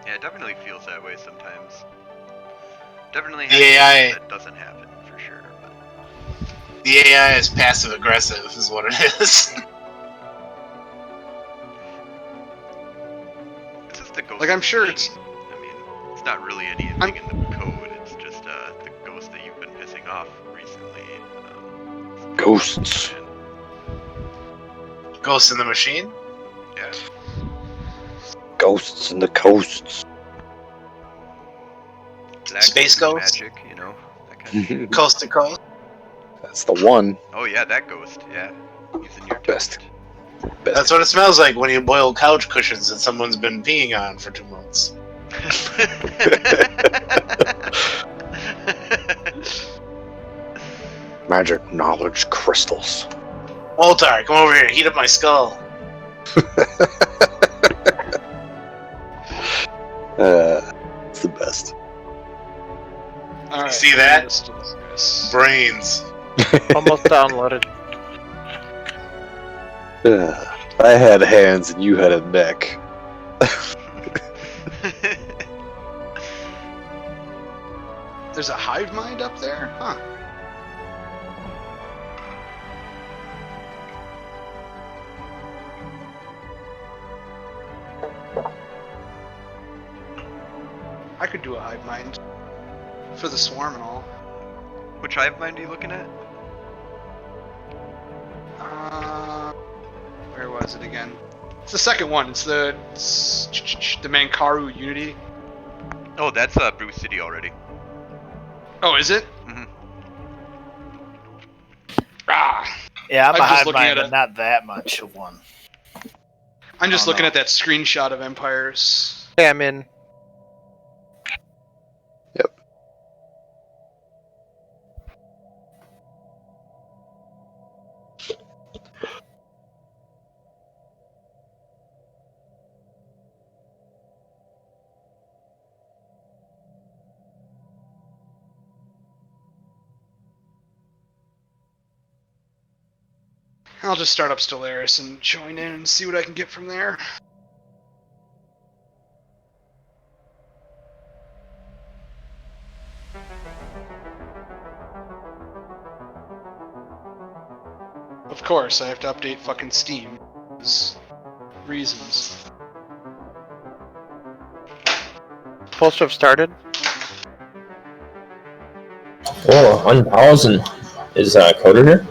Yeah, it definitely feels that way sometimes. Definitely The AI that doesn't happen for sure. But... The AI is passive aggressive, is what it is. It's just the ghost. Like, I'm sure machine. I mean, it's not really anything in the code. It's just the ghost that you've been pissing off recently. Ghosts. Ghost in the Machine? Yeah. Ghosts in the coasts. Galactic Space ghost? magic, you know, that kind of shit. Coast to coast? That's the one. Oh yeah, that ghost. Yeah, using your Best. toast. That's what it smells like when you boil couch cushions that someone's been peeing on for 2 months. Magic knowledge crystals. Moltar, come over here, heat up my skull. It's the best. All right, See that? let's do this. Brains. Almost downloaded. I had hands and you had a neck. There's a hive mind up there? Huh. I could do a hive mind for the swarm and all. Which hive mind are you looking at? Where was it again? It's the second one. It's the Mankaru Unity. Oh, that's Bruce City already. Oh, is it? Mm-hmm. Ah, Yeah, I'm I'm just behind looking mine, at but it. not that much of one. I'm just Oh, looking no. at that screenshot of Empires. Hey, I'm in. Yep. I'll just start up Stellaris and join in and see what I can get from there. Of course, I have to update fucking Steam. Reasons. Supposed to have started. Oh, unpausing. Is Coder here?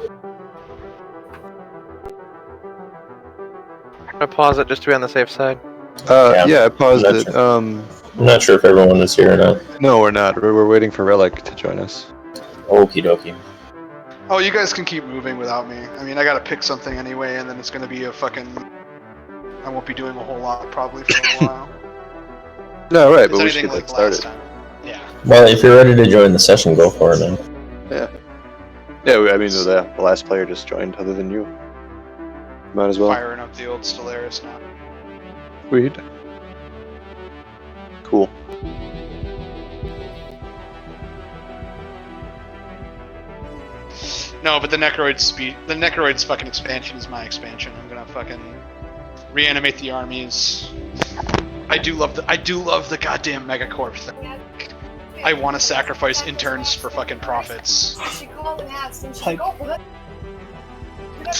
I'm gonna pause it just to be on the safe side. Yeah, I paused I'm it. I'm not sure if everyone is here or not. No, we're not. We're waiting for Relic to join us. Okie dokie. Oh, you guys can keep moving without me. I mean, I gotta pick something anyway, and then it's gonna be a fucking... I won't be doing a whole lot, probably, for a while. No, right, It's but we should anything get like that started. last time. Yeah. Well, if you're ready to join the session, go for it now. Yeah, I mean, the last player just joined, other than you. Might as well. Firing up the old Stellaris now. Sweet. Cool. No, but the Necroid's fucking expansion is my expansion. I'm gonna fucking reanimate the armies. I do love the goddamn megacorp thing. I want to sacrifice interns for fucking profits. She called and asked, and she's like, "Oh, well,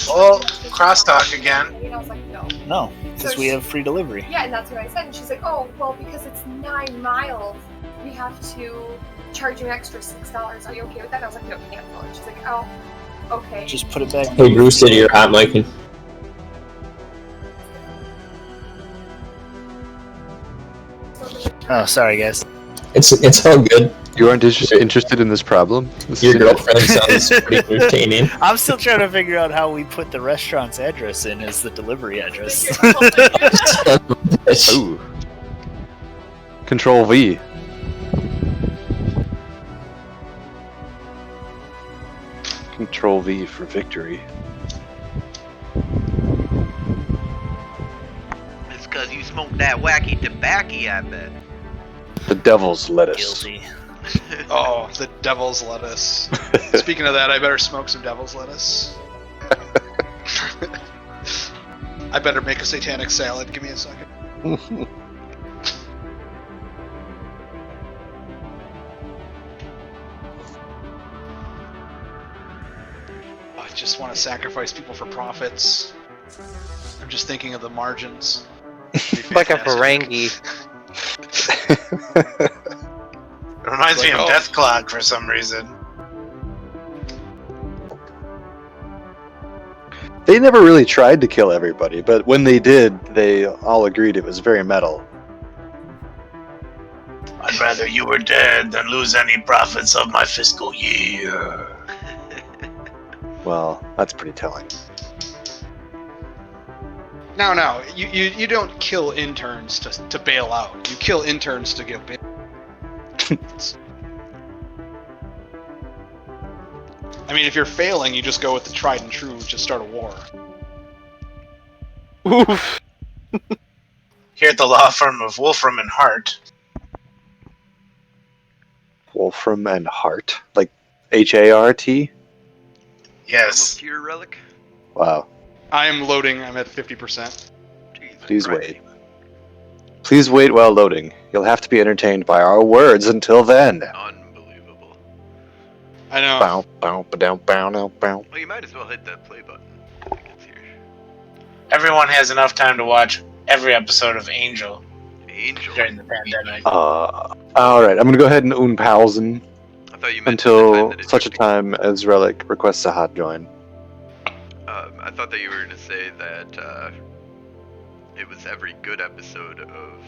Oh, crosstalk again. And I was like, no. No, because So we she- have free delivery. Yeah, and that's what I said. And she's like, oh, well, because it's 9 miles, we have to charge you an extra $6. Are you okay with that? I was like, no, cancel. And she's like, oh, okay. Just put it back. Hey, Bruce City, you're hot micing. Oh, sorry, guys. It's all good. You aren't interested in this problem? Your girlfriend sounds pretty entertaining. I'm still trying to figure out how we put the restaurant's address in as the delivery address. Ooh. Control V. Control V for victory. It's because you smoked that wacky tobacco, I bet. The devil's lettuce. Guilty. Oh, the devil's lettuce. Speaking of that, I better smoke some devil's lettuce. I better make a satanic salad. Give me a second. just want to sacrifice people for profits. I'm just thinking of the margins. Like a Fantastic. Ferengi. It reminds me Like, of oh. Death Clock for some reason. They never really tried to kill everybody, but when they did, they all agreed it was very metal. I'd rather you were dead than lose any profits of my fiscal year. Well, that's pretty telling. No, you don't kill interns to bail out. You kill interns to get bailed. I mean, if you're failing, you just go with the tried and true, just start a war. Oof. Here at the law firm of Wolfram and Hart. Wolfram and Hart? Like H-A-R-T? Yes. Tier relic? Wow. I'm loading, I'm at 50%. Jeez, Please right. wait. Please wait while loading. You'll have to be entertained by our words until then. Unbelievable. I know. Bow, bow, ba-dow, bow, now, bow. Well, you might as well hit that play button. I think it's here. Everyone has enough time to watch every episode of Angel Angel. during the pandemic. Alright, I'm gonna go ahead and unpausen I thought you meant the time until that it such a took. time as Relic requests a hot join. I thought that you were going to say that it was every good episode of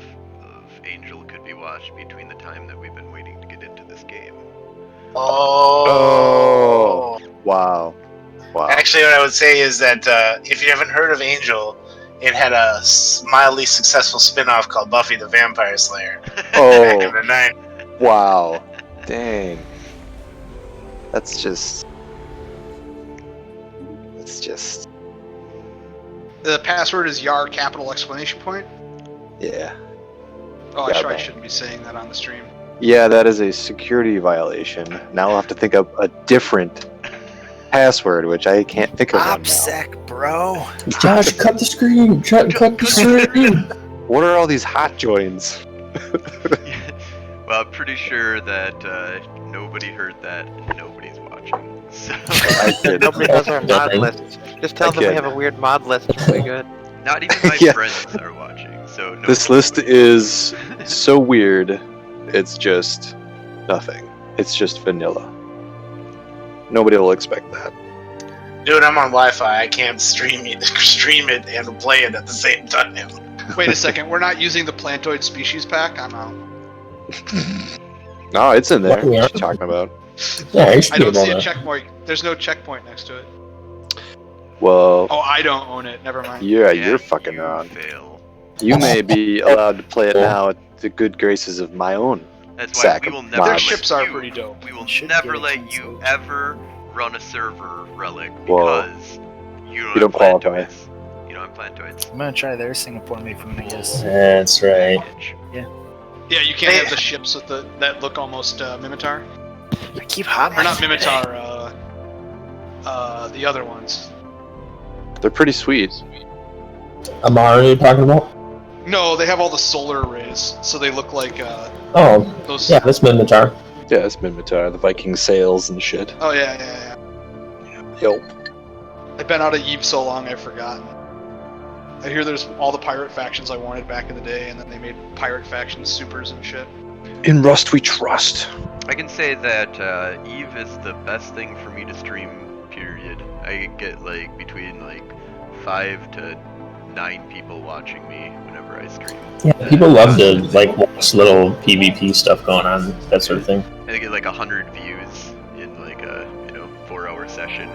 Angel could be watched between the time that we've been waiting to get into this game. Oh. Wow. Wow. Actually, what I would say is that if you haven't heard of Angel, it had a mildly successful spin-off called Buffy the Vampire Slayer back in Oh, the night. wow. Dang. That's just... The password is YAR capital exclamation point. Yeah. Oh, Yeah, I man. shouldn't be saying that on the stream. Yeah, that is a security violation. Now I'll have to think up a different password, which I can't think of one now. OPSEC, bro. Josh, cut the screen. Cut the screen. What are all these hot joins? Well, I'm pretty sure that nobody heard that and nobody's watching. So I kid. Nobody does our mod Nothing. list. Just tell I them we kid. have a weird mod list. It's pretty good. not even my Yeah. friends are watching. So no This list is so weird. It's just nothing. It's just vanilla. Nobody will expect that. Dude, I'm on Wi-Fi. I can't stream it and play it at the same time. Wait a second, we're not using the plantoid species pack? I'm out. No, it's in there. What we What are? you talking about? Yeah, you should I be don't able see a to. checkpoint. There's no checkpoint next to it. Well, Oh, I don't own it. Never mind. yeah, you're fucking you wrong. Fail. You may be allowed to play it now at the good graces of my own. That's why Sack we of will never Their Their let ships are you- pretty dope. We will Should never get let it you canceled. ever run a server relic Whoa. because you You don't don't qualify. plantoids. You don't have plantoids. I'm gonna try their Singapore me from Vegas. That's right. Bitch. Yeah, you can't have the ships with that look almost Mimitar. I keep hot. Or not Mimitar, the other ones. They're pretty sweet. Amara, you're talking about? No, they have all the solar arrays, so they look like Oh, those. yeah, that's Minotaur. Yeah, it's Minotaur, the Viking sails and shit. Oh yeah. Yo. I've been out of Eve so long I've forgotten. I hear there's all the pirate factions I wanted back in the day, and then they made pirate factions supers and shit. In Rust we trust. I can say that Eve is the best thing for me to stream, period. I get like between like 5 to 9 people watching me whenever I stream. Yeah, people love to like watch little PvP stuff going on, that sort of thing. I get like 100 views in like a 4-hour session.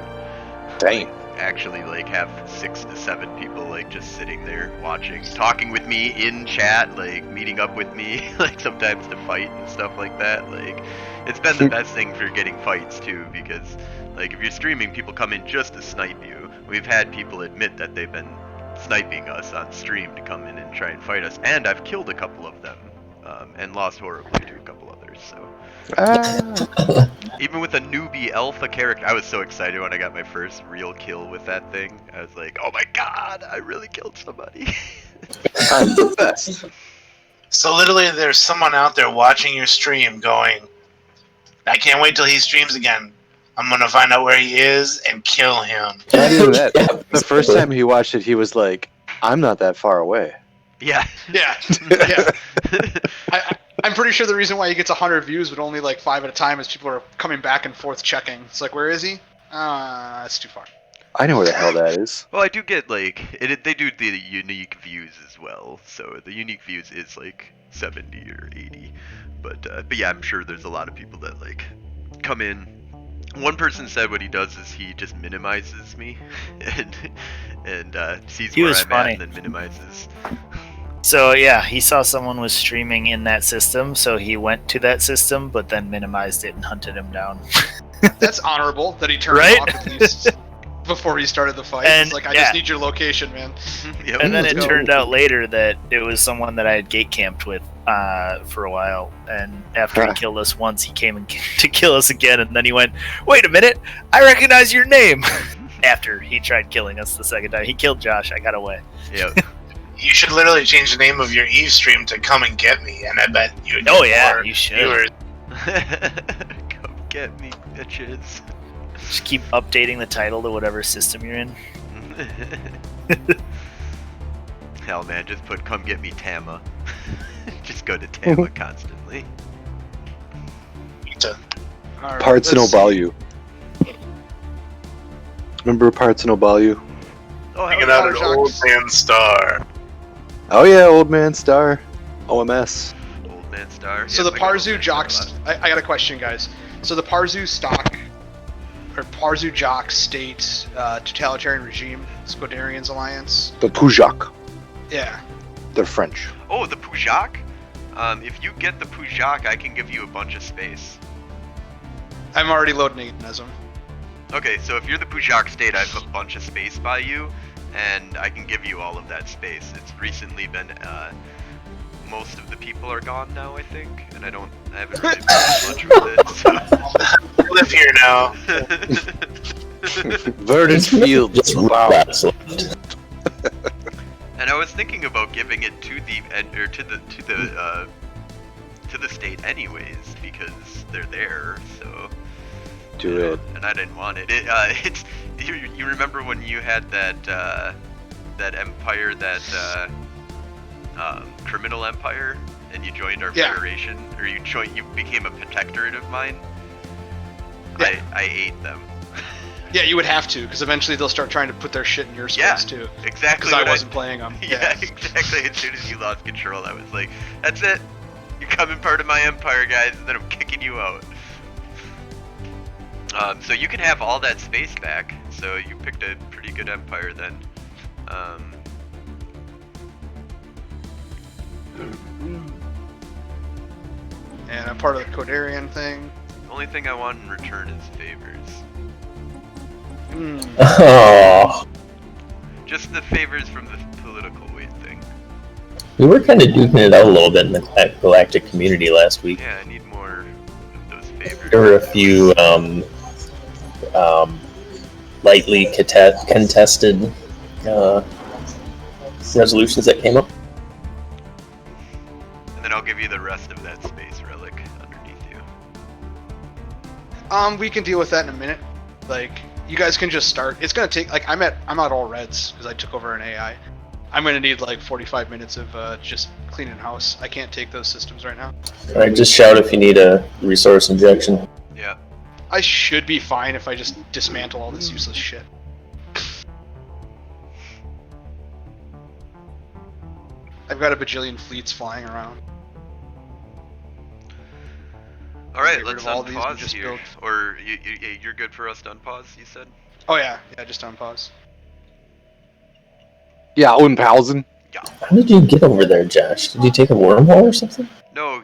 Dang. Actually like have 6 to 7 people like just sitting there watching, talking with me in chat, like meeting up with me, like sometimes to fight and stuff like that. Like it's been the best thing for getting fights too, because like if you're streaming, people come in just to snipe you. We've had people admit that they've been sniping us on stream to come in and try and fight us, and I've killed a couple of them and lost horribly to a couple others. So even with a newbie alpha character, I was so excited when I got my first real kill with that thing. I was like, oh my god, I really killed somebody. I'm the best. So literally, there's someone out there watching your stream going, I can't wait till he streams again I'm gonna find out where he is and kill him. Not even that. Yeah, The first time he watched it, he was like, "I'm not that far away." Yeah. Yeah, yeah. I'm pretty sure the reason why he gets 100 views, but only like 5 at a time, is people are coming back and forth checking. It's like, where is he? That's too far. I know where the hell that is. Well, I do get like they do the unique views as well. So the unique views is like 70 or 80. But yeah, I'm sure there's a lot of people that like come in. One person said what he does is he just minimizes me and sees He where was I'm funny. at and then minimizes. So yeah, he saw someone was streaming in that system, so he went to that system, but then minimized it and hunted him down. That's honorable that he turned Right? him off at least before he started the fight. And, It's like, I yeah. just need your location, man. Yep. And then it Let's go. turned out later that it was someone that I had gate camped with for a while. And after he killed us once, he came to kill us again. And then he went, "Wait a minute, I recognize your name." After he tried killing us the second time, he killed Josh. I got away. Yep. You should literally change the name of your Eve stream to "Come and Get Me," and I bet you would. Oh get yeah, more you should. viewers. Come get me, bitches. Just keep updating the title to whatever system you're in. Hell, man, just put "Come get me, Tama." Just go to Tama constantly. All right, Parts in let's see. Obalu. Remember Parts in Obalu? Oh, hell Hanging yeah. out at Old Man Star. Oh yeah, Old Man Star. OMS. Old Man Star. So Yep, the I got Old Parzu Man Star a Jocks. lot. I got a question, guys. So the Parzu stock, or Parzu Jock State Totalitarian Regime, Squadarians Alliance. The Pujak. Yeah. They're French. Oh, the Pujak? If you get the Pujak, I can give you a bunch of space. I'm already loading Ignism. Okay, so if you're the Pujak state, I have a bunch of space by you, and I can give you all of that space. It's recently been, most of the people are gone now, I think, and I haven't really done much with it, so. I live here now. Verdant fields. Just Wow. rats left. And I was thinking about giving it to the state anyways, because they're there, so. Do it. And I didn't want it. It's you remember when you had that empire, that criminal empire, and you joined our Yeah. federation, or you became a protectorate of mine. Yeah. I ate them. Yeah, you would have to, because eventually they'll start trying to put their shit in your space Yeah, too. Exactly. Because I what wasn't playing them. Yeah, exactly. As soon as you lost control, I was like, "That's it. You're becoming part of my empire, guys, and then I'm kicking you out." So you can have all that space back. So you picked a pretty good empire then. And I'm part of the Codarian thing. Only thing I want in return is favors. Oh, Just the favors from the political weight thing. we were kind of duking it out a little bit in the Galactic community last week. Yeah, I need more of those favors. There were a few lightly contested resolutions that came up. And then I'll give you the rest of that space relic underneath you. We can deal with that in a minute. Like, you guys can just start. It's gonna take, like, I'm at all reds because I took over an AI. I'm gonna need like 45 minutes of just cleaning house. I can't take those systems right now. All right, just shout if you need a resource injection. Yeah. I should be fine if I just dismantle all this useless shit. I've got a bajillion fleets flying around. All right, Get rid let's of all these and unpause just here. build. Or you're good for us to unpause, you said? Oh yeah, just on pause. Yeah, Unpausen. How did you get over there, Josh? Did you take a wormhole or something? No,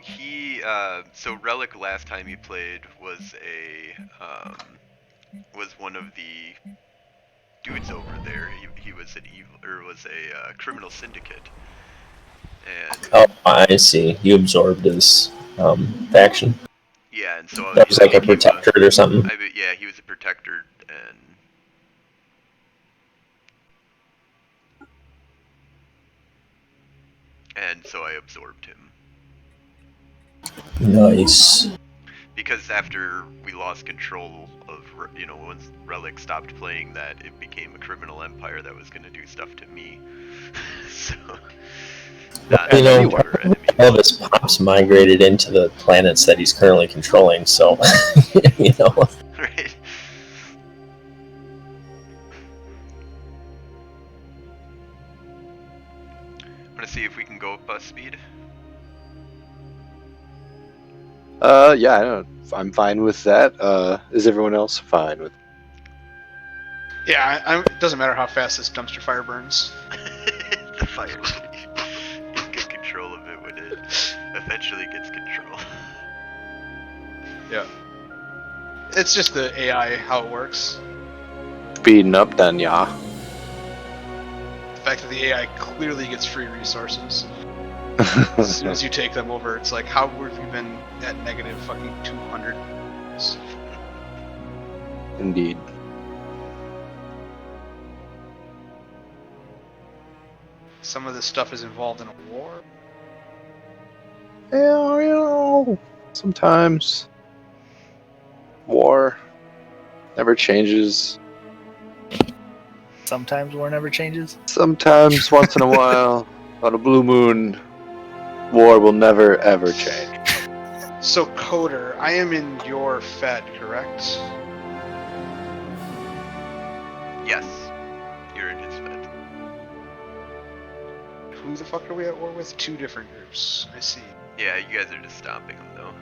so Relic last time he played was was one of the dudes over there. He was an evil, or was a criminal syndicate. And Oh, I see. You absorbed his faction. yeah, and so That was like a I became protectorate or something. yeah, he was a protector, and so I absorbed him. Nice. Because after we lost control of, once Relic stopped playing that, it became a criminal empire that was going to do stuff to me. So, not You know, you were enemy. all of his pops migrated into the planets that he's currently controlling, so, you know. Right. Want to see if we can go up bus speed? Yeah, I don't. I'm fine with that. Is everyone else fine with? Yeah, it doesn't matter how fast this dumpster fire burns. The fire. You get control of it when it eventually gets control. Yeah. It's just the AI, how it works. Speeding up, then, yeah. The fact that the AI clearly gets free resources. As soon as you take them over, it's like, how have you been at negative fucking 200? Indeed. Some of this stuff is involved in a war. Yeah, you know, sometimes war never changes. Sometimes war never changes. Sometimes, once in a while, on a blue moon, war will never ever change. So, Coder, I am in your Fed, correct? Yes. You're in his Fed. Who the fuck are we at war with? Two different groups. I see. Yeah, you guys are just stopping him, though.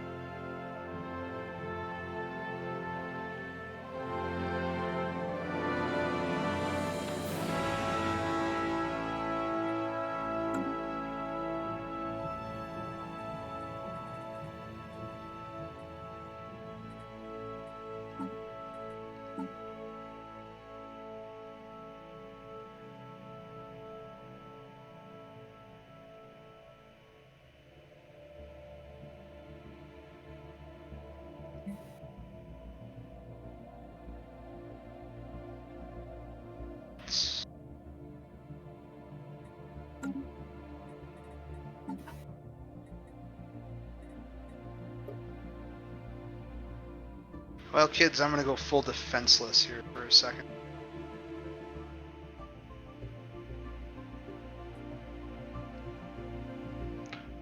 Well, kids, I'm gonna go full defenseless here for a second.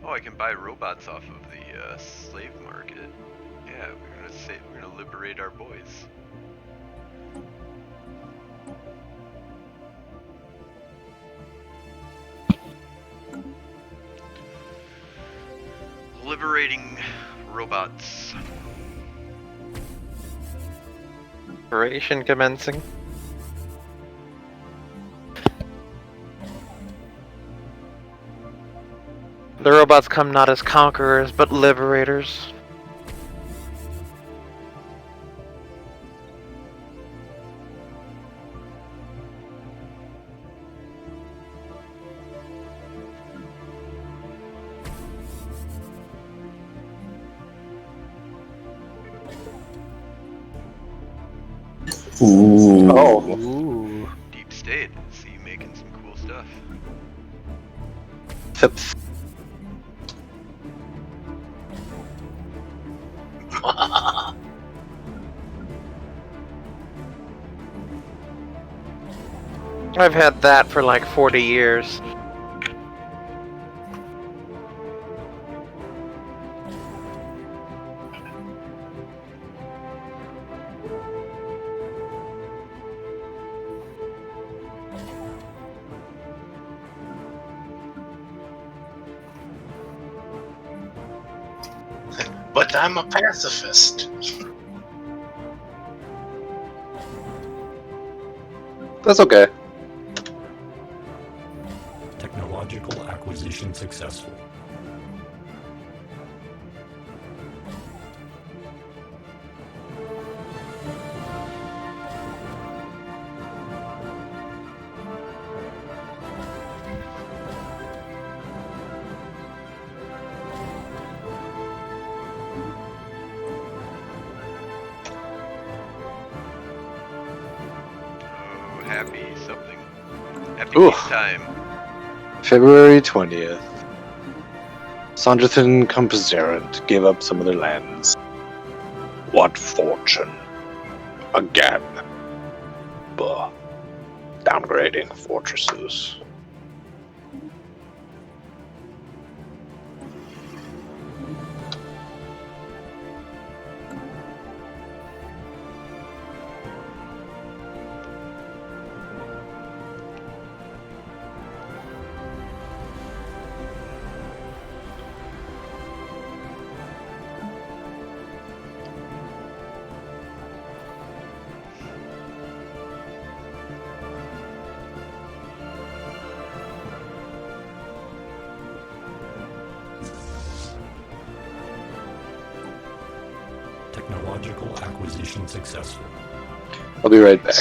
Oh, I can buy robots off of the slave market. Yeah, we're gonna liberate our boys. Liberating robots. Operation commencing. The robots come not as conquerors, but liberators. Ooh. Oh, Ooh. Deep state. See you making some cool stuff. Phipps. I've had that for like 40 years. But I'm a pacifist. That's okay. Technological acquisition successful. Oh, happy something. Happy Ooh. peace time. February 20th. Sondrathan Composarant gave up some of their lands. What fortune. Again. Buh. Downgrading fortresses. Technological acquisition successful. I'll be right back.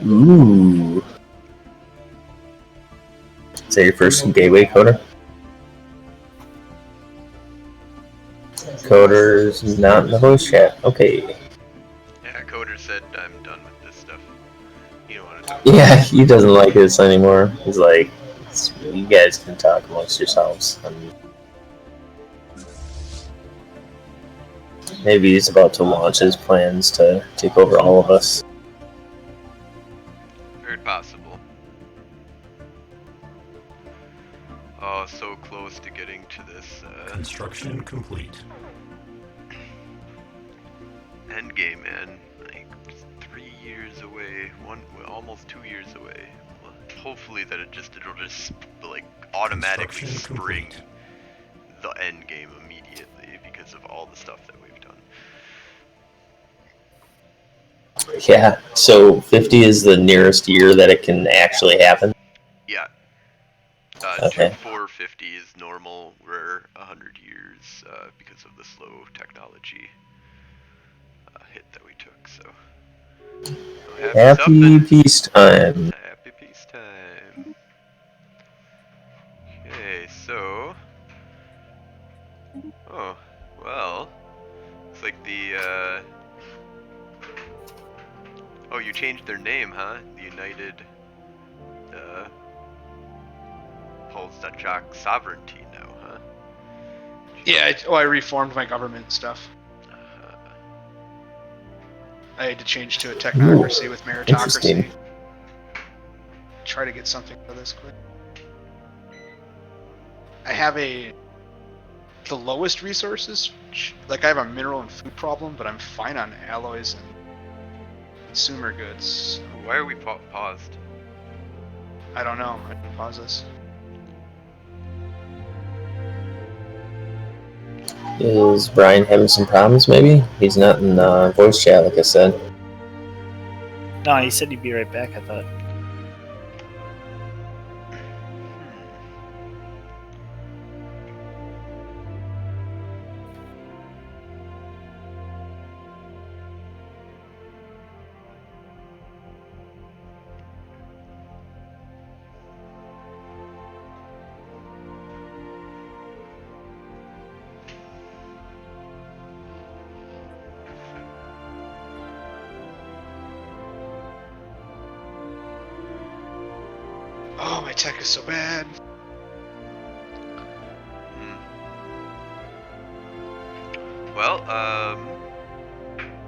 Ooh. Is that your first gateway coder? Coder's not in the voice chat. Okay. Yeah, Coder said I'm done with this stuff. You don't want to talk. Yeah, he doesn't like this anymore. He's like, you guys can talk amongst yourselves. Maybe he's about to launch his plans to take over all of us. Very possible. Oh, so close to getting to this Construction complete. end game, man. Like 3 years away, almost 2 years away. Well, hopefully that it'll just like automatically Construction spring complete. the end game immediately because of all the stuff that we've done. Yeah, so 50 is the nearest year that it can actually happen. Yeah. Okay. 450 is normal. We're 100 years because of the slow technology hit that we took. So Happy peacetime. Happy peacetime. Okay, so oh well, it's like the oh, you changed their name, huh? The United Polstachak Sovereignty now, huh? Yeah, I reformed my government and stuff. I had to change to a technocracy with meritocracy. Interesting. Try to get something for this quick. I have the lowest resources. Like I have a mineral and food problem, but I'm fine on alloys and consumer goods. Why are we paused? I don't know. I can pause this. Is Brian having some problems, maybe? He's not in voice chat, like I said. No, he said he'd be right back, I thought. Oh, my tech is so bad. Well,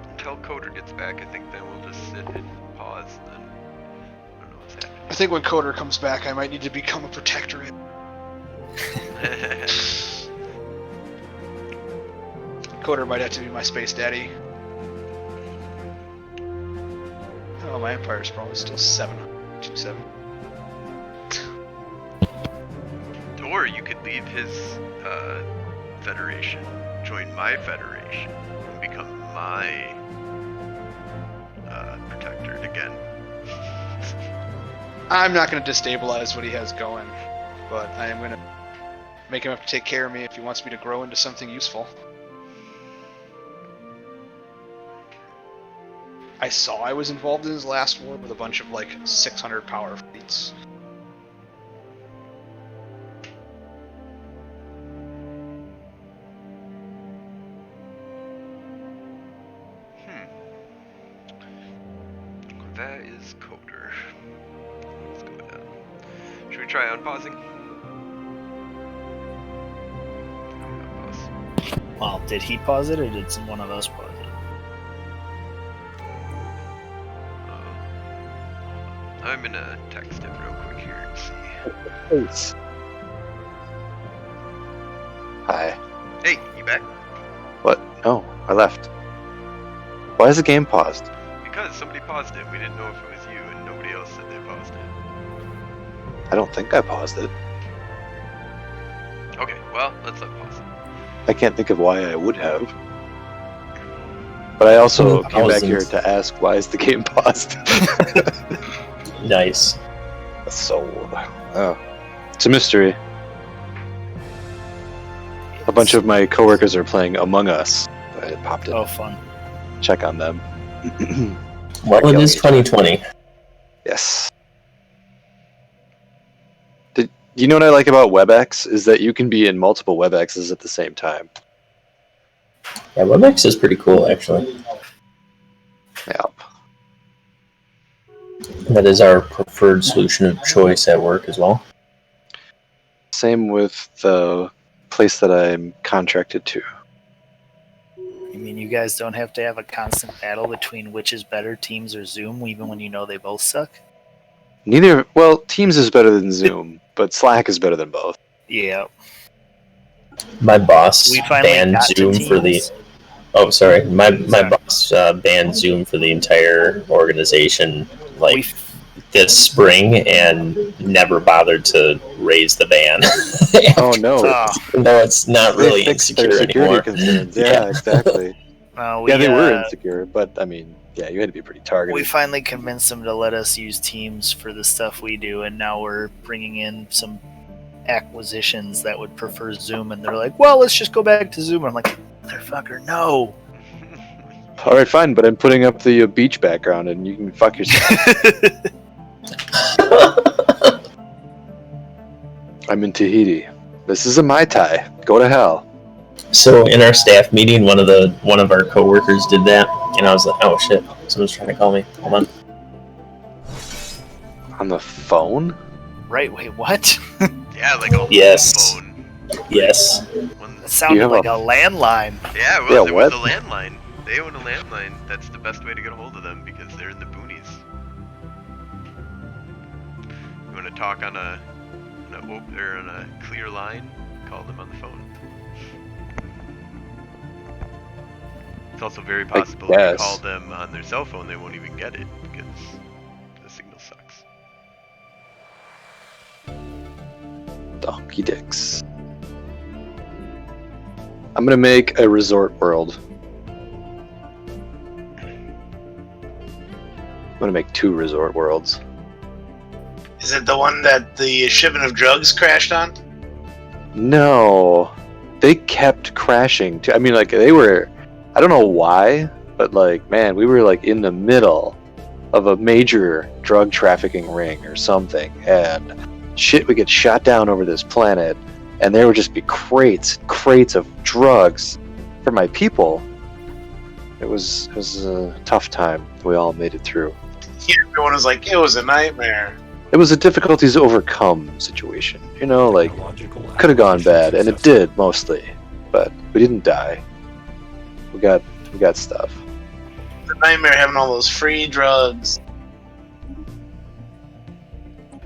until Coder gets back, I think then we'll just sit and pause. And then I don't know what's happening. I think when Coder comes back, I might need to become a protectorate. Coder might have to be my space daddy. Oh, my Empire's probably still 727. Or you could leave his federation, join my federation, and become my protector again. I'm not going to destabilize what he has going, but I am going to make him have to take care of me if he wants me to grow into something useful. I saw I was involved in his last war with a bunch of like 600 power fleets. That is Coder. Let's go with that. Should we try unpausing? Unpause. Well, did he pause it or did one of us pause it? I'm gonna text him real quick here and see. Thanks. Hi. Hey, you back? What? No, I left. Why is the game paused? Because somebody paused it. We didn't know if it was you, and nobody else said they paused it. I don't think I paused it. Okay, well, let's unpause it. I can't think of why I would have. But I also came back here to ask, why is the game paused? Nice. So, it's a mystery. A bunch of my coworkers are playing Among Us. I popped in. Oh, fun. Check on them. Well, it is 2020. Yes. You know what I like about WebEx is that you can be in multiple WebExes at the same time. Yeah, WebEx is pretty cool, actually. Yeah. That is our preferred solution of choice at work as well. Same with the place that I'm contracted to. You mean you guys don't have to have a constant battle between which is better, Teams or Zoom, even when you know they both suck? Well, Teams is better than Zoom, but Slack is better than both. Yeah. My boss We finally banned got to Zoom for the... Teams. Oh, sorry. My boss banned Zoom for the entire organization, like, this spring, and never bothered to raise the ban. Oh, no. No, it's not They really fixed their insecure security anymore. concerns. Yeah, exactly. We, they were insecure, but, I mean, yeah, you had to be pretty targeted. We finally convinced them to let us use Teams for the stuff we do, and now we're bringing in some acquisitions that would prefer Zoom, and they're like, well, let's just go back to Zoom. I'm like, motherfucker, no. All right, fine, but I'm putting up the beach background, and you can fuck yourself. I'm in Tahiti. This is a Mai Tai. Go to hell. So in our staff meeting, one of our coworkers did that, and I was like, "Oh shit, someone's trying to call me." Hold on. On the phone? Right? Wait, what? Yeah, like a Yes. phone. Yes. That sounded like a landline. Yeah, it was. Yeah, it was what? a landline. They own a landline. That's the best way to get a hold of them because they're in the boonies. You want to talk on a clear line? Call them on the phone. It's also very possible if you call them on their cell phone, they won't even get it because the signal sucks. Donkey dicks. I'm gonna make a resort world. I'm gonna make 2 resort worlds. Is it the one that the shipment of drugs crashed on? No. They kept crashing. I mean, like, they were... I don't know why, but, like, man, we were, like, in the middle of a major drug trafficking ring or something, and shit would get shot down over this planet, and there would just be crates of drugs for my people. It was a tough time. We all made it through. Everyone was like, it was a nightmare. It was a difficulties overcome situation. You know, like, could have gone bad, and it did, mostly. But we didn't die. got stuff. The nightmare having all those free drugs.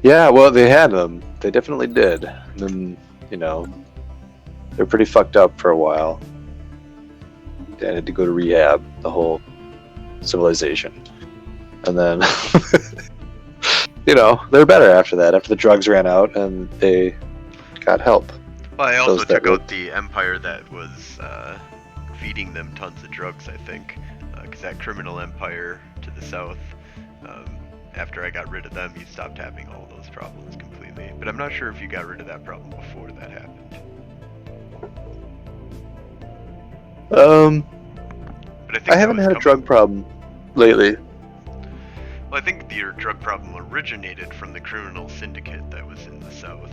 Yeah, well, they had them. They definitely did. And then, they're pretty fucked up for a while. They had to go to rehab, the whole civilization. And then, they're better after that, after the drugs ran out and they got help. Well, I also Those that took were- out the empire that was feeding them tons of drugs, I think. Because that criminal empire to the south, after I got rid of them, you stopped having all those problems completely. But I'm not sure if you got rid of that problem before that happened. But I think I haven't had a drug problem lately. Well, I think your drug problem originated from the criminal syndicate that was in the south.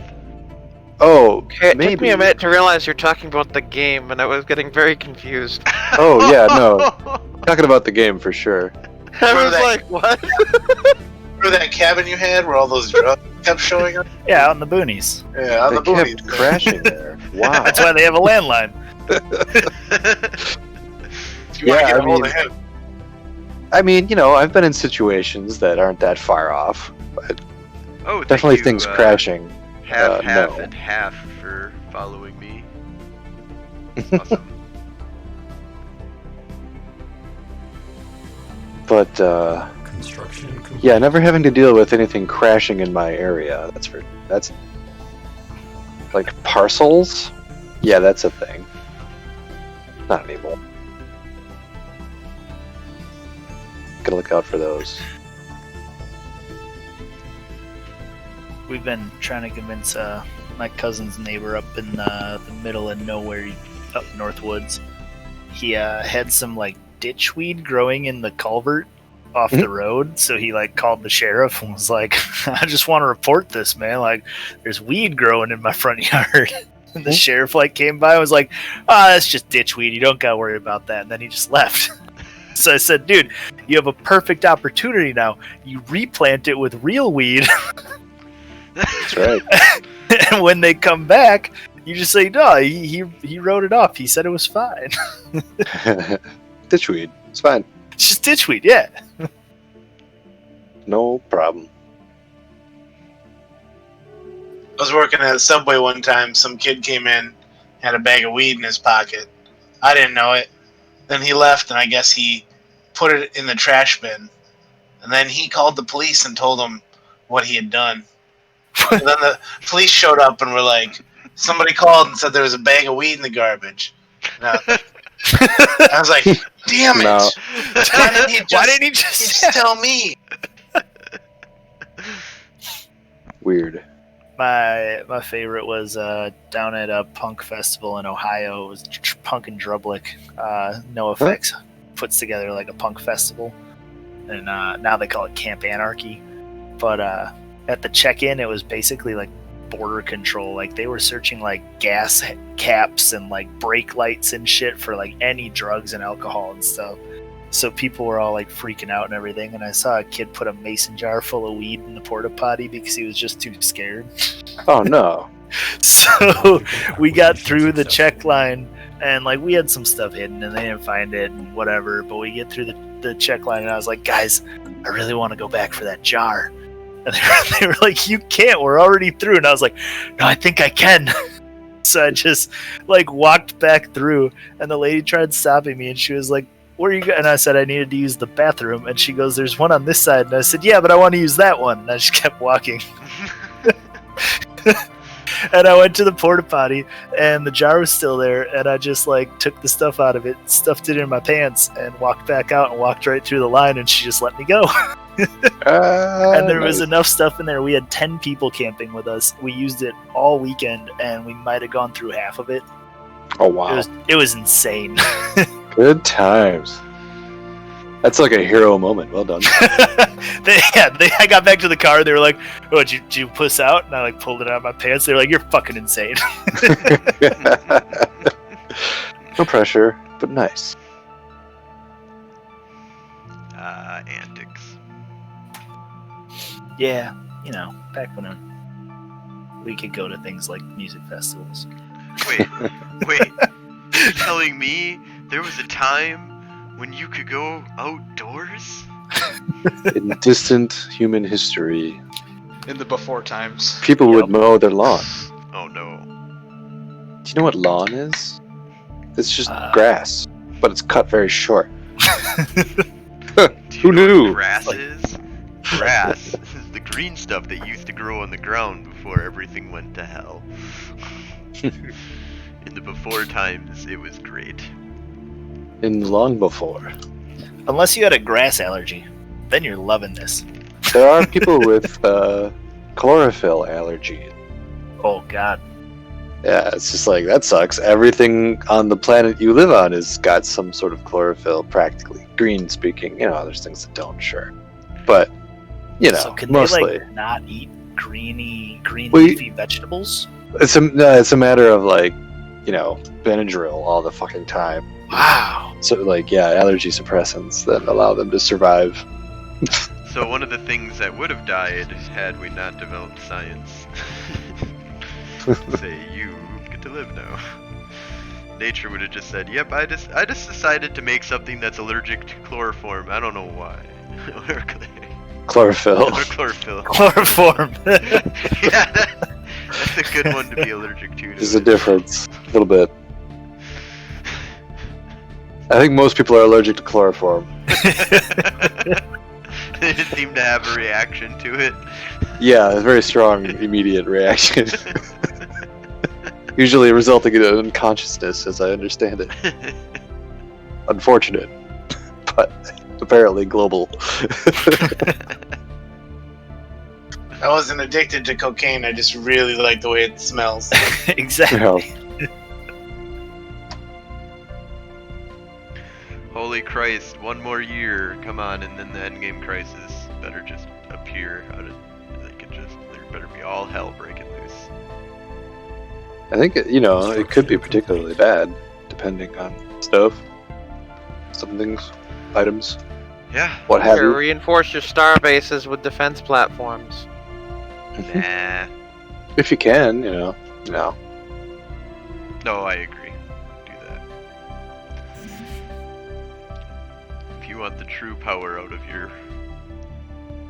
Oh, Okay, it maybe. took me a minute to realize you're talking about the game, and I was getting very confused. Oh, yeah, no. Talking about the game for sure. I was that- like, what? Remember that cabin you had where all those drugs kept showing up? Yeah, out in the boonies. Yeah, on They the booty. kept crashing there. Wow. That's why they have a landline. You want to Yeah, get a I hold mean- of him. I mean, I've been in situations that aren't that far off. But Oh, thank definitely you, things crashing. Half no. and half for following me. Awesome. But, Construction complete. yeah, never having to deal with anything crashing in my area. That's like parcels? Yeah, that's a thing. Not anymore. Gotta look out for those. We've been trying to convince my cousin's neighbor up in the middle of nowhere, up Northwoods. He had some like ditchweed growing in the culvert off the road, so he like called the sheriff and was like, "I just want to report this, man. Like, there's weed growing in my front yard." And the sheriff like came by and was like, that's just ditchweed. You don't gotta worry about that." And then he just left. So I said, "Dude, you have a perfect opportunity now. You replant it with real weed." That's right. And when they come back, you just say, "No, he wrote it off. He said it was fine." Ditchweed. It's fine. It's just ditchweed, yeah. No problem. I was working at a Subway one time. Some kid came in, had a bag of weed in his pocket. I didn't know it. Then he left, and I guess he put it in the trash bin. And then he called the police and told them what he had done. And then the police showed up and were like, somebody called and said there was a bag of weed in the garbage. And I was like, damn it. No. Why didn't he just tell me? Weird. My favorite was down at a punk festival in Ohio. It was Punk and Drublic. NoFX puts together like a punk festival, and now they call it Camp Anarchy. But at the check-in, it was basically like border control. Like they were searching like gas caps and like brake lights and shit for like any drugs and alcohol and stuff. So people were all like freaking out and everything. And I saw a kid put a mason jar full of weed in the porta potty because he was just too scared. Oh, no. So we got through the check line and like we had some stuff hidden and they didn't find it and whatever. But we get through the check line and I was like, "Guys, I really want to go back for that jar." And they were like, "You can't, we're already through." And I was like, "No, I think I can." So I just like walked back through and the lady tried stopping me and she was like, "Where are you going?" And I said I needed to use the bathroom. And she goes, "There's one on this side." And I said, "Yeah, but I want to use that one." And I just kept walking. And I went to the porta potty and the jar was still there. And I just like took the stuff out of it, stuffed it in my pants and walked back out and walked right through the line. And she just let me go. And there was Nice. enough stuff in there. We had 10 people camping with us. We used it all weekend and we might have gone through half of it. Oh, wow. It was insane. Good times. That's like a hero moment. Well done. I got back to the car. They were like, "Oh, did you puss out?" And I like pulled it out of my pants. They were like, "You're fucking insane." No pressure, but nice. Antics. Yeah, back when we could go to things like music festivals. Wait. You're telling me There was a time when you could go outdoors? In distant human history, In the before times. people would mow their lawn. Oh no. Do you know what lawn is? It's just grass, but it's cut very short. Do you Who know knew? what grass is? Grass is the green stuff that used to grow on the ground before everything went to hell. In the before times, it was great. In long before. Unless you had a grass allergy, then you're loving this. There are people with chlorophyll allergy. Oh God. Yeah, it's just like, that sucks. Everything on the planet you live on has got some sort of chlorophyll, practically. Green speaking, there's things that don't, sure. But, So can mostly. they like not eat green Well, leafy vegetables? It's a matter of like, Benadryl all the fucking time. Wow. So allergy suppressants that allow them to survive. So one of the things that would have died had we not developed science. Say, you get to live now. Nature would have just said, yep, I just decided to make something that's allergic to chloroform. I don't know why. Chlorophyll. Or chlorophyll. Chloroform. Yeah, that's a good one to be allergic to. There's a difference. A little bit. I think most people are allergic to chloroform. They just seem to have a reaction to it. Yeah, a very strong, immediate reaction. Usually resulting in unconsciousness, as I understand it. Unfortunate, but apparently global. I wasn't addicted to cocaine. I just really like the way it smells. Exactly. Holy Christ, one more year, come on, and then the endgame crisis better just appear out of, there better be all hell breaking loose. I think, it could be particularly bad, depending on stuff. Some things, items, Yeah. what have Sure, you. reinforce your star bases with defense platforms. Nah. If you can, No. No, I agree. Do that. If you want the true power out of your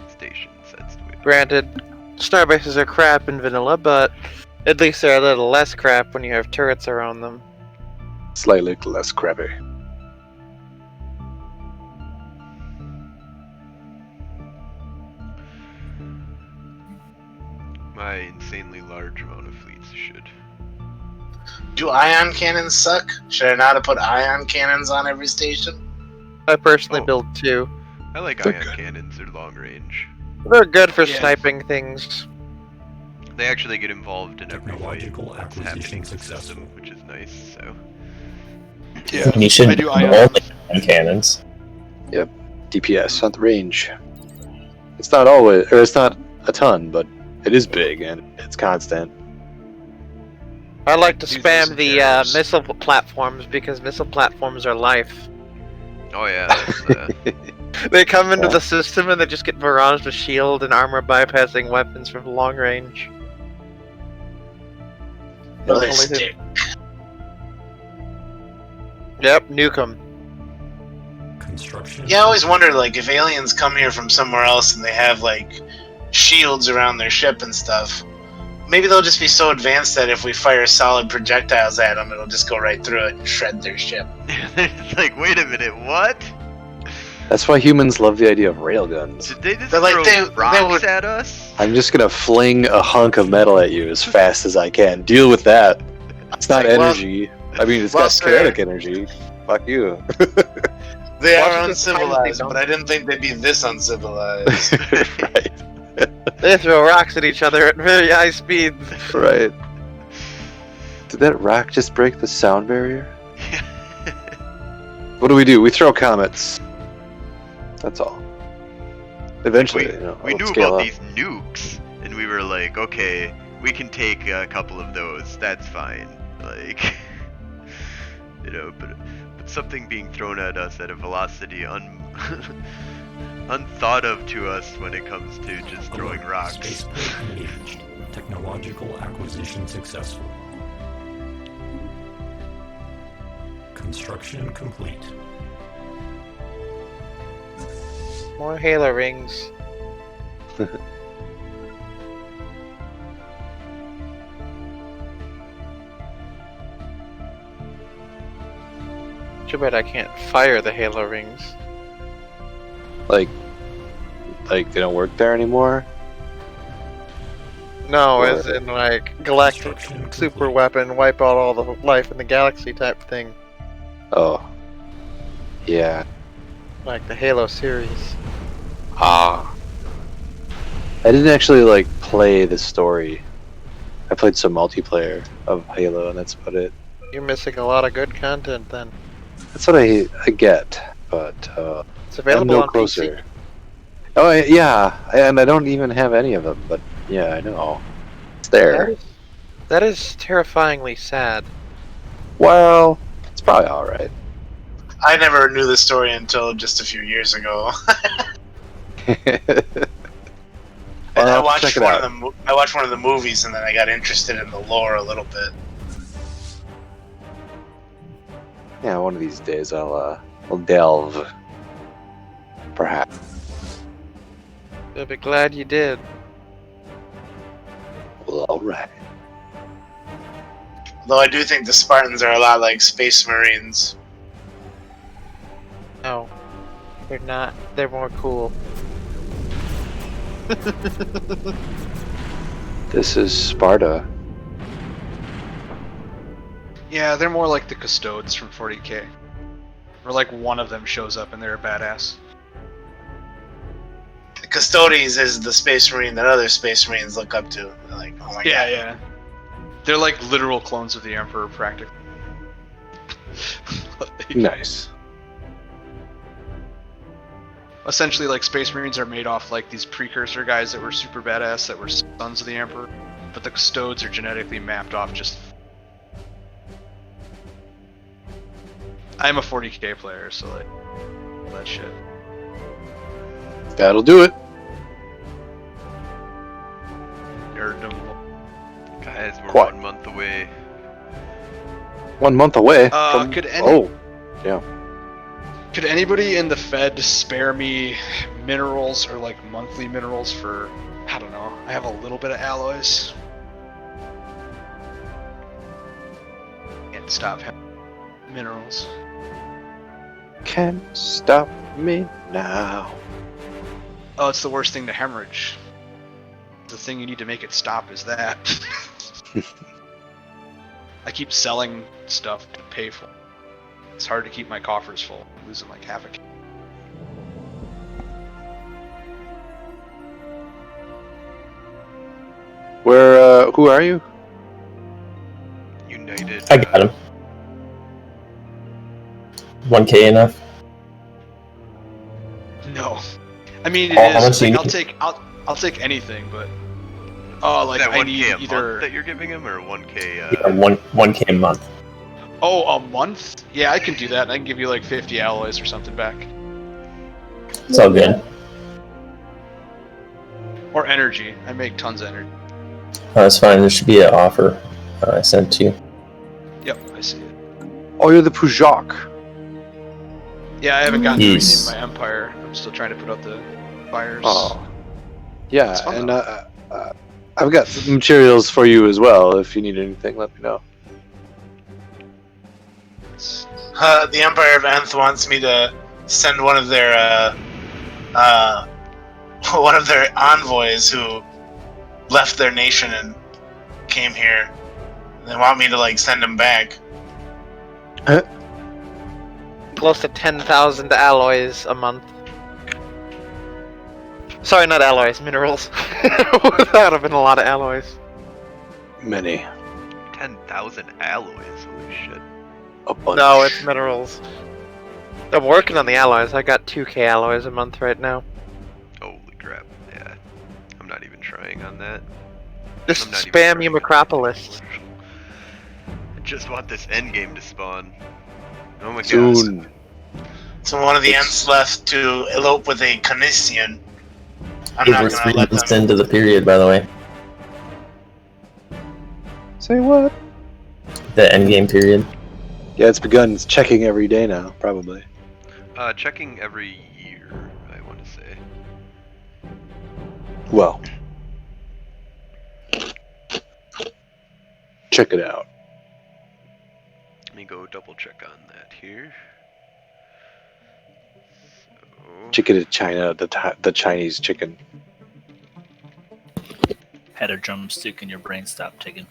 stations, that's the way to do it. Granted, star bases are crap in vanilla, but at least they're a little less crap when you have turrets around them. Slightly less crappy. My insanely large amount of fleets should. Do ion cannons suck? Should I not have put ion cannons on every station? I personally Oh. build two. I like They're ion good. cannons, they're long range. They're good for Yeah. sniping things. They actually get involved in every fight Technological that's acquisition happening in the successful. system, which is nice, so. Yeah. And you should I do only ion. cannons. DPS on the range. It's not always, or it's not a ton, but it is big and it's constant. I like to Use spam those the arrows. missile platforms because missile platforms are life. Oh yeah, that's, They come into Yeah. the system and they just get barraged with shield and armor bypassing weapons from long range. Another Only hit- stick. Yep, nuke 'em. Construction. Yeah, I always wondered, like, if aliens come here from somewhere else and they have, like, shields around their ship and stuff, maybe they'll just be so advanced that if we fire solid projectiles at them, it'll just go right through it and shred their ship. it's like, wait a minute, what? That's why humans love the idea of railguns. Did they just But, like, throw they rocks would- at us? I'm just gonna fling a hunk of metal at you as fast as I can. Deal with that. It's not Like, well- energy. I mean, it's well, got sir. kinetic energy. Fuck you. They Watch are this time uncivilized, they but I didn't think they'd be this uncivilized. Right. They throw rocks at each other at very high speeds. Right. Did that rock just break the sound barrier? What do? We throw comets. That's all. Eventually, we it'll knew scale about up. these nukes, and we were like, okay, we can take a couple of those. That's fine. Like, but something being thrown at us at a velocity unthought of to us when it comes to just throwing rocks. Spaceport engaged. Technological acquisition successful. Construction complete. More Halo rings. Too bad I can't fire the Halo rings. Like they don't work there anymore? No, Or- as in like Galactic Construction super complete. weapon, wipe out all the life in the galaxy type thing. Oh. Yeah. Like the Halo series. Ah. I didn't actually like play the story. I played some multiplayer of Halo, and that's about it. You're missing a lot of good content then. That's what I get, but It's I'm available no on closer. PC. Oh yeah, and I don't even have any of them, but yeah, I know it's there. That is terrifyingly sad. Well, it's probably all right. I never knew the story until just a few years ago. And I Well, watched check it one out. of the I watched one of the movies, and then I got interested in the lore a little bit. Yeah, one of these days I'll delve, perhaps. You'll be glad you did. Well, all right. Though I do think the Spartans are a lot like Space Marines. No, they're not. They're more cool. This is Sparta. Yeah, they're more like the Custodes from 40k. Where like one of them shows up and they're a badass. The Custodes is the Space Marine that other Space Marines look up to. They're like, oh my god. Yeah. They're like literal clones of the Emperor, practically. Nice. Essentially, like, Space Marines are made off like these precursor guys that were super badass that were sons of the Emperor, but the Custodes are genetically mapped off just. I'm a 40k player, so like, all that shit. That'll do it. Nerddom. Guys, we're What? 1 month away. 1 month away. Could anybody in the Fed spare me minerals or like monthly minerals for, I don't know, I have a little bit of alloys. Can't stop having minerals. Can't stop me now. Oh, it's the worst thing to hemorrhage. The thing you need to make it stop is that. I keep selling stuff to pay for it. It's hard to keep my coffers full. I'm losing like half a k. Where? Who are you? United. I got him. 1K enough? No. I mean, it Oh, how much is. do you Like, need? I'll take anything, but. Oh, like Is that I 1k need a either. month that you're giving him, or 1k? Yeah, 1K a month. Oh, a month? Yeah, I can do that. I can give you like 50 alloys or something back. It's all good. Or energy. I make tons of energy. That's fine. There should be an offer I sent to you. Yep, I see it. Oh, you're the Pujok. Yeah, I haven't gotten to Yes. rename my empire. I'm still trying to put out the fires. Oh. Yeah, It's fun, and though. I've got some materials for you as well. If you need anything, let me know. The Empire of Nth wants me to send one of their envoys who left their nation and came here. They want me to like send him back. Close to 10,000 alloys a month. Sorry, not alloys, minerals. That would have been a lot of alloys. Many. 10,000 alloys. Holy shit. A bunch. No, it's minerals. I'm working on the alloys. I got 2k alloys a month right now. Holy crap. Yeah. I'm not even trying on that. Just I'm not even spam you trying. Macropolis. I just want this endgame to spawn. Oh my god. Soon. So one of the Nths left to elope with a Canisian. I'm We're not 3 gonna let months them. into the period, by the way. Say what? The endgame period. Yeah, it's begun checking every day now, probably. Checking every year, I want to say. Well, check it out. Let me go double check on that here. So, Chicken in China, the Chinese chicken. Had a drumstick and your brain stopped ticking.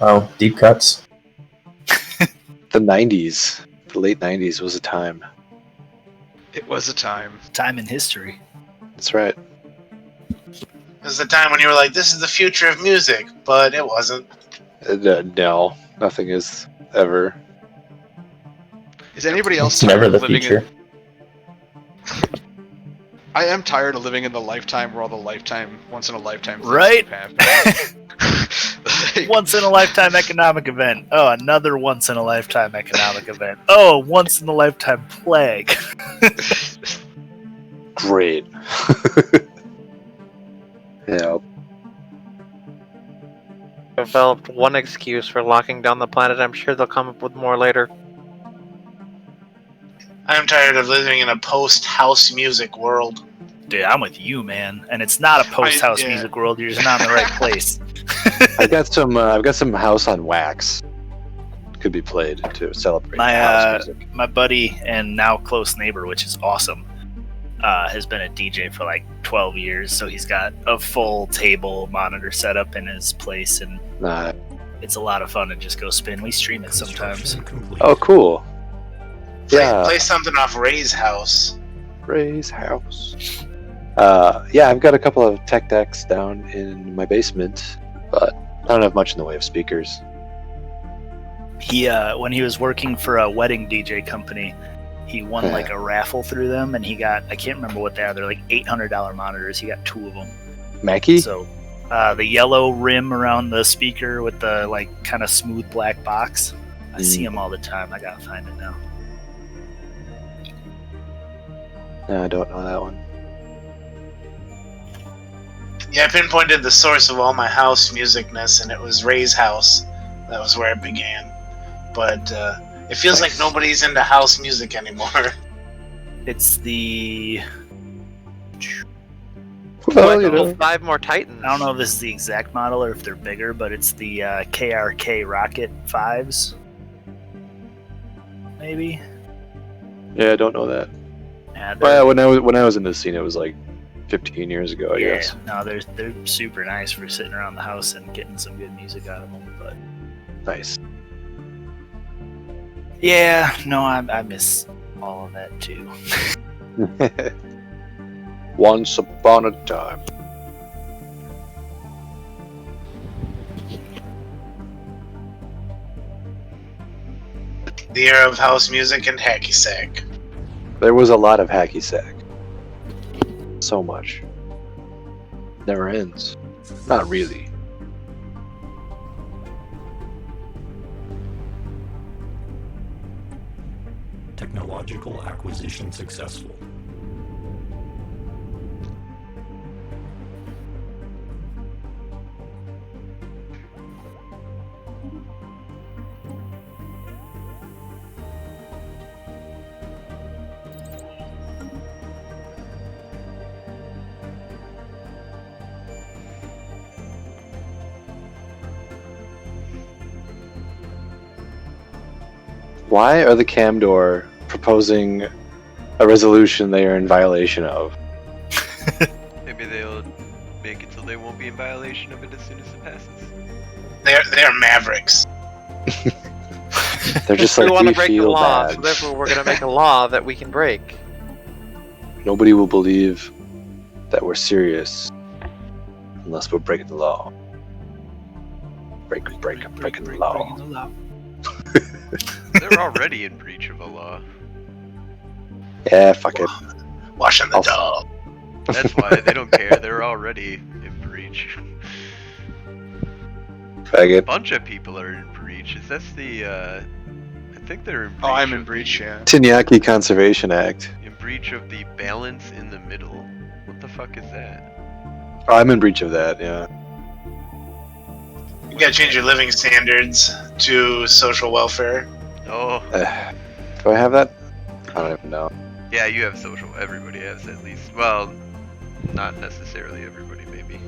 Oh, deep cuts. The 90s, the late 90s was a time. It was a time. Time in history. That's right. This is the time when you were like, "This is the future of music," but it wasn't. No, nothing is ever. Is anybody else It's tired never of the living future. I am tired of living in the lifetime where all the lifetime, once in a lifetime things Right? keep happening. Like, Once in a lifetime economic event. Oh, another once in a lifetime economic event. Oh, once in a lifetime plague. Great. Yeah. Developed one excuse for locking down the planet. I'm sure they'll come up with more later. I'm tired of living in a post-house music world. Dude, I'm with you, man. And it's not a post-house yeah. music world. You're just not in the right place. I've got some house on wax. Could be played to celebrate My house music. my buddy and now close neighbor, which is awesome, has been a DJ for like 12 years. So he's got a full table monitor setup in his place, and Nah. it's a lot of fun to just go spin. We stream it sometimes. Construction complete. Oh, cool. Yeah. Play something off Ray's house. Ray's house. Yeah, I've got a couple of tech decks down in my basement, but I don't have much in the way of speakers. He when he was working for a wedding DJ company, he won like a raffle through them, and he got, I can't remember what they are. They're like $800 monitors. He got 2 of them. Mackie? So the yellow rim around the speaker with the like kind of smooth black box. I see him all the time. I gotta find it now. No, I don't know that one. Yeah, I pinpointed the source of all my house musicness, and it was Ray's house. That was where it began. But it feels like nobody's into house music anymore. It's the Well, you know. 5 more Titans. I don't know if this is the exact model or if they're bigger, but it's the KRK Rocket 5s. Maybe. Yeah, I don't know that. Yeah, Well, when I was in this scene, it was like 15 years ago, I guess. No, they're super nice for sitting around the house and getting some good music out of them. But Nice. yeah, no, I miss all of that too. Once upon a time. The era of house music and hacky sack. There was a lot of hacky sack. So much. Never ends. Not really. Technological acquisition successful. Why are the Camdor proposing a resolution they are in violation of? Maybe they'll make it so they won't be in violation of it as soon as it passes. They're mavericks. They're just We like, want we to break the feel law, bad. so therefore we're going to make a law that we can break. Nobody will believe that we're serious unless we're breaking the law. Breaking the law. They're already in breach of a law. Yeah, fuck it. Washing the I'll- dog. That's why they don't care. They're already in breach. A Faggot. bunch of people are in breach. Is that the? I think they're in breach. Oh, I'm in of breach, the- yeah. Tinyaki Conservation Act. In breach of the balance in the middle. What the fuck is that? Oh, I'm in breach of that, yeah. You gotta change your living standards to social welfare. Oh, Do I have that? I don't even know. yeah, you have social. Everybody has at least. Well, not necessarily everybody, maybe.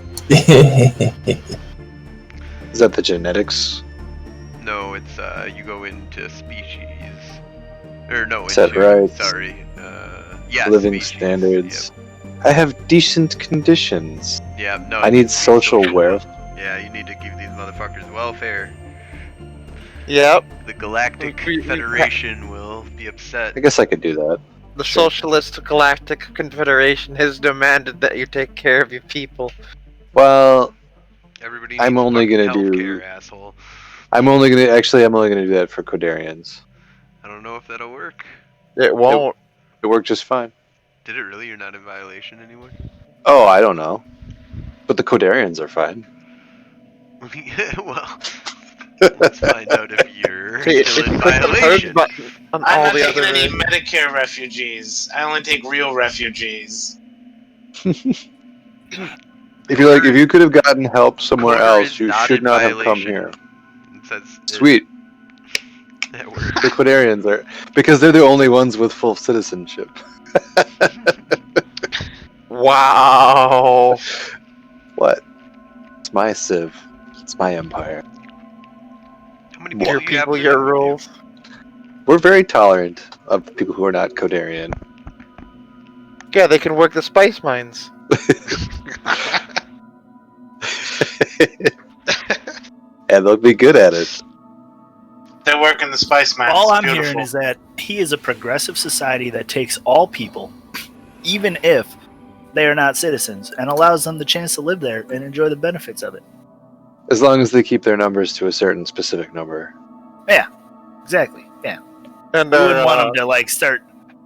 Is that the genetics? No, it's you go into species, or no, Set into rights. sorry, yeah, Living species. standards. I have decent conditions. Yeah, no. I it need needs to be social wel- welfare. Yeah, you need to give these motherfuckers welfare. Yep. The Galactic We- Federation will be upset. I guess I could do that. The Sure. Socialist Galactic Confederation has demanded that you take care of your people. Well, Everybody I'm needs only fucking gonna do- healthcare, asshole. I'm only gonna do that for Codarians. I don't know if that'll work. It won't. It worked just fine. Did it really? You're not in violation anymore? Oh, I don't know. But the Codarians are fine. Well, let's find out if you're See, still in it's click the violation. third button on I'm all not the taking other any versions. Medicare refugees. I only take real refugees. If you could have gotten help somewhere Cooper else, is you not should in not have come violation. here. It says Sweet. That works. The Quadarians are, because they're the only ones with full citizenship. Wow. What? It's my civ. It's my empire. How many people Your do you have people, living your with you? rules. We're very tolerant of people who are not Codarian. Yeah, they can work the spice mines. And they'll be good at it. They're working the spice mines. All It's I'm beautiful. hearing is that he is a progressive society that takes all people, even if they are not citizens, and allows them the chance to live there and enjoy the benefits of it. As long as they keep their numbers to a certain specific number. Exactly. Yeah. And You wouldn't want them to like start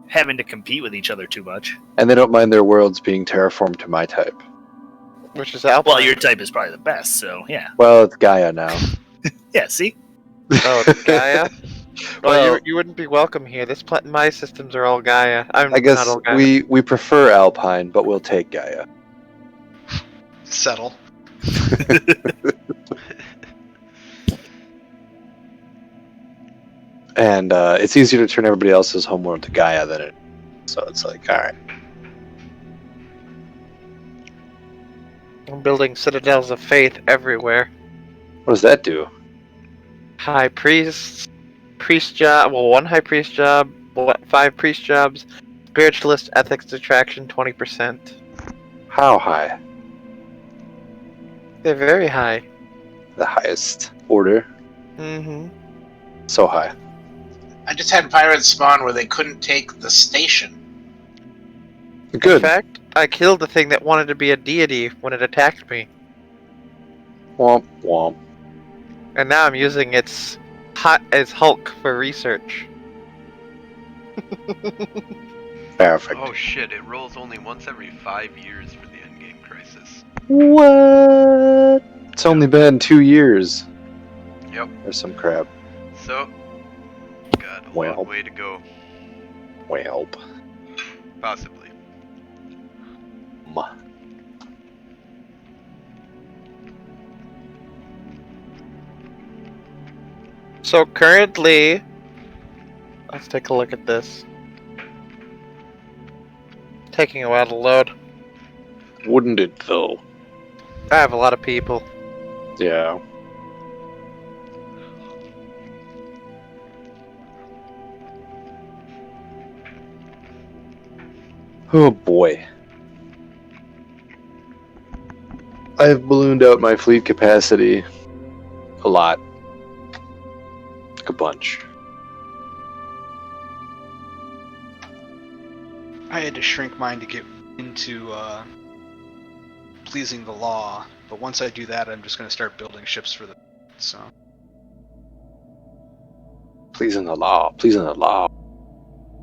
having to compete with each other too much. And they don't mind their worlds being terraformed to my type. which is Alpine. Well, your type is probably the best, so yeah. Well, it's Gaia now. Yeah, see? Oh, it's Gaia? Well, you wouldn't be welcome here. My systems are all Gaia. I'm I guess not all Gaia. we prefer Alpine, but we'll take Gaia. Settle. And it's easier to turn everybody else's homeworld to Gaia than it. So it's like, alright. I'm building citadels of faith everywhere. What does that do? High priests, priest job. Well, one high priest job, 5 priest jobs, spiritualist ethics detraction 20%. How high? They're very high. The highest order. Mm-hmm. So high. I just had pirates spawn where they couldn't take the station. In Good. fact, I killed the thing that wanted to be a deity when it attacked me, Womp womp. and now I'm using its Hulk for research. Perfect. Oh shit! It rolls only once every 5 years for the endgame crisis. What? It's only been 2 years. Yep. Or some crap. So, got a Well. long way to go. Welp. Possibly. So currently, let's take a look at this. Taking a while to load. Wouldn't it though? I have a lot of people. Yeah. Oh boy. I've ballooned out my fleet capacity a lot. Like a bunch. I had to shrink mine to get into pleasing the law, but once I do that, I'm just going to start building ships for the. So Pleasing the law. Pleasing the law.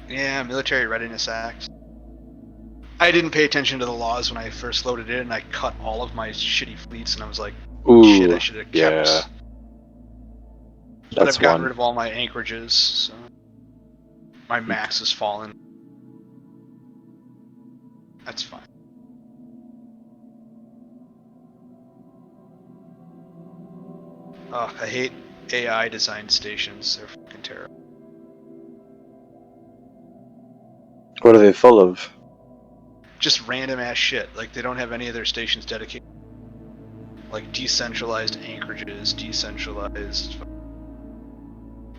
yeah, Military Readiness Act. I didn't pay attention to the laws when I first loaded it, and I cut all of my shitty fleets, and I was like, Ooh. shit, I should have kept. Yeah. But That's I've gotten one. rid of all my anchorages, so my max has fallen. That's fine. I hate AI designed stations. They're fucking terrible. What are they full of? Just random ass shit. Like they don't have any of their stations dedicated. Like decentralized anchorages, decentralized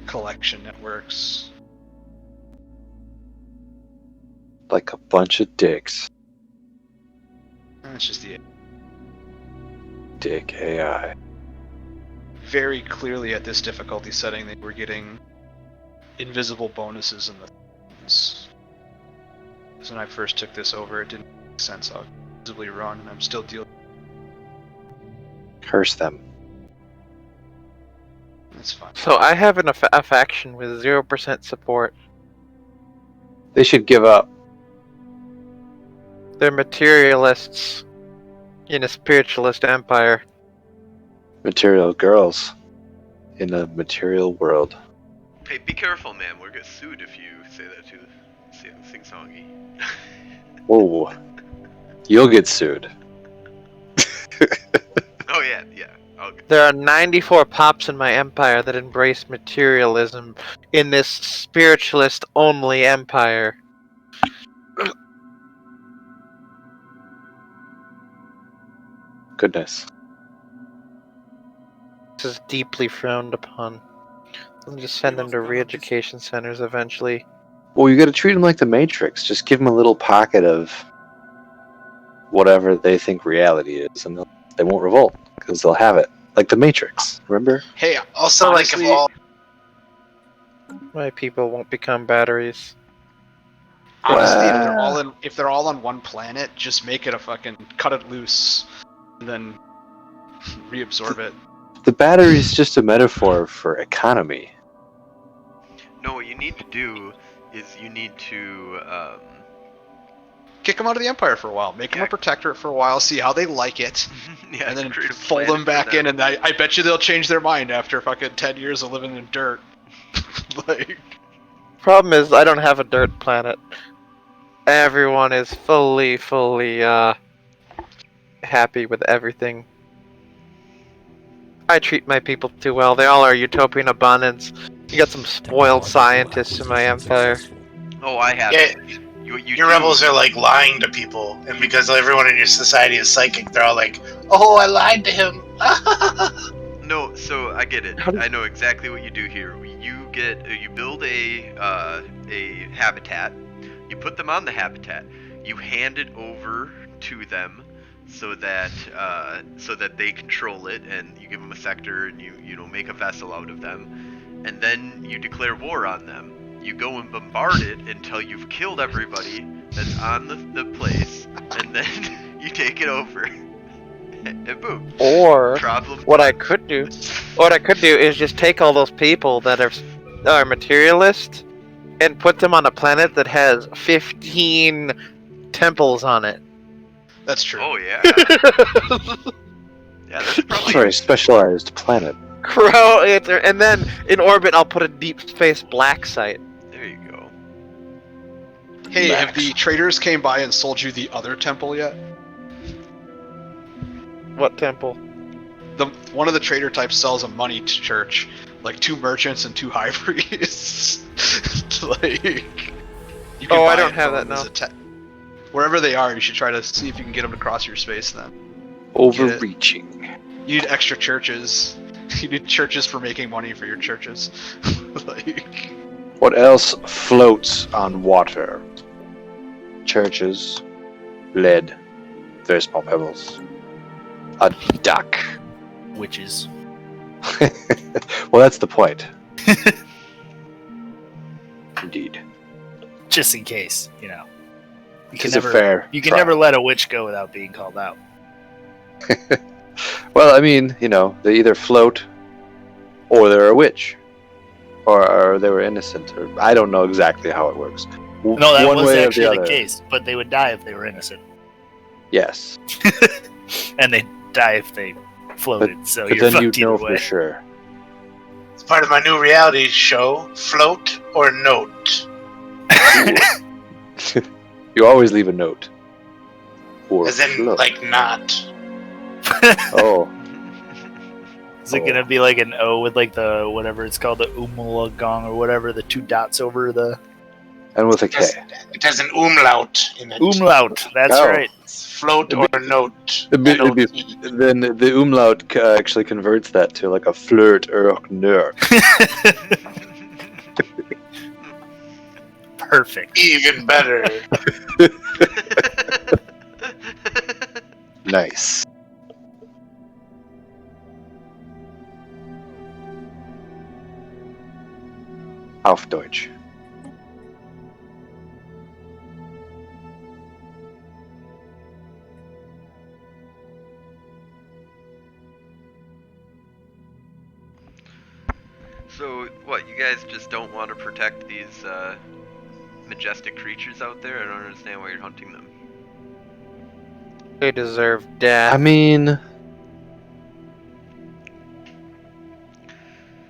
collection networks. Like a bunch of dicks. That's just the Dick AI. very clearly at this difficulty setting they were getting invisible bonuses in the things. So when I first took this over, it didn't make sense. I was visibly wrong, and I'm still dealing. Curse them. That's fine. So I have a faction with 0% support. They should give up. They're materialists in a spiritualist empire. Material girls in a material world. Hey, be careful, man. We'll get sued if you say that to Sing Songy. Whoa. You'll get sued. Oh yeah. I'll get... There are 94 pops in my empire that embrace materialism in this spiritualist-only empire. Goodness. This is deeply frowned upon. I'll just send them to re-education centers eventually. Well, you gotta treat them like the Matrix. Just give them a little pocket of whatever they think reality is, and they won't revolt, because they'll have it. Like the Matrix, remember? Hey, Also, honestly, like if all My people won't become batteries. honestly, Wow. if they're all on one planet, just make it a fucking cut it loose, and then reabsorb it. The battery's just a metaphor for economy. No, what you need to do is you need to Kick them out of the empire for a while, make them Yeah. a protectorate for a while, see how they like it, yeah, and then create a fold planet them for back in, them. and I bet you they'll change their mind after fucking 10 years of living in dirt. Like, Problem is, I don't have a dirt planet. Everyone is fully, happy with everything. I treat my people too well. They all are utopian abundance. You got some spoiled scientists in my empire. Oh, I have. Yeah, You your do- rebels are like lying to people, and because everyone in your society is psychic, they're all like, "Oh, I lied to him." No, so I get it. How do- I know exactly what you do here. You build a habitat. You put them on the habitat. You hand it over to them so that they control it, and you give them a sector, and you know make a vessel out of them, and then you declare war on them. You go and bombard it until you've killed everybody that's on the place, and then you take it over. And boom. Or Problem. what I could do is just take all those people that are materialist and put them on a planet that has 15 temples on it. that's true. Oh yeah. Yeah, that's probably. Sorry, specialized planet. And then in orbit I'll put a deep space black site. There you go. Hey, have Max. the traders came by and sold you the other temple yet? What temple? One of the trader types sells a money church, like 2 merchants and 2 high priests. Like, you Oh, I buy don't it have from that them as now. wherever they are, you should try to see if you can get them to cross your space. Then Overreaching. you need extra churches. You need churches for making money for your churches. Like, What else floats on water? Churches, lead, very small pebbles, a duck. Witches. Well, that's the point. Indeed. Just in case, you know. You can It's a never fair you can try. never let a witch go without being called out. Well, I mean, you know, they either float, or they're a witch, or they were innocent, or I don't know exactly how it works. No, that One was way or actually the other. case, but they would die if they were innocent. Yes, And they'd die if they floated, so but you're then you fucked either know way. for sure. It's part of my new reality show, Float or Note. You always leave a note. Or As in, float. like, not. Oh, Is it gonna be like an O with like the whatever it's called, the umlaut or whatever, the 2 dots over the And with a K. It has an umlaut in it. umlaut? That's Oh. right. Float or note. Then the umlaut actually converts that to like a flirt or a nerd. Perfect. Even better. Nice. Auf Deutsch. So, what, you guys just don't want to protect these majestic creatures out there? I don't understand why you're hunting them. They deserve death. I mean,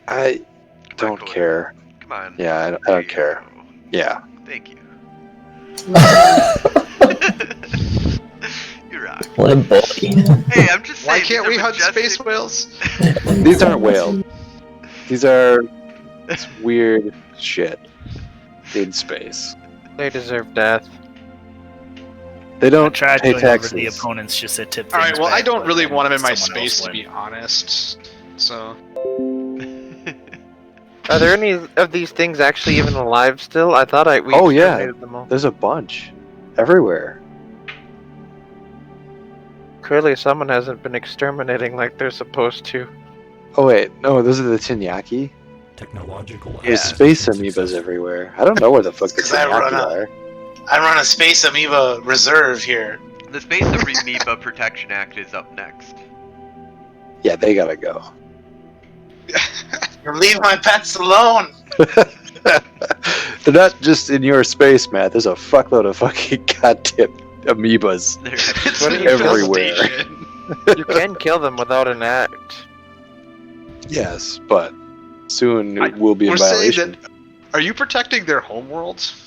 I Come on, don't Coda. care. Come on. Yeah, I There don't you care. go. Yeah. Thank you. You rock. What a bully. Hey, I'm just saying. Why can't these we are hunt majestic- space whales? These aren't whales. These are weird shit in space. They deserve death. They I don't tried pay going over the taxes. opponents just to tip things All right. Well, I back, don't but really then want them in my someone else space, to would. be honest. So Are there any of these things actually even alive still? I thought we Oh, yeah. exterminated them all. There's a bunch. Everywhere. Clearly someone hasn't been exterminating like they're supposed to. Oh wait, no, those are the Tinyaki? Technological Yeah. There's space acquisition amoebas successful. everywhere. I don't know where the fuck the 'Cause I run Tinyaki out. are. I run a Space Amoeba reserve here. The Space Amoeba Protection Act is up next. Yeah, they gotta go. You leave my pets alone. They're not just in your space, Matt. There's a fuckload of fucking goddamn amoebas. They're it's What an are you everywhere. infestation. You can kill them without an act. Yes, but soon I- we'll be in We're saying violation. that. Are you protecting their homeworlds?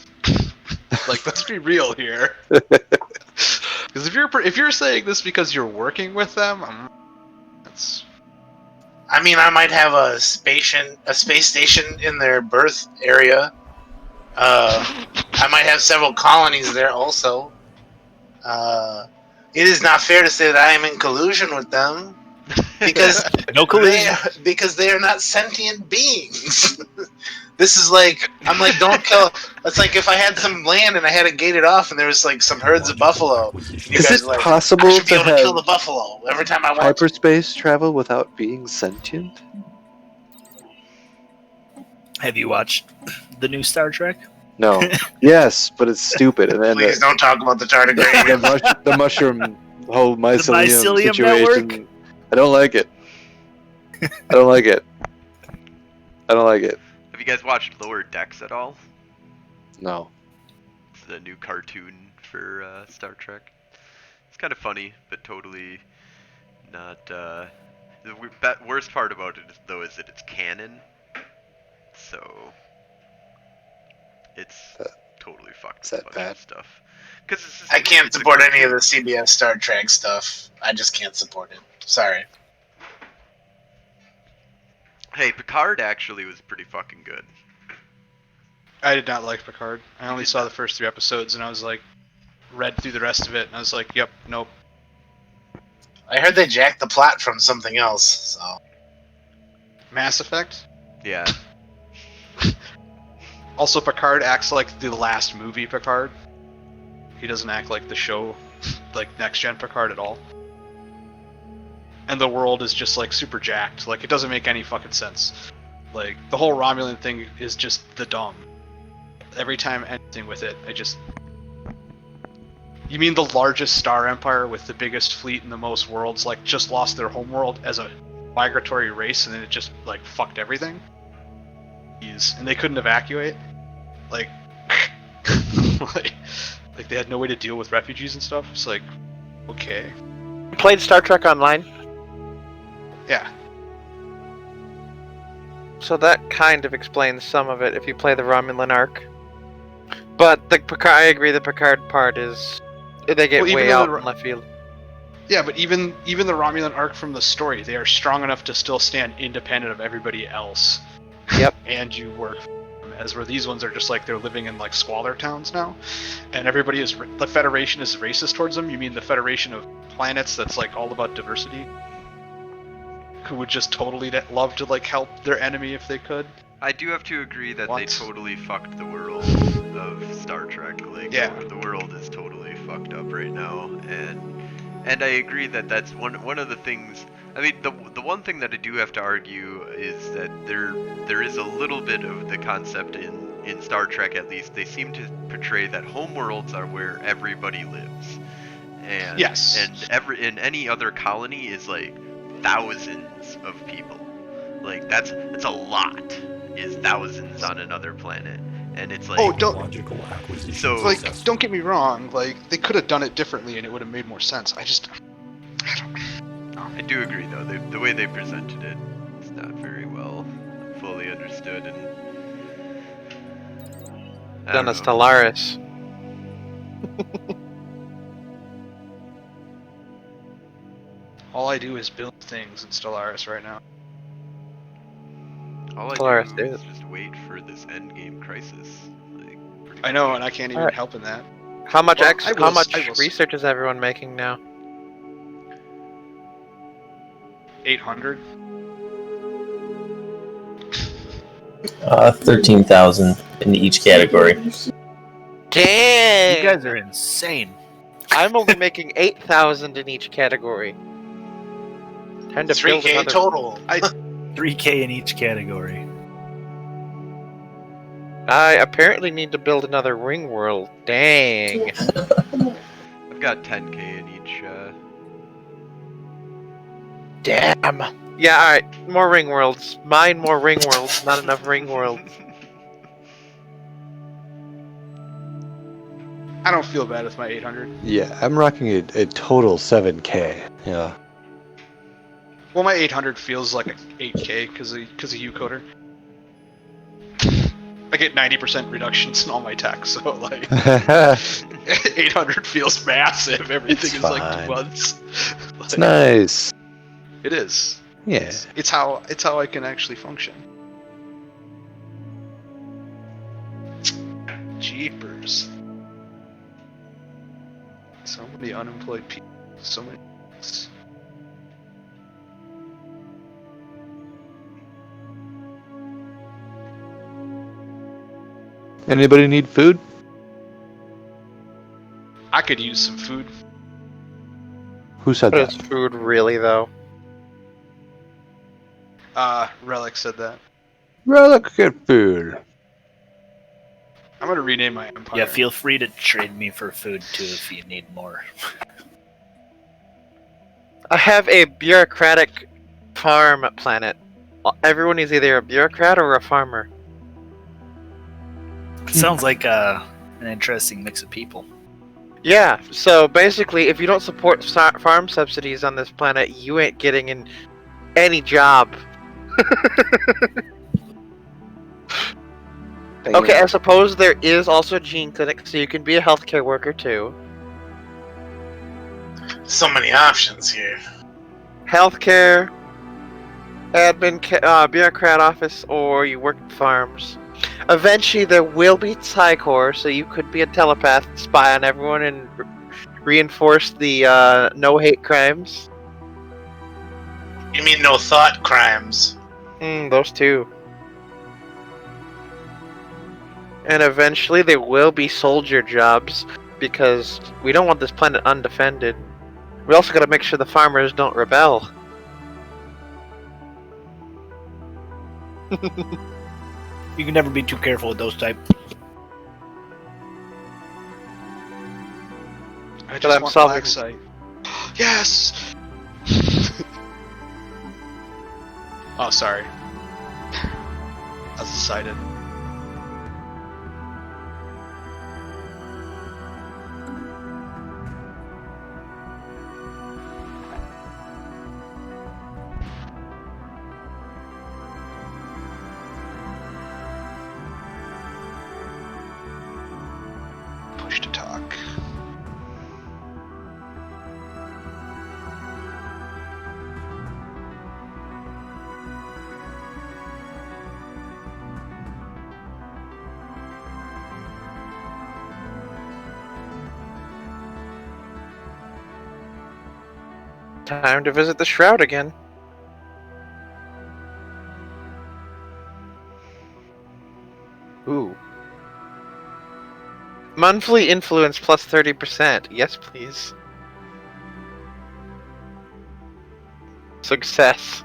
Like, let's be real here. Because if you're saying this because you're working with them, that's I mean, I might have a space station in their birth area. I might have several colonies there also. It is not fair to say that I am in collusion with them because No collision. because they are not sentient beings. This is like, I'm like, don't kill. It's like if I had some land and I had it gated off and there was like some herds of buffalo. Acquisition. You Is guys it are like, possible I should be to able to kill the have buffalo every time I want to. hyperspace travel without being sentient? Have you watched the new Star Trek? No. Yes, but it's stupid. And then Please don't talk about the tardigrade. the mushroom whole mycelium, mycelium situation. network? I don't like it. I don't like it. I don't like it. Have you guys watched Lower Decks at all? No. It's the new cartoon for Star Trek. It's kind of funny, but totally not. The worst part about it, though, is that it's canon. So it's totally fucked Is with a that bunch bad? of stuff. Because I can't support any of the CBS Star Trek stuff. I just can't support it. Sorry. Hey, Picard actually was pretty fucking good. I did not like Picard. I only saw the first 3 episodes, and I was like, read through the rest of it, and I was like, yep, nope. I heard they jacked the plot from something else. So Mass Effect. Yeah. Also, Picard acts like the last movie Picard. He doesn't act like the show, like Next Gen Picard at all. And the world is just like super jacked. Like, it doesn't make any fucking sense. Like, the whole Romulan thing is just the dumb. Every time anything with it, I just. You mean the largest star empire with the biggest fleet and the most worlds, like, just lost their homeworld as a migratory race, and then it just, like, fucked everything? And they couldn't evacuate? Like, like they had no way to deal with refugees and stuff? It's like, okay. You played Star Trek Online? Yeah. So that kind of explains some of it if you play the Romulan arc. But the Picard, I agree, the Picard part is they get Well, even way though out the in left field. Yeah, but even the Romulan arc from the story, they are strong enough to still stand independent of everybody else. Yep. And you work for them, as where these ones are just like they're living in like squalor towns now, and everybody is the Federation is racist towards them. You mean the Federation of planets that's like all about diversity, who would just totally love to like help their enemy if they could. I do have to agree that they What? totally fucked the world of Star Trek. Like, Yeah. the world is totally fucked up right now, and I agree that that's one of the things. I mean, the one thing that I do have to argue is that there is a little bit of the concept in Star Trek, at least. They seem to portray that homeworlds are where everybody lives, and Yes. and in any other colony is like thousands of people. Like that's a lot. Is thousands on another planet, and it's like Oh, don't Technological acquisition So- like successful. don't get me wrong. Like they could have done it differently, and it would have made more sense. I I do agree though. The way they presented it, it's not very well fully understood, and I Done don't a know. Stellaris. all I do is build things in Stellaris right now. All I Stellaris do did. is just wait for this endgame crisis. Like, pretty I know, much. and I can't even Alright. help in that. How much Well, how I much will- research is everyone making now? 800. 13,000 in each category. Dang! You guys are insane. I'm only making 8,000 in each category. Time to build 3K another. total. 3K in each category. I apparently need to build another ring world. Dang. I've got 10k in each. Damn. Yeah, alright. More ring worlds. Mine more ring worlds. Not enough ring worlds. I don't feel bad with my 800. Yeah, I'm rocking a total 7K. Yeah. Well, my 800 feels like a 8K because of U-Coder. I get 90% reductions in all my tech, so like 800 feels massive. Everything It's is like fine. 2 months. It's nice. It is. Yeah. It's how I can actually function. Jeepers. So many unemployed people. So many. Anybody need food? I could use some food. Who said What that? is food really, though? Relic said that. Relic get food. I'm gonna rename my empire. Yeah, feel free to trade me for food too if you need more. I have a bureaucratic farm planet. Everyone is either a bureaucrat or a farmer. Sounds like an interesting mix of people. Yeah, so basically, if you don't support farm subsidies on this planet, you ain't getting in any job. Okay, I suppose there is also a gene clinic, so you can be a healthcare worker too. So many options here. Healthcare, admin, bureaucrat office, or you work in farms. Eventually, there will be Psychor, so you could be a telepath, spy on everyone, and reinforce the no hate crimes. You mean no thought crimes? Those two. And eventually, there will be soldier jobs, because we don't want this planet undefended. We also gotta make sure the farmers don't rebel. You can never be too careful with those type. I But just I'm want solving- black site. Yes. Oh, sorry. I was excited. Push to talk. Time to visit the Shroud again. Ooh. Monthly influence plus 30%. Yes, please. Success.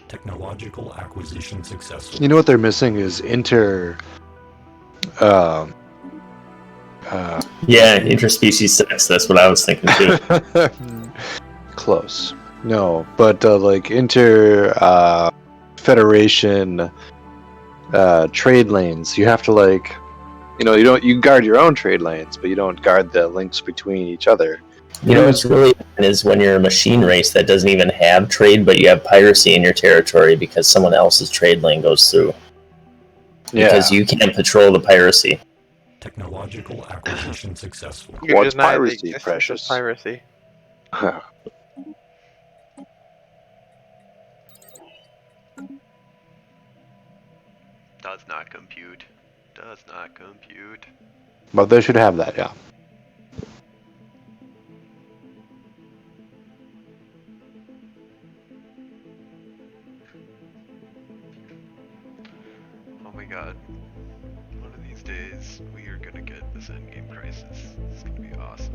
Technological acquisition successful. You know what they're missing is Yeah, interspecies sex. That's what I was thinking too. close. No, but like federation trade lanes. You have to you guard your own trade lanes, but you don't guard the links between each other. You know what's really is when you're a machine race that doesn't even have trade, but you have piracy in your territory because someone else's trade lane goes through. Because you can't patrol the piracy. Technological acquisition successful. You What's deny the piracy, existence of precious? Piracy. Does not compute. Does not compute. But they should have that, yeah. Oh my god. One of these days, we are gonna get this endgame crisis. It's gonna be awesome.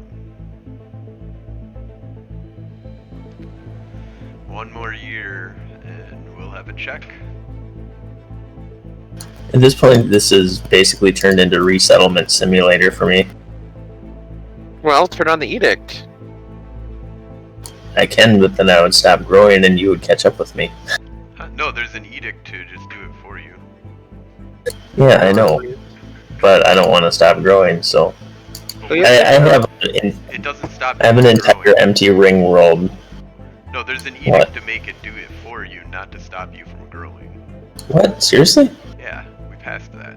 One more year, and we'll have a check. At this point, this is basically turned into resettlement simulator for me. Well, turn on the edict. I can, but then I would stop growing and you would catch up with me. No, there's an edict to just do it for you. Yeah, I know. But I don't want to stop growing, so... Oh, I yeah. have It doesn't stop I have an you from entire growing. empty ring world. No, there's an edict What? to make it do it for you, not to stop you from growing. What? Seriously? Yeah, we passed that.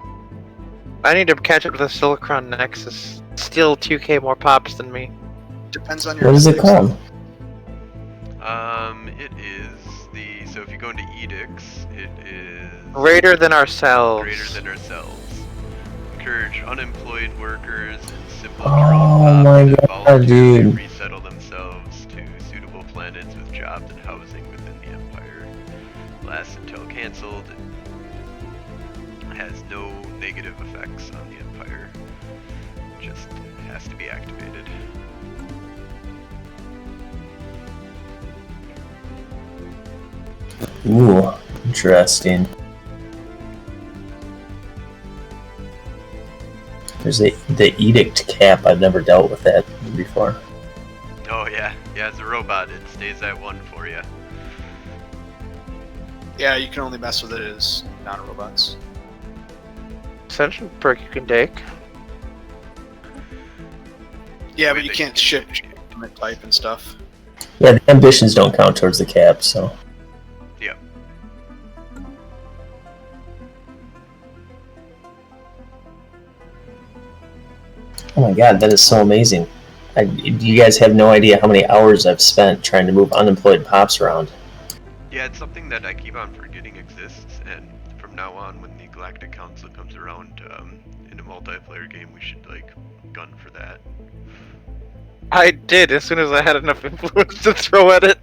I need to catch up to the Silicon Nexus. Still 2k more pops than me. Depends on your. What is it ethics. called? It is the... So if you go into edicts, it is... Greater than ourselves. Greater than ourselves. Encourage unemployed workers and simple Oh drone my pops to God, voluntarily dude. resettle themselves to suitable planets with jobs and housing within the Empire. Lasts until cancelled. Has no negative effects on the Empire. Just has to be activated. Ooh, interesting. There's the edict cap. I've never dealt with that before. Oh yeah, as a robot, it stays at 1 for you. Yeah, you can only mess with it as non-robots. Ascension perk you can take. Yeah, but you can't ship ultimate type and stuff. Yeah, the ambitions don't count towards the cap, so... Yep. Oh my god, that is so amazing. You guys have no idea how many hours I've spent trying to move unemployed pops around. Yeah, it's something that I keep on forgetting exists, and from now on, when the Galactic Council comes around in a multiplayer game, we should gun for that. I did as soon as I had enough influence to throw at it.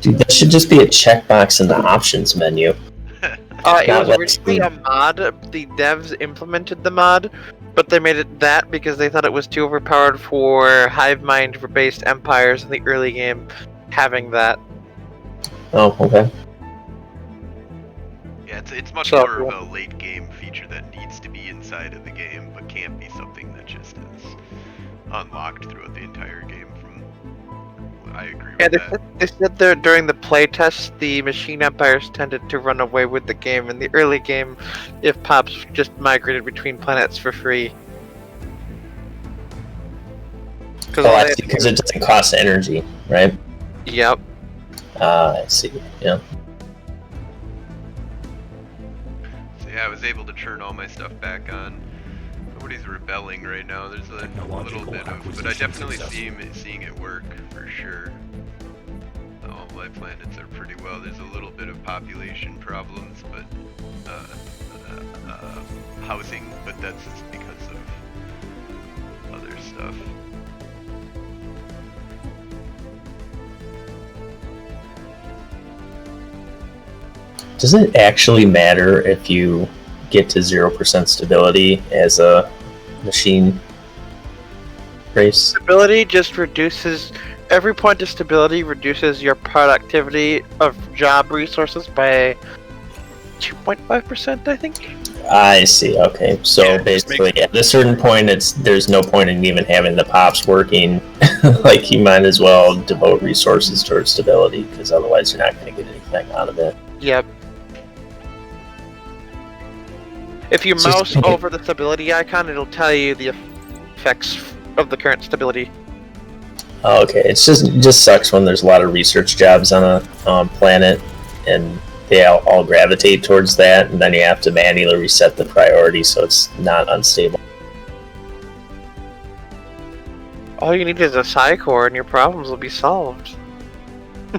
Dude, that should just be a checkbox in the options menu. It Not was like originally a mod. The devs implemented the mod, but they made it that because they thought it was too overpowered for hive mind-based empires in the early game having that. Oh, okay. Yeah, it's much So- more of a late game feature that needs to be inside of the game, but can't be something that just is unlocked throughout the entire game. I agree Yeah, with that. they said there during the playtest, the machine empires tended to run away with the game. In the early game, if pops just migrated between planets for free. Oh, I see, because it doesn't cost energy, right? Yep. I see, yeah. So yeah, I was able to turn all my stuff back on. Nobody's rebelling right now. There's a little bit of, but I definitely seeing it work for sure. All my planets are pretty well. There's a little bit of population problems, but housing, but that's just because of other stuff. Does it actually matter if you get to 0% stability as a machine race? Stability just reduces... Every point of stability reduces your productivity of job resources by 2.5%, I think. I see. Okay, so Yeah, basically, at a certain point, there's no point in even having the pops working. Like, you might as well devote resources towards stability, because otherwise you're not going to get anything out of it. Yep. If you mouse over the stability icon, it'll tell you the effects of the current stability. Oh, okay, it just sucks when there's a lot of research jobs on a planet, and they all gravitate towards that, and then you have to manually reset the priority so it's not unstable. All you need is a Psy-Core and your problems will be solved. I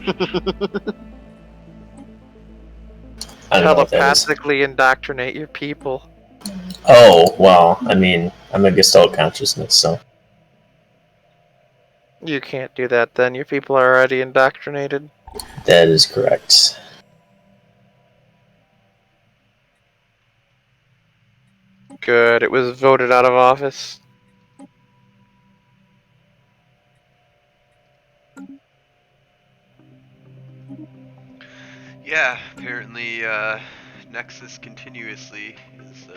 don't know what that is. Telepathically indoctrinate your people. Oh, well, I mean, I'm a Gestalt consciousness, so... You can't do that then, your people are already indoctrinated. That is correct. Good, it was voted out of office. Yeah, apparently Nexus continuously is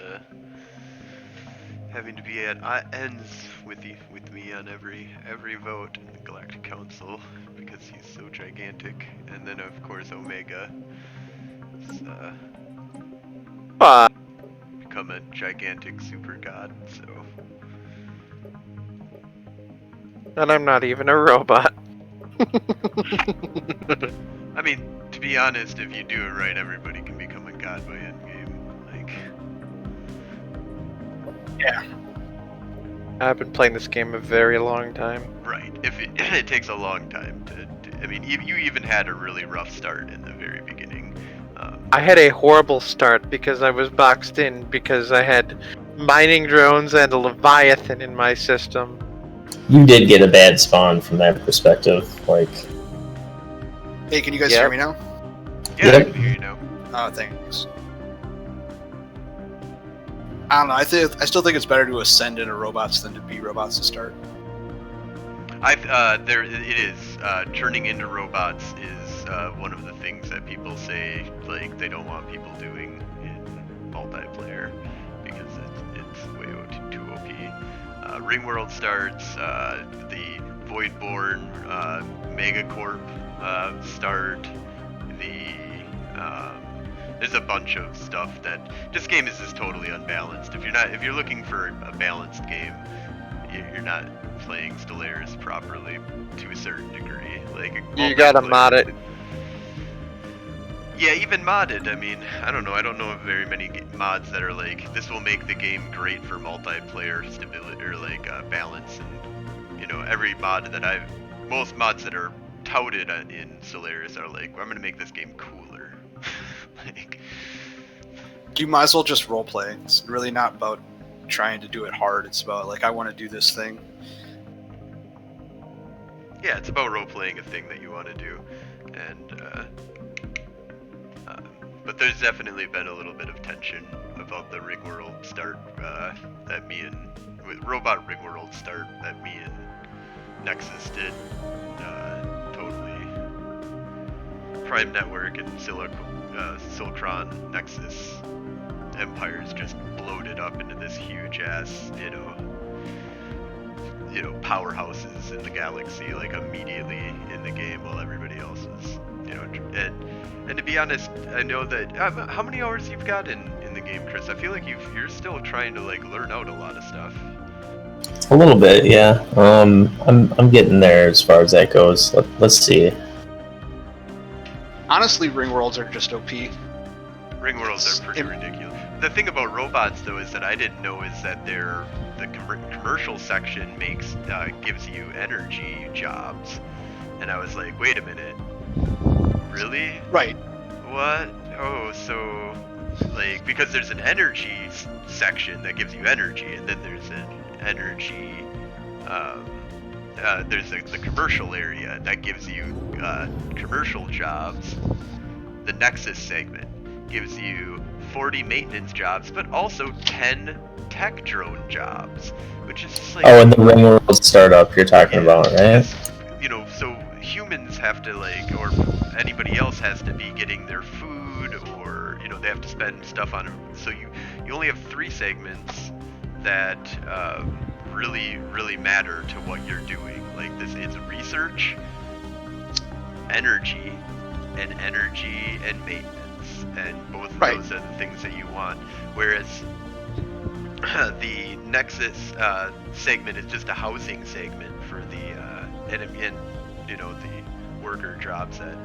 having to be at ends with me on every vote in the Galactic Council because he's so gigantic, and then of course Omega has become a gigantic super god. So, And I'm not even a robot. I mean, to be honest, if you do it right, everybody can become a god by endgame. Like, Yeah. I've been playing this game a very long time. right. If it takes a long time to I mean, you even had a really rough start in the very beginning. I had a horrible start because I was boxed in because I had mining drones and a Leviathan in my system. You did get a bad spawn from that perspective, like... Hey, can you guys hear me now? Yeah, I Yep. can hear you now. Oh, thanks. I don't know. I still think it's better to ascend into robots than to be robots to start. There it is. Turning into robots is one of the things that people say like they don't want people doing in multiplayer because it's way too OP. Ringworld starts. The Voidborn Megacorp start. There's a bunch of stuff that this game is just totally unbalanced. If you're looking for a balanced game, you're not playing Stellaris properly to a certain degree. Like You gotta mod it. Yeah, even modded. I mean, I don't know of very many mods that are like this will make the game great for multiplayer stability or like balance, and you know every mod that most mods that are touted in Stellaris are like, I'm gonna make this game cooler. Like, You might as well just roleplay. It's really not about trying to do it hard. It's about like I want to do this thing. yeah, it's about role-playing a thing that you want to do, and but there's definitely been a little bit of tension about the Ringworld start with Robot Ringworld start that me and Nexus did. Totally, Prime Network and Silkron Nexus empires just bloated up into this huge ass, powerhouses in the galaxy, like immediately in the game, while everybody else is, and to be honest, I know that how many hours you've got in the game, Chris? I feel like you're still trying to like learn out a lot of stuff. A little bit, yeah. I'm getting there as far as that goes. Let's see. Honestly, Ringworlds are just OP. Ringworlds are pretty ridiculous. The thing about robots, though, is that I didn't know is that the commercial section gives you energy jobs, and I was like, wait a minute, really? Right. What? Oh, so like because there's an energy section that gives you energy, and then there's an energy. There's the commercial area that gives you commercial jobs, the Nexus segment. gives you 40 maintenance jobs, but also 10 tech drone jobs, which is just like... Oh, and the Ringworld startup you're talking about, right? because, you know, so humans have to, like, or anybody else has to be getting their food, or, you know, they have to spend stuff on it. So you only have 3 segments that really matter to what you're doing. Like, this, it's research, energy and maintenance, and both of those are the things that you want. Whereas the Nexus segment is just a housing segment for the and you know, the worker jobs that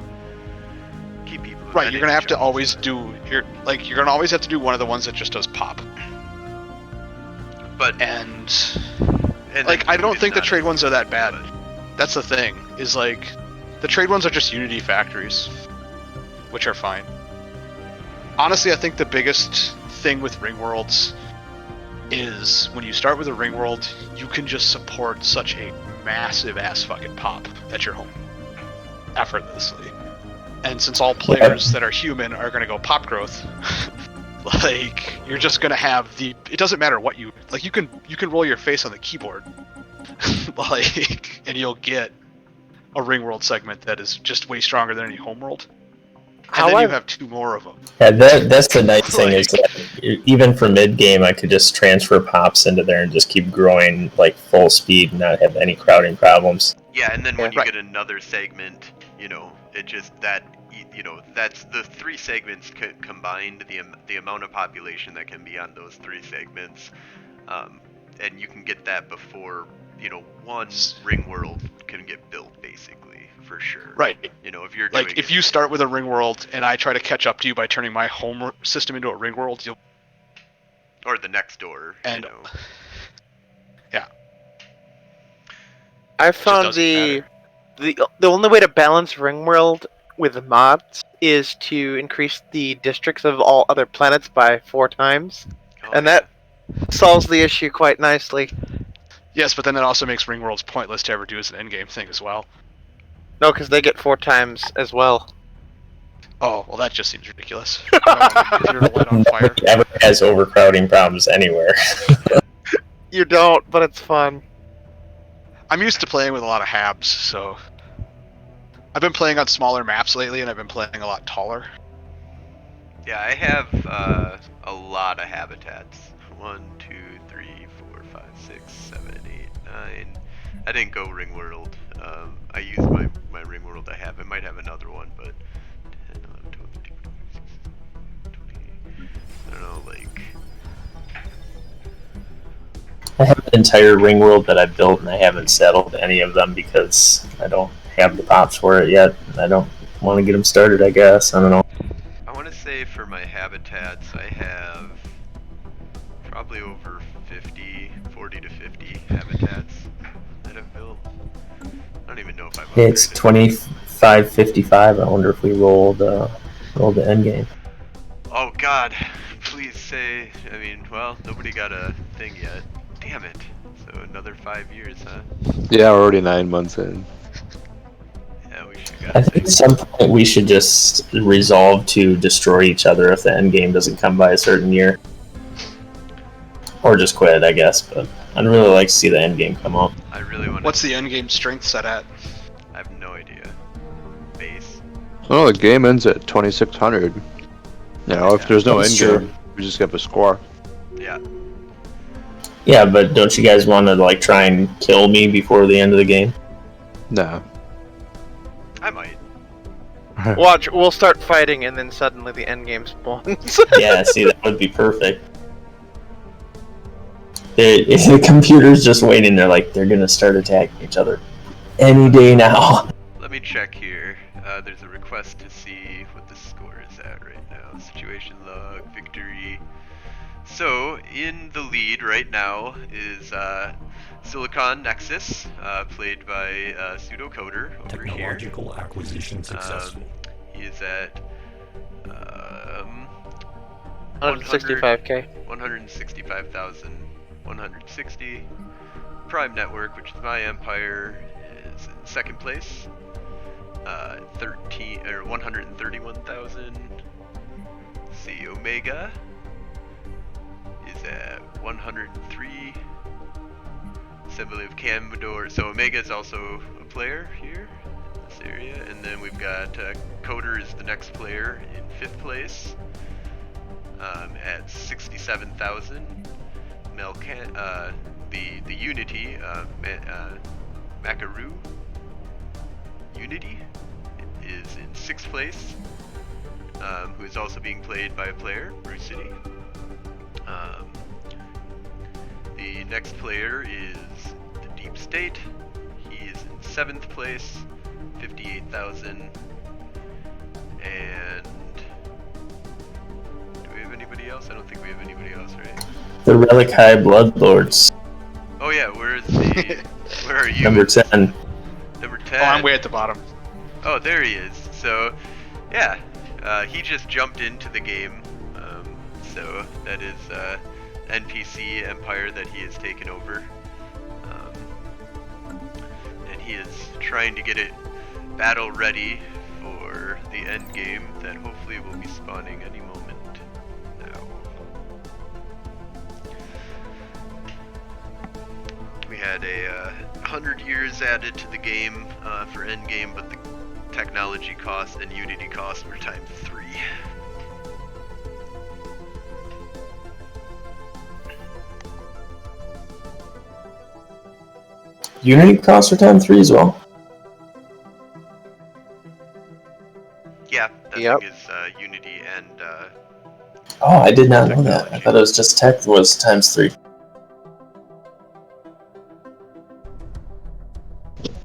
keep people. Right, you're gonna have to always do you're gonna always have to do one of the ones that just does pop. But and like, I don't think the trade ones are that bad. That's the thing, is like, the trade ones are just Unity factories, which are fine. Honestly, I think the biggest thing with Ring Worlds is when you start with a Ring World, you can just support such a massive ass fucking pop at your home effortlessly. And since all players that are human are going to go pop growth, like, you're just going to have it doesn't matter what you like, you can roll your face on the keyboard like, and you'll get a Ring World segment that is just way stronger than any home world. And then you have 2 more of them. Yeah, that's the nice thing, is that even for mid game, I could just transfer pops into there and just keep growing like full speed and not have any crowding problems. Yeah, and then when you get another segment, you know, it just that, you know, that's the 3 segments combined, the amount of population that can be on those 3 segments, and you can get that before, you know, one Ring World can get built, basically, for sure. Right. You know, if you're like, if you start with a Ring World and I try to catch up to you by turning my home system into a Ring World, you'll... Or the next door, and, you know. Yeah. I found the only way to balance Ring World with mods is to increase the districts of all other planets by 4 times, and that solves the issue quite nicely. Yes, but then that also makes Ring Worlds pointless to ever do as an endgame thing as well. No, because they get 4 times as well. Oh, well, that just seems ridiculous. Fire. Ever has overcrowding problems anywhere. You don't, but it's fun. I'm used to playing with a lot of habs, so I've been playing on smaller maps lately, and I've been playing a lot taller. Yeah, I have a lot of habitats. 1, 2, 3, 4, 5, 6, 7, 8, 9. I didn't go Ring World. I used my Ring World I have. I might have another one, but 10, 11, 12, 13, 14, 15, 20. I don't know, like... I have an entire Ring World that I built, and I haven't settled any of them because I don't have the pops for it yet. I don't want to get them started, I guess. I don't know. I want to say for my habitats, I have probably over 40 to 50 habitats that I've built. I don't even know if I've upgraded. It's 2555. I wonder if we rolled the end game. Oh God, please say, I mean, well, nobody got a thing yet. Damn it. So another 5 years, huh? Yeah, we're already 9 months in. Yeah, we should I think at some point we should just resolve to destroy each other if the end game doesn't come by a certain year. Or just quit, I guess, but I'd really like to see the end game come up. I really want to... What's the end game strength set at? I have no idea. Base. Oh, the game ends at 2600. You know, if there's no end game, we just get a score. Yeah. Yeah, but don't you guys want to like try and kill me before the end of the game? No. I might. Watch, we'll start fighting and then suddenly the end game spawns. Yeah, see, that would be perfect. The computer's just waiting. They're like, they're gonna start attacking each other any day now. Let me check here. There's a request to see what the score is at right now. Situation log, victory. So, in the lead right now is Silicon Nexus, played by Pseudocoder over here. Technological acquisition successful. He is at 165k. 165,160. Prime Network, which is my empire, is in second place. 131,000. see, Omega is at 103. Assembly of Commodore. So Omega is also a player here in this area, and then we've got Coder is the next player in 5th place at 67,000. The Unity Makaru Unity is in 6th place, who is also being played by a player, Bruce City. The next player is the Deep State. He is in 7th place, 58,000. And do we have anybody else? I don't think we have anybody else, right? The Relic High Bloodlords. Oh yeah, where are you? Number 10. Number 10. Oh, I'm way at the bottom. Oh, there he is. So, yeah, he just jumped into the game. So that is NPC Empire that he has taken over. And he is trying to get it battle ready for the end game that hopefully will be spawning any moment now. We had a 100 years added to the game for end game, but the technology costs and Unity costs were times 3. Unity costs are times 3 as well. Yeah, that Yep. thing is Unity and Oh, I did not know that. I thought it was just tech was times 3.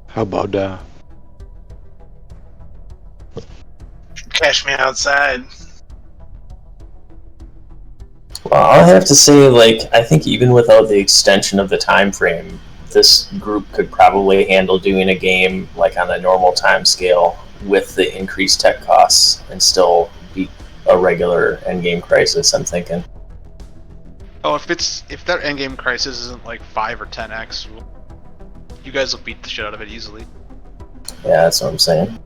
How about Cash me outside. Well, I'll have to say, I think even without the extension of the time frame, this group could probably handle doing a game on a normal time scale with the increased tech costs and still beat a regular endgame crisis, I'm thinking. Oh, if that endgame crisis isn't 5 or 10x, you guys will beat the shit out of it easily. Yeah, that's what I'm saying.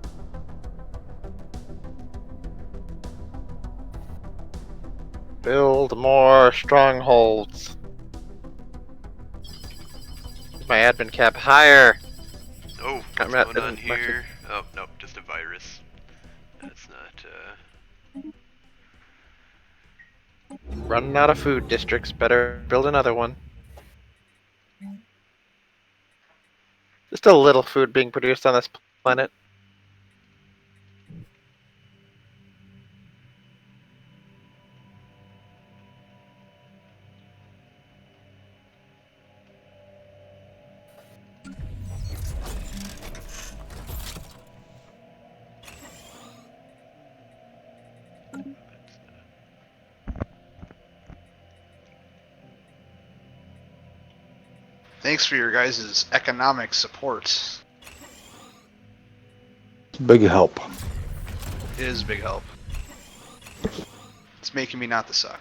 Build more strongholds. My admin cap higher. oh, I'm what's not- going on here? Oh, nope, just a virus. That's not Running out of food districts. Better build another one. Just a little food being produced on this planet. Thanks for your guys' economic support. big help? It is a big help. It's making me not the suck.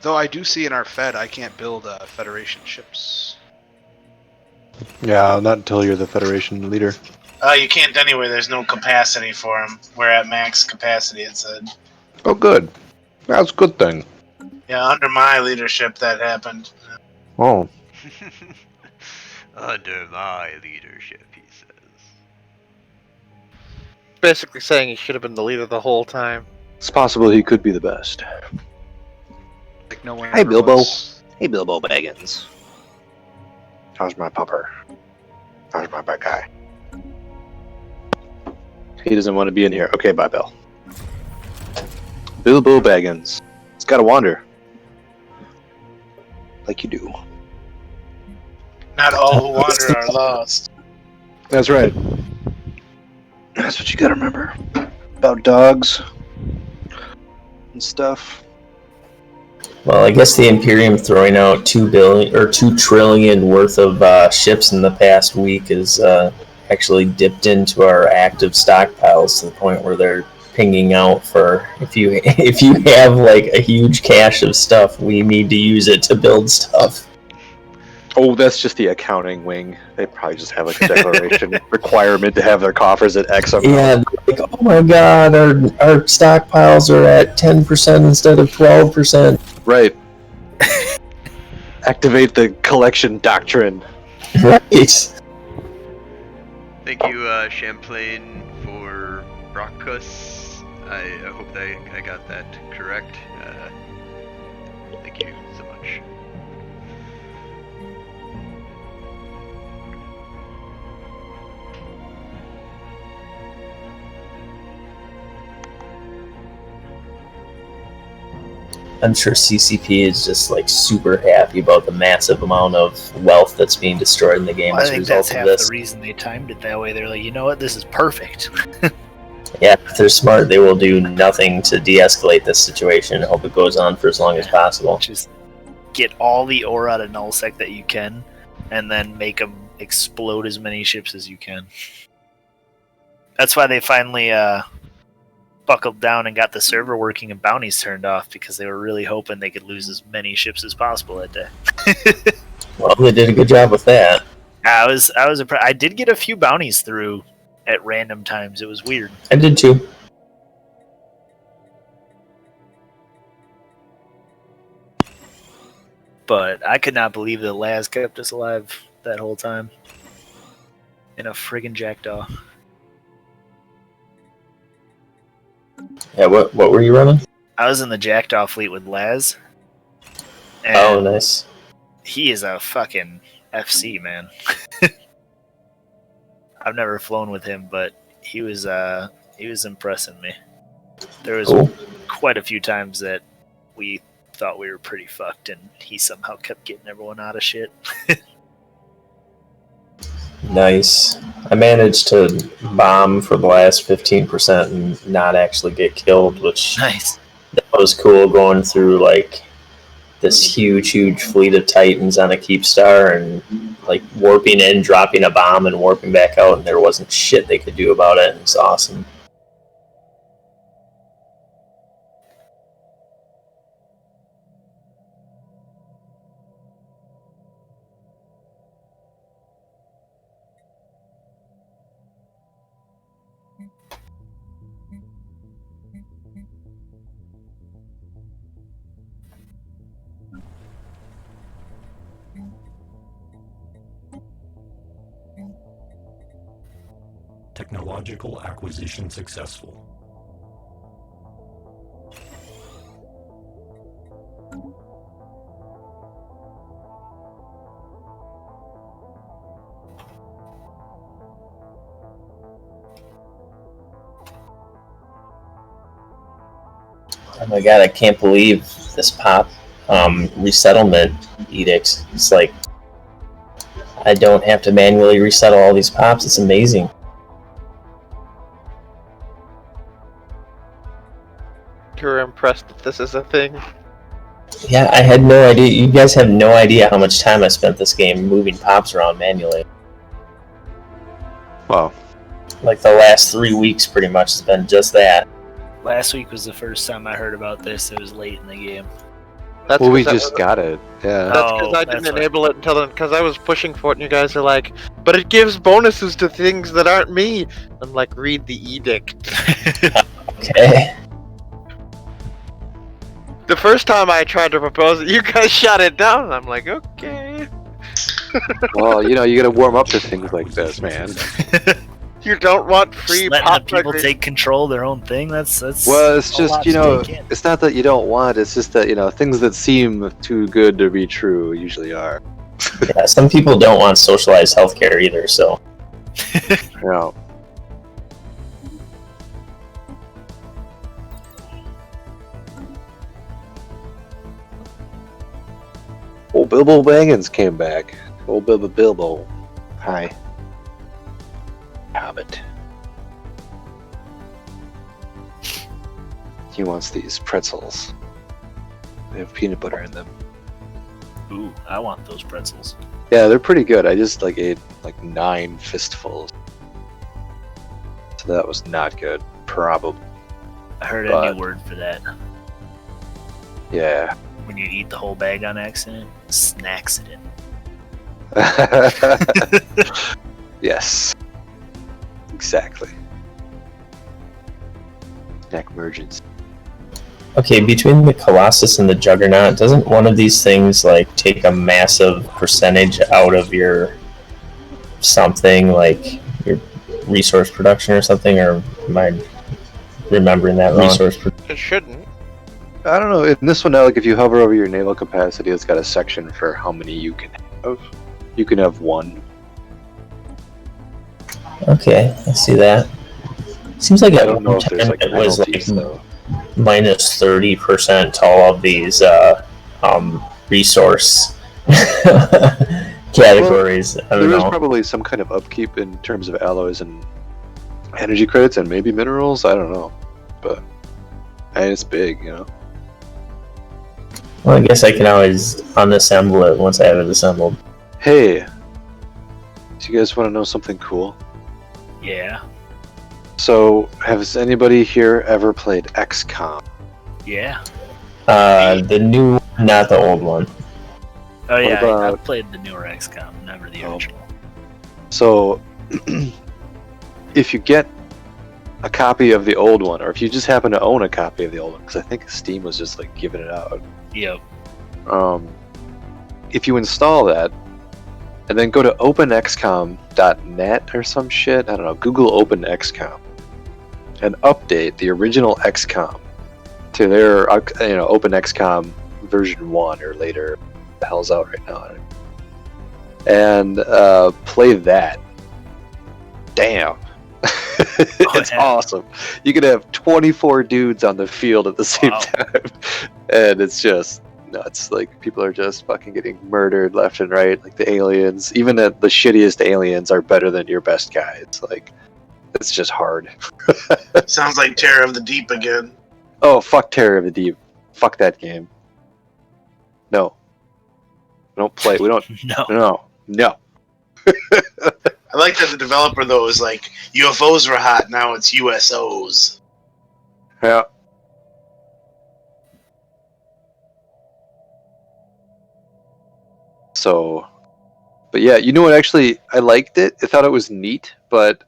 Though I do see in our Fed, I can't build Federation ships. Yeah, not until you're the Federation leader. You can't anyway. There's no capacity for them. We're at max capacity, it said. Oh, good. That's a good thing. Yeah, under my leadership that happened. Oh, under my leadership, he says. Basically saying he should have been the leader the whole time. it's possible he could be the best. Like no one. Hey, ever Bilbo. was. Hey, Bilbo Baggins. How's my pupper? How's my bad guy? He doesn't want to be in here. Okay, bye, Bill. Bilbo Baggins. It's gotta wander. Like you do. Not all who wander are lost. That's right. That's what you gotta remember. About dogs. And stuff. Well, I guess the Imperium throwing out 2 trillion worth of ships in the past week is actually dipped into our active stockpiles to the point where they're pinging out for if you have a huge cache of stuff, we need to use it to build stuff. Oh, that's just the accounting wing. They probably just have like a declaration requirement to have their coffers at X amount. Yeah, like, oh my god, our stockpiles are at 10% instead of 12%. Right. Activate the collection doctrine. Right. Thank you, Champlain, for Brockus. I hope that I got that correct. Thank you so much. I'm sure CCP is just like super happy about the massive amount of wealth that's being destroyed in the game Well, I as a think result that's of half this. the reason they timed it that way. They're like, you know what, this is perfect. Yeah, if they're smart, they will do nothing to de-escalate this situation and hope it goes on for as long as possible. Just get all the ore out of nullsec that you can, and then make them explode as many ships as you can. That's why they finally buckled down and got the server working and bounties turned off, because they were really hoping they could lose as many ships as possible that day. Well, they did a good job with that. I did get a few bounties through at random times. It was weird. I did too. But I could not believe that Laz kept us alive that whole time. In a friggin' jackdaw. Yeah, what were you running? I was in the jackdaw fleet with Laz. And Oh, nice. he is a fucking FC, man. I've never flown with him, but he was impressing me. There was Cool. quite a few times that we thought we were pretty fucked, and he somehow kept getting everyone out of shit. Nice. I managed to bomb for the last 15% and not actually get killed, which Nice. that was cool, going through like this huge fleet of Titans on a Keepstar and like warping in, dropping a bomb, and warping back out, and there wasn't shit they could do about it. And it's awesome. Technological acquisition successful. Oh my god, I can't believe this pop resettlement edict. It's like I don't have to manually resettle all these pops. It's amazing. You're impressed that this is a thing. Yeah, I had no idea. You guys have no idea how much time I spent this game moving pops around manually. Wow. Like the last 3 weeks pretty much has been just that. Last week was the first time I heard about this. It was late in the game. That's Well, we 'cause just got it. Yeah. That's because I didn't enable it until then, because I was pushing for it, and you guys are like, but it gives bonuses to things that aren't me. I'm like, read the edict. Okay. The first time I tried to propose it, you guys shot it down, and I'm like, okay. Well, you know, you gotta warm up to things like this, man. You don't want Just free letting pop the people records. take control of their own thing. That's Well, it's a lot just, to you know, take in. it's not that you don't want, it's just that, you know, things that seem too good to be true usually are. Yeah, some people don't want socialized healthcare either, so You know. Old Bilbo Baggins came back. Old Bilbo. Hi. Hobbit. He wants these pretzels. They have peanut butter in them. Ooh, I want those pretzels. Yeah, they're pretty good. I just ate 9 fistfuls. So that was not good. Probably. I heard a But- new word for that. Yeah. When you eat the whole bag on accident, snacksident. Yes. Exactly. Neck emergence. Okay, between the Colossus and the Juggernaut, doesn't one of these things like take a massive percentage out of your something, like your resource production or something? Or am I remembering that wrong? It shouldn't. I don't know. In this one now, like if you hover over your naval capacity, it's got a section for how many you can have. You can have one. Okay, I see that. Seems like I at don't know one if there's time like it was penalties like though. minus 30% to all of these resource categories. I don't There is know. probably some kind of upkeep in terms of alloys and energy credits and maybe minerals. I don't know, but it's big, you know. Well, I guess I can always unassemble it once I have it assembled. Hey, do you guys want to know something cool? Yeah. So, has anybody here ever played XCOM? Yeah. The new one, not the old one. Oh yeah, about- I've played the newer XCOM, never the Oh. original. So, if you get a copy of the old one, or if you just happen to own a copy of the old one, because I think Steam was just like giving it out. Yep. If you install that, and then go to openxcom.net or some shit, I don't know, Google OpenXCOM, and update the original XCOM to their, OpenXCOM version 1 or later. What the hell's out right now? And play that. Damn. It's yeah. awesome. You can have 24 dudes on the field at the same Wow. time, and it's just nuts. Like, people are just fucking getting murdered left and right. Like, the aliens, even the shittiest aliens are better than your best guys. Like, it's just hard. Sounds like Terror of the Deep again. Oh, fuck Terror of the Deep. Fuck that game. No. We don't play. We don't. No. No. I like that the developer though is like UFOs were hot, now it's USOs. Yeah. So, but yeah, you know what? Actually, I liked it. I thought it was neat, but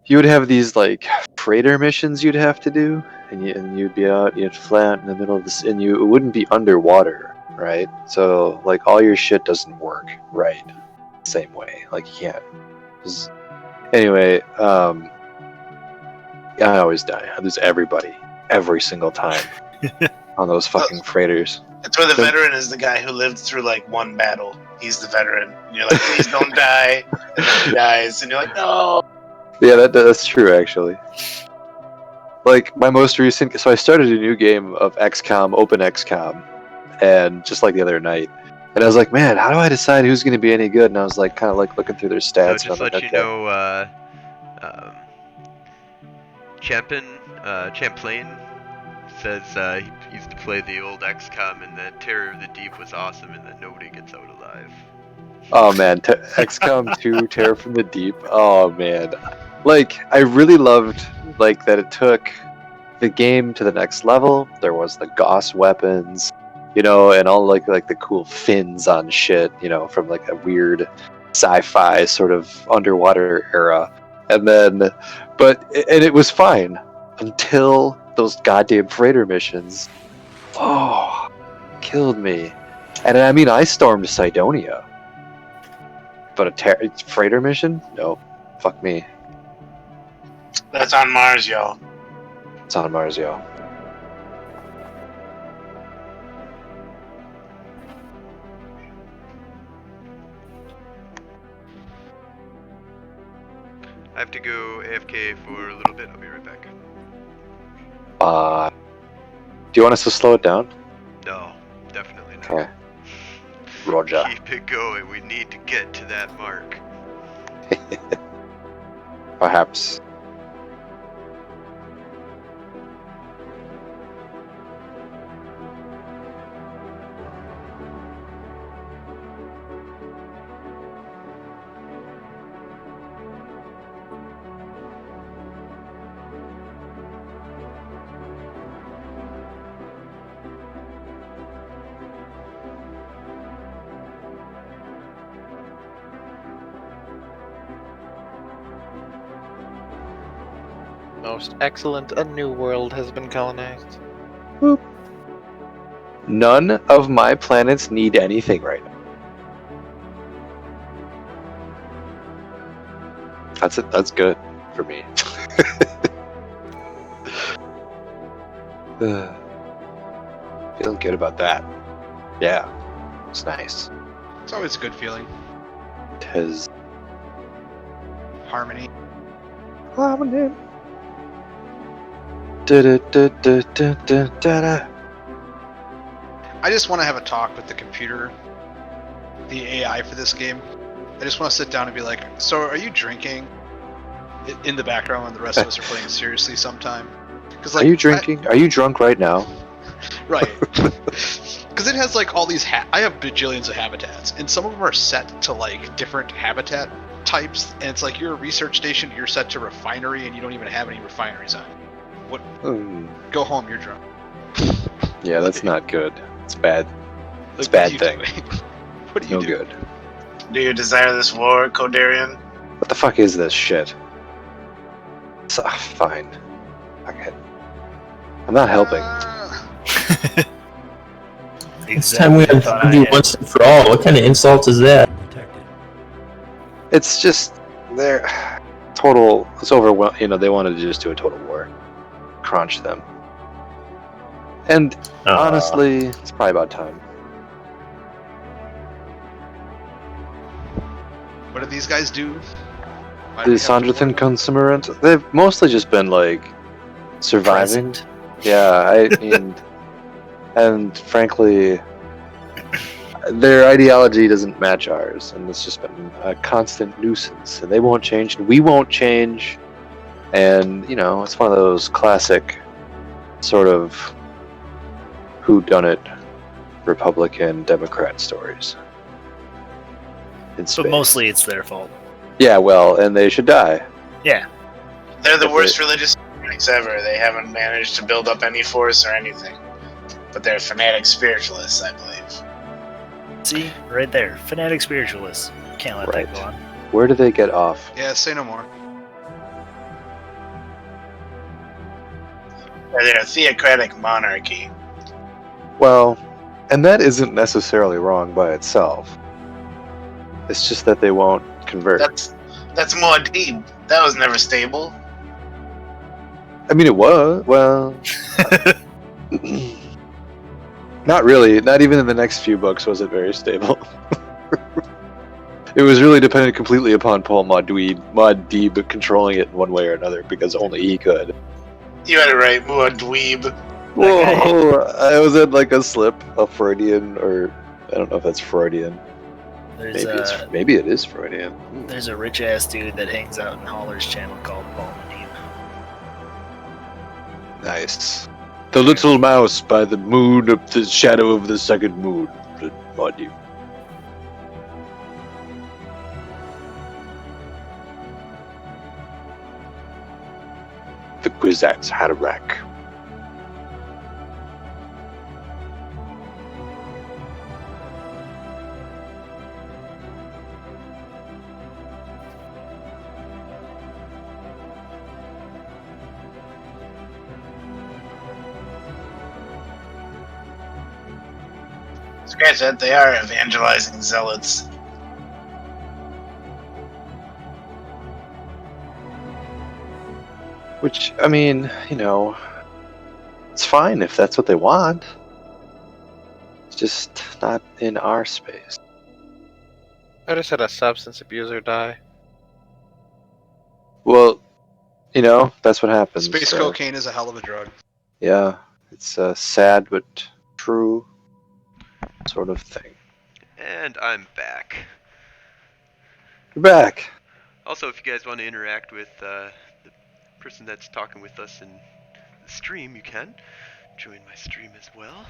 you would have these like freighter missions you'd have to do, and you'd be out, you'd fly out in the middle of this, and it wouldn't be underwater, right? So like all your shit doesn't work right, same way. Like you can't. Anyway, I always die. I lose everybody every single time on those fucking freighters. That's where the veteran is the guy who lived through like one battle. He's the veteran. And you're like, please don't die. And then he dies, and you're like, no. Yeah, that's true actually. Like my most recent, so I started a new game of XCOM, Open XCOM, and just like the other night, and I was like, man, how do I decide who's going to be any good? And I was like, kind of like looking through their So stats. just and I'm let like, you okay. know, Champlain says he used to play the old XCOM and that Terror of the Deep was awesome and that nobody gets out alive. Oh man, XCOM 2, Terror from the Deep. Oh man, like I really loved like that it took the game to the next level. There was the Gauss weapons, you know, and all like the cool fins on shit, you know, from like a weird sci-fi sort of underwater era. And then, and it was fine until those goddamn freighter missions. Oh, killed me. And I mean, I stormed Cydonia. But a freighter mission? No. Fuck me. That's on Mars, y'all. It's on Mars, yo. I have to go AFK for a little bit. I'll be right back. Do you want us to slow it down? No, definitely not. Okay. Roger. Keep it going. We need to get to that mark. Perhaps. Most excellent, a new world has been colonized. None of my planets need anything right now. That's it. That's good for me. Feeling good about that. Yeah, it's nice. It's always a good feeling. Tis Harmony. harmony. Da-da-da-da-da-da-da. I just want to have a talk with the computer, the AI for this game. I just want to sit down and be like, so are you drinking in the background when the rest of us are playing seriously sometime? Cause, like, Are you drinking? Are you drunk right now? Right. Because it has like all these I have bajillions of habitats, and some of them are set to like different habitat types, and it's like you're a research station, you're set to refinery, and you don't even have any refineries on. What? Go home, you're drunk. Yeah, that's not good. It's bad. It's Like, bad what thing. are you doing? What are you No doing? good. Do you desire this war, Kodarian? What the fuck is this shit? Fine. Okay. I'm not helping. This time we unfound you once and for all. What kind of insult is that? Detected. It's just they're total. It's overwhelming. You know, they wanted to just do a total war, crunch them. And honestly, it's probably about time. What do these guys do? Why do The we have to Sondrathan war? Consumerant, they've mostly just been like surviving. Present. Yeah, I mean, and frankly, their ideology doesn't match ours, and it's just been a constant nuisance. And they won't change, and we won't change. And you know, it's one of those classic sort of whodunit Republican Democrat stories. In But space. mostly it's their fault. Yeah, well, and they should die. Yeah. They're the If worst they- religious fanatics ever. They haven't managed to build up any force or anything. But they're fanatic spiritualists, I believe. See? Right there. Fanatic spiritualists. Can't let Right. that go on. Where do they get off? Yeah, say no more. They're a theocratic monarchy. Well, and that isn't necessarily wrong by itself. It's just that they won't convert. That's Muad'Dib. That was never stable. I mean, it was. Well, not really. Not even in the next few books was it very stable. It was really dependent completely upon Paul Muad'Dib controlling it in one way or another because only he could. You had it right, Muad'Dib. Whoa! I was in like a slip, a Freudian, or I don't know if that's Freudian. There's Maybe it is Freudian. there's a rich ass dude that hangs out in Holler's channel called Paul Deep. Nice. The little mouse by the moon of the shadow of the second moon. Muad'Dib. The Kwisatz Haderach. Scratch that, they are evangelizing zealots. Which, I mean, you know, it's fine if that's what they want. It's just not in our space. I just had a substance abuser die. Well, you know, that's what happens. Space cocaine is a hell of a drug. Yeah, it's a sad but true sort of thing. And I'm back. You're back. Also, if you guys want to interact with the person that's talking with us in the stream, you can join my stream as well.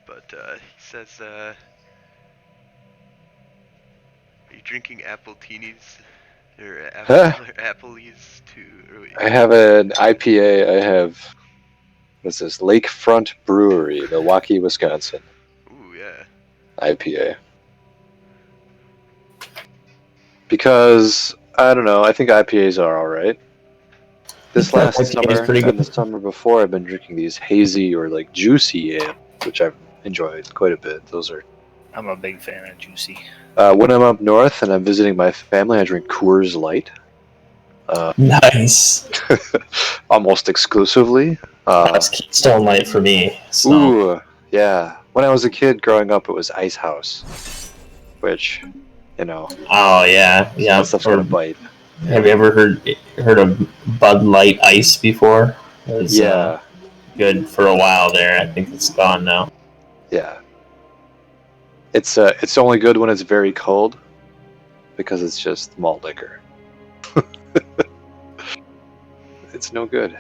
He says, are you drinking apple teenies? Or appleys too? Or wait. I have an IPA. I have, what's this? Lakefront Brewery, Milwaukee, Wisconsin. Ooh, yeah. IPA. Because, I don't know, I think IPAs are alright. This last IPA is summer pretty good. and the summer before, I've been drinking these hazy or like juicy ale, which I've enjoyed quite a bit. Those are. I'm a big fan of juicy. When I'm up north and I'm visiting my family, I drink Coors Light. Nice. Almost exclusively. That's Keystone Light for me. So. Ooh, yeah. When I was a kid growing up, it was Ice House, which, you know, Oh yeah, yeah. that stuff's gonna bite. Have you ever heard of Bud Light Ice before? It was, Yeah, good for a while there. I think it's gone now. yeah. It's only good when it's very cold, because it's just malt liquor. It's no good. You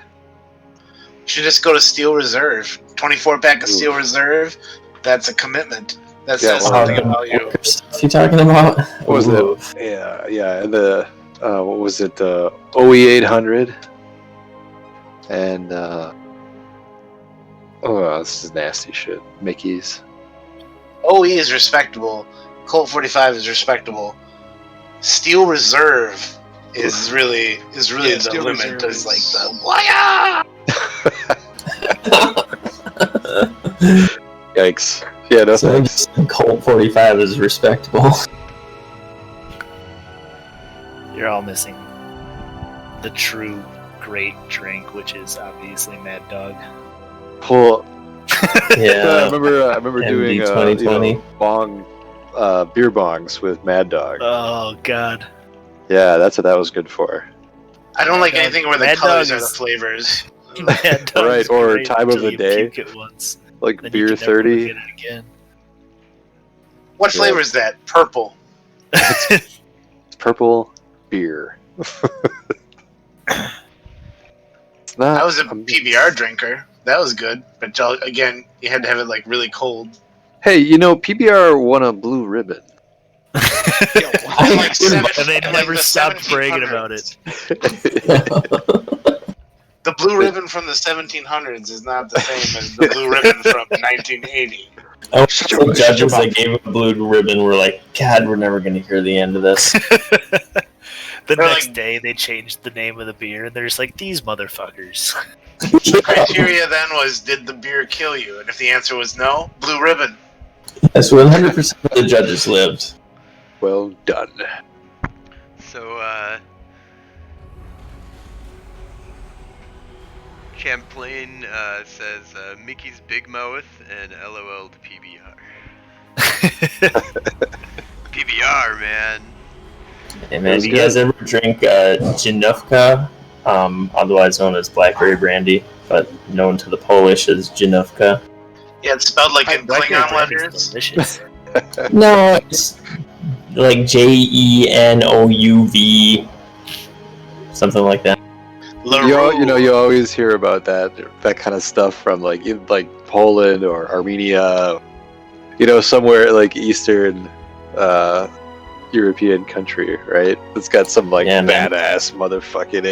should just go to Steel Reserve. 24-pack of Steel Reserve. That's a commitment. That says something about you. What you talking about? What was Ooh. it? Yeah. The what was it? The OE 800. And this is nasty shit. Mickey's. OE is respectable. Colt 45 is respectable. Steel Reserve is really the Steel limit. Reserve It's like is- the wire. Yikes. Yeah, no So thanks. Colt 45 is respectable. You're all missing the true great drink, which is obviously Mad Dog. Well, I Yeah. remember MD doing 2020. beer bongs with Mad Dog. Oh God. Yeah, that's what that was good for. I don't like Mad Dog- anything where the Mad colors Dog are the is- flavors. Mad Dog Right, is or great time of until the you day. puke it once. Like Then beer you can never 30. get it again. What Yeah. flavor is that? Purple. It's purple beer. It's not. I was a I'm- PBR drinker. That was good, but again, you had to have it like really cold. Hey, you know, PBR won a blue ribbon. Yeah, wow. In like And they never the stopped bragging about 1700s. The blue ribbon from the 1700s is not the same as the blue ribbon from 1980. I wish the judges that gave a blue ribbon were like, God, we're never going to hear the end of this. The They're next like- day, they changed the name of the beer, and they're just like, these motherfuckers. The criteria then was, did the beer kill you? And if the answer was no, blue ribbon. That's 100% of the judges lived. Well done. So, Champlain says Mickey's Big Mouth and LOL to PBR. PBR, man. Hey man, was do you guys ever drink Janówka, otherwise known as blackberry brandy, but known to the Polish as Janówka? Yeah, it's spelled like in Blackberry Klingon brandy's letters. delicious. No, it's like JENOUV, something like that. You always hear about that kind of stuff from like Poland or Armenia, somewhere like Eastern European country, right? It's got some like Yeah, man. badass motherfucking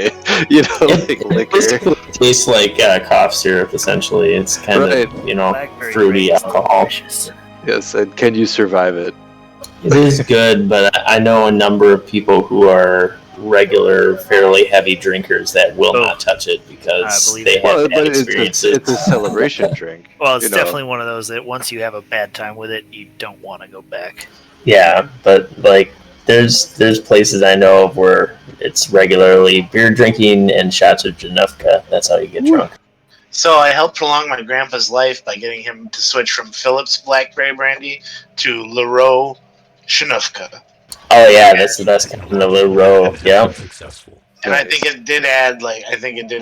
like liquor. Basically, it tastes like cough syrup. Essentially, it's kind Right. of Blackberry fruity brandy's alcohol. delicious. Yes, and can you survive it? It is good, but I know a number of people who are regular, fairly heavy drinkers that will Oh. not touch it I because believe they it. have Well, bad but it's experiences. a celebration drink. Well, it's you know. definitely one of those that once you have a bad time with it, you don't want to go back. Yeah, but like there's places I know of where it's regularly beer drinking and shots of Janówka. That's how you get drunk. So I helped prolong my grandpa's life by getting him to switch from Phillips Blackberry Brandy to Leroy Janówka. Oh yeah, that's the best kind of little row. Yeah. Successful. And I Nice. think it did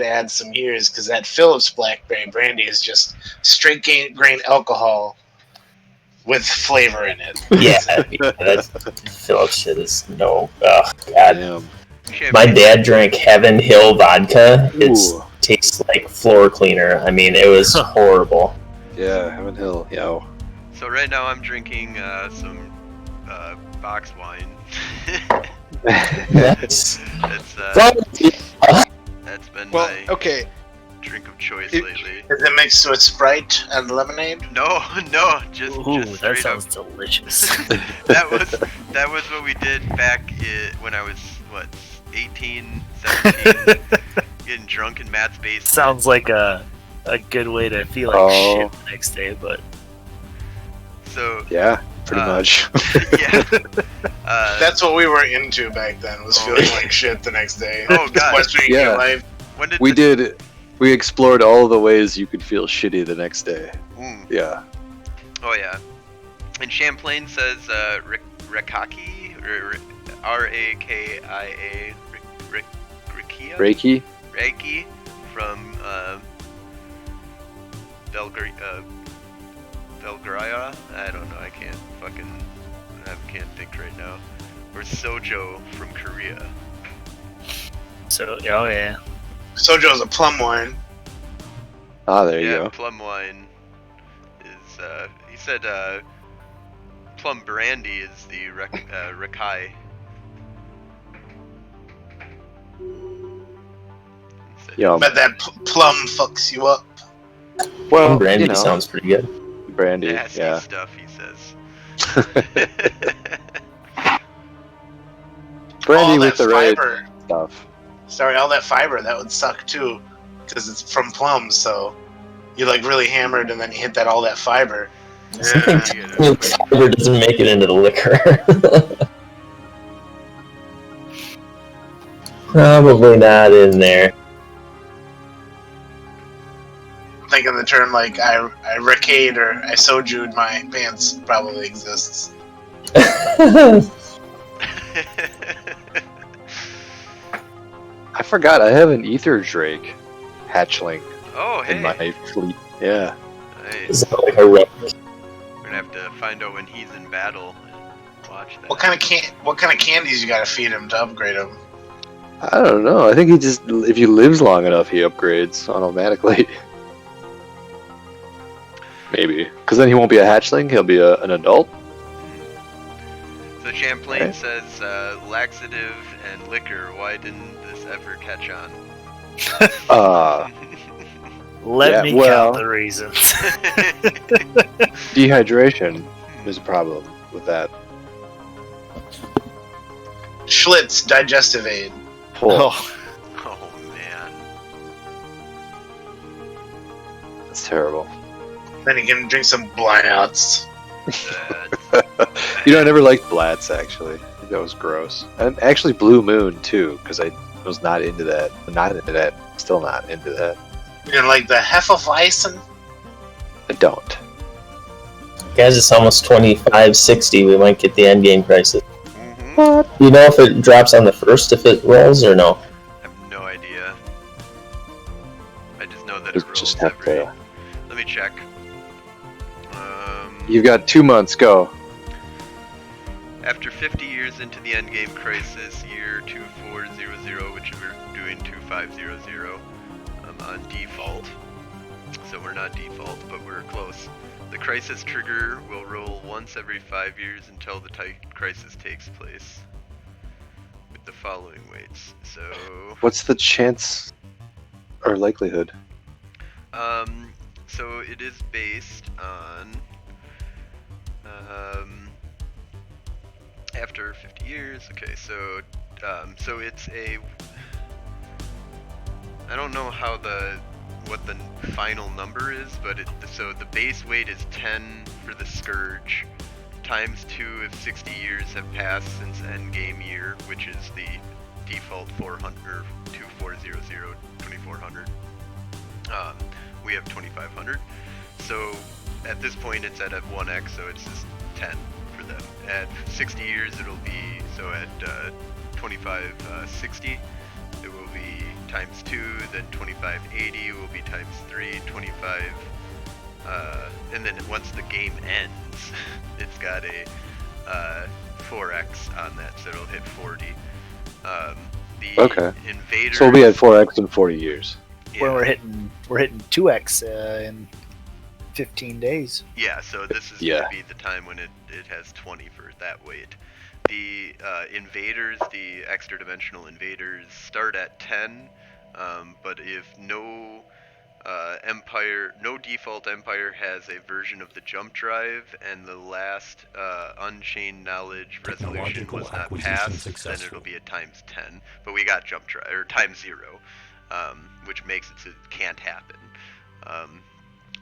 add some years because that Phillips Blackberry Brandy is just straight grain alcohol with flavor in it. Yeah, that Phillips shit is no. Oh god. Damn. My dad drank Heaven Hill vodka. It Ooh. tastes like floor cleaner. I mean, it was horrible. Yeah, Heaven Hill. Yo. So right now I'm drinking some box wine. That's That's been Well, my okay. drink of choice It- lately. Is it mixed with Sprite and lemonade? No, just Ooh, just that straight sounds up. delicious. that was what we did back when I was 18, 17. getting drunk in Matt's basement. Sounds like a good way to feel like shit the next day, but So Yeah, pretty much. yeah. That's what we were into back then, was feeling like shit the next day. Oh, God. Questioning Yeah. your life. When did We explored all the ways you could feel shitty the next day. Mm. Yeah. Oh yeah. And Champlain says Rakaki, R-A-K-I-A, Rakia? Reiki? Reiki from Belgraya? I don't know. I can't think right now. Or Sojo from Korea. so oh yeah. Sojo's a plum wine. Ah, there you Yeah, go. plum wine is. He said plum brandy is the Rakai. Yum. Bet that plum fucks you up. Well, Brandy you know, sounds pretty good. brandy. Nasty Yeah. stuff, he says. Brandy All with that the right fiber. stuff. Sorry, all that fiber, that would suck too. Because it's from plums, so you like really hammered and then you hit all that fiber. Something you tells me the fiber doesn't make it into the liquor. Probably not in there. I'm thinking the term like I racade or I sojued my pants probably exists. I forgot I have an ether drake hatchling Oh, hey. in my fleet. Yeah. Nice. Is that like a red? We're gonna have to find out when he's in battle and watch that. What kind of candies you gotta feed him to upgrade him? I don't know. I think he just, if he lives long enough, he upgrades automatically. Maybe. Because then he won't be a hatchling, he'll be an adult. So Champlain Okay. says laxative and liquor. Why didn't this ever catch on? Let Yeah, me well- count the reasons. Dehydration is a problem with that. Schlitz digestive aid. Oh, Oh man. that's terrible. Then you can drink some Blyouts. You know, I never liked Blatz, actually. I think that was gross. And actually Blue Moon, too, because I was not into that. Still not into that. You know, like the Hefeweizen. I don't. Guys, it's almost 2560. We might get the endgame crisis. Mm-hmm. What? Do you know if it drops on the first if it rolls or no? I have no idea. I just know that it Just rolls have every. to. Let me check. You've got 2 months, go. After 50 years into the endgame crisis, year 2400, which we're doing 2500, on default. So we're not default, but we're close. The crisis trigger will roll once every 5 years until the crisis takes place. With the following weights. So, What's the chance or likelihood? so it is based on after 50 years. Okay, so so it's a. I don't know how what the final number is, but so the base weight is 10 for the Scourge, times 2 if 60 years have passed since endgame year, which is the default 400, 2400, 2400. We have 2500. So at this point it's at a 1x, so it's just 10 for them. At 60 years it'll be, so at 2560 it will be times 2, then 2580 will be times 3, 25, and then once the game ends, it's got a 4x on that, so it'll hit 40. The Okay. invaders. So we'll be at 4x in 40 years. When we're hitting 2x in 15 days. Yeah, so this is Yeah. going to be the time when it has 20 for that weight. The invaders, the extra dimensional invaders, start at 10, but if no default empire has a version of the jump drive and the last Unchained Knowledge resolution Technological was not acquisition passed, then successful. it'll be at times 10. But we got jump drive, or times 0. which makes it so it can't happen.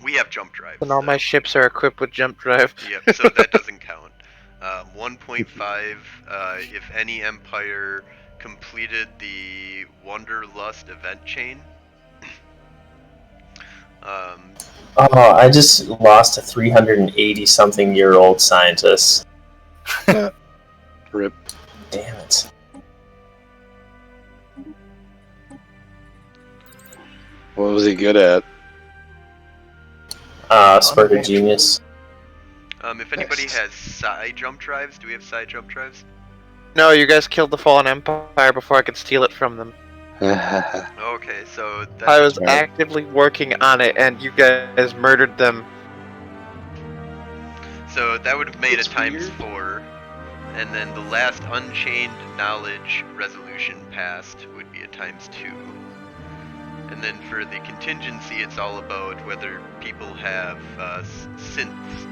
We have jump drives. And all my ships are equipped with jump drive. Yep, so that doesn't count. 1.5, if any Empire completed the Wanderlust event chain. Oh, I just lost a 380-something-year-old scientist. Rip. Damn it. What was he good at? Spark of Genius. If anybody has side jump drives, do we have side jump drives? No, you guys killed the Fallen Empire before I could steal it from them. Okay, so that's I was actively working on it, and you guys murdered them. So that would have made It's it times weird. 4, and then the last Unchained Knowledge resolution passed would be a times 2. And then for the contingency, it's all about whether people have synths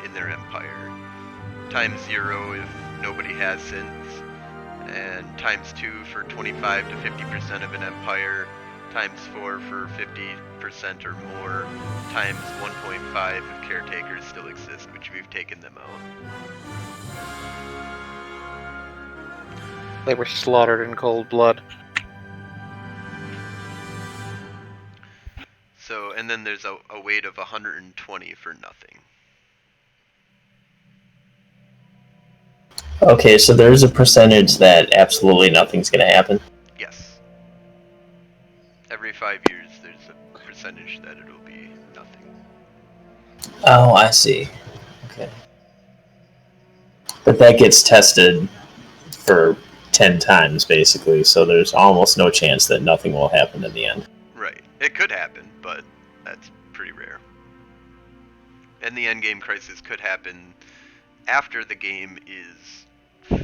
in their empire. Times 0 if nobody has synths, and times 2 for 25 to 50% of an empire, times 4 for 50% or more, times 1.5 if caretakers still exist, which we've taken them out. They were slaughtered in cold blood. So, and then there's a weight of 120 for nothing. Okay, so there's a percentage that absolutely nothing's going to happen. Yes. Every 5 years, there's a percentage that it'll be nothing. Oh, I see. Okay. But that gets tested for 10 times, basically, so there's almost no chance that nothing will happen in the end. Right. It could happen, but that's pretty rare. And the endgame crisis could happen after the game is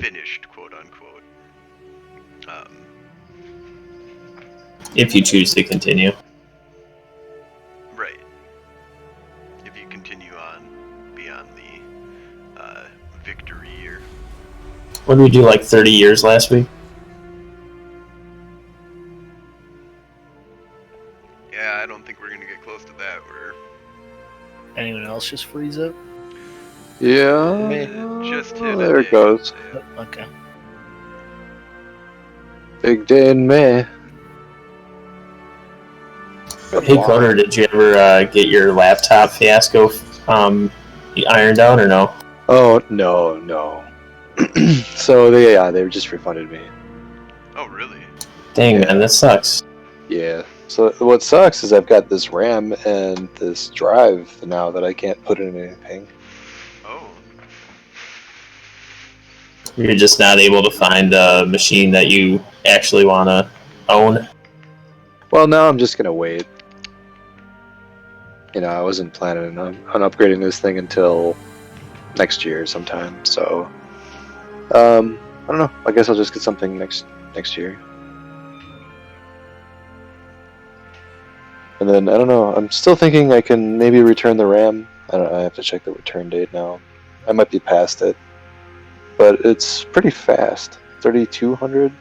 finished, quote unquote. If you choose to continue. Right. If you continue on beyond the victory year. What did we do, like 30 years last week? Yeah, I don't think we're gonna get close to that. We're Anyone else just freeze up? Yeah. just hit There it goes. Yeah. Okay. Big day in May. Hey, Connor, did you ever get your laptop fiasco ironed out or no? Oh, no. So they just refunded me. Oh, really? Dang, man, that sucks. Yeah. So what sucks is I've got this RAM and this drive now that I can't put in anything. Oh. You're just not able to find a machine that you actually want to own. Well, now I'm just gonna wait. You know, I wasn't planning on upgrading this thing until next year sometime. So, I don't know. I guess I'll just get something next year. And then I don't know. I'm still thinking I can maybe return the RAM. I have to check the return date now. I might be past it, but it's pretty fast. 3200